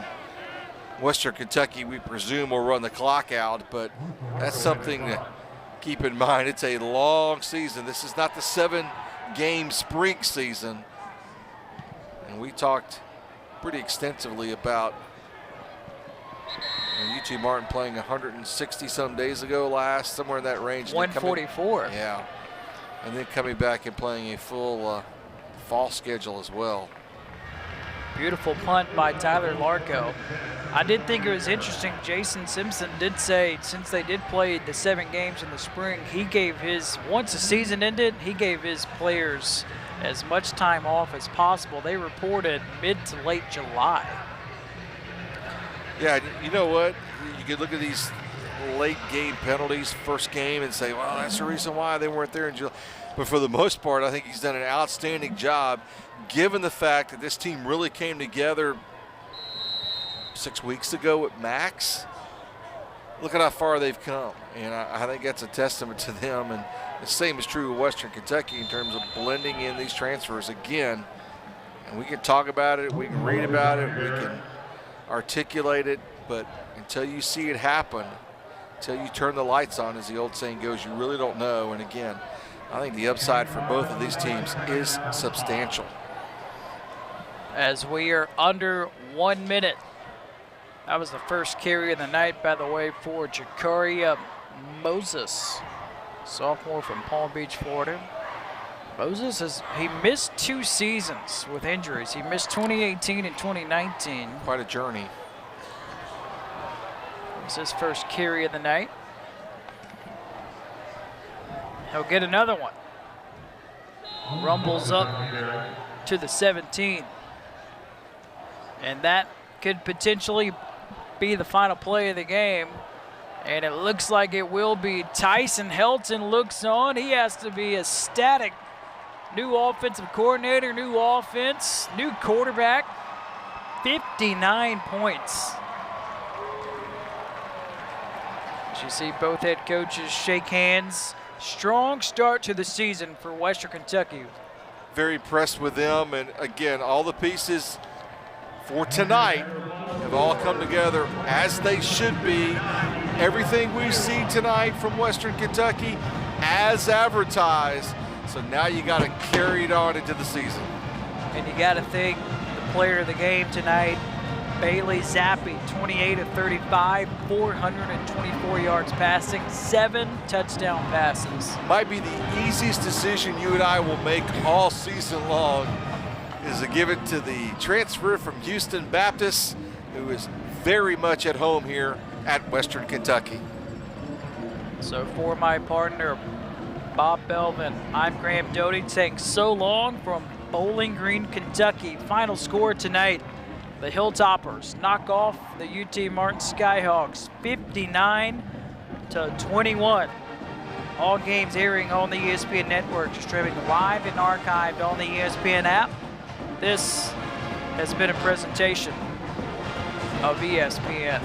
Western Kentucky, we presume, will run the clock out. But that's something to keep in mind. It's a long season. This is not the 7-game spring season. And we talked pretty extensively about UT Martin playing 160-some days ago somewhere in that range.
144.
Yeah. And then coming back and playing a full fall schedule as well.
Beautiful punt by Tyler Larco. I did think it was interesting. Jason Simpson did say, since they did play the 7 games in the spring, he gave once the season ended, he gave his players as much time off as possible. They reported mid to late July.
Yeah, you know what? You could look at these late game penalties, first game, and say, well, that's the reason why they weren't there in July. But for the most part, I think he's done an outstanding job, given the fact that this team really came together 6 weeks ago at max. Look at how far they've come, and I think that's a testament to them. And the same is true of Western Kentucky in terms of blending in these transfers again. And we can talk about it, we can read about it, we can articulate it, but until you see it happen, until you turn the lights on, as the old saying goes, you really don't know. And again, I think the upside for both of these teams is substantial.
As we are under 1 minute. That was the first carry of the night, by the way, for Jakaria Moses, sophomore from Palm Beach, Florida. Moses he missed 2 seasons with injuries. He missed 2018 and 2019.
Quite a journey.
It was his first carry of the night. He'll get another one. Rumbles up to the 17. And that could potentially be the final play of the game. And it looks like it will be. Tyson Helton looks on. He has to be ecstatic. New offensive coordinator, new offense, new quarterback. 59 points. As you see both head coaches shake hands. Strong start to the season for Western Kentucky.
Very impressed with them, and again, all the pieces for tonight have all come together as they should be. Everything we see tonight from Western Kentucky as advertised. So now you got to carry it on into the season.
And you got to think the player of the game tonight, Bailey Zappe, 28 of 35, 424 yards passing, 7 touchdown passes.
Might be the easiest decision you and I will make all season long is to give it to the transfer from Houston Baptist, who is very much at home here at Western Kentucky.
So for my partner, Bob Belvin, I'm Graham Doty saying so long from Bowling Green, Kentucky. Final score tonight, the Hilltoppers knock off the UT Martin Skyhawks 59-21. All games airing on the ESPN network, streaming live and archived on the ESPN app. This has been a presentation of ESPN.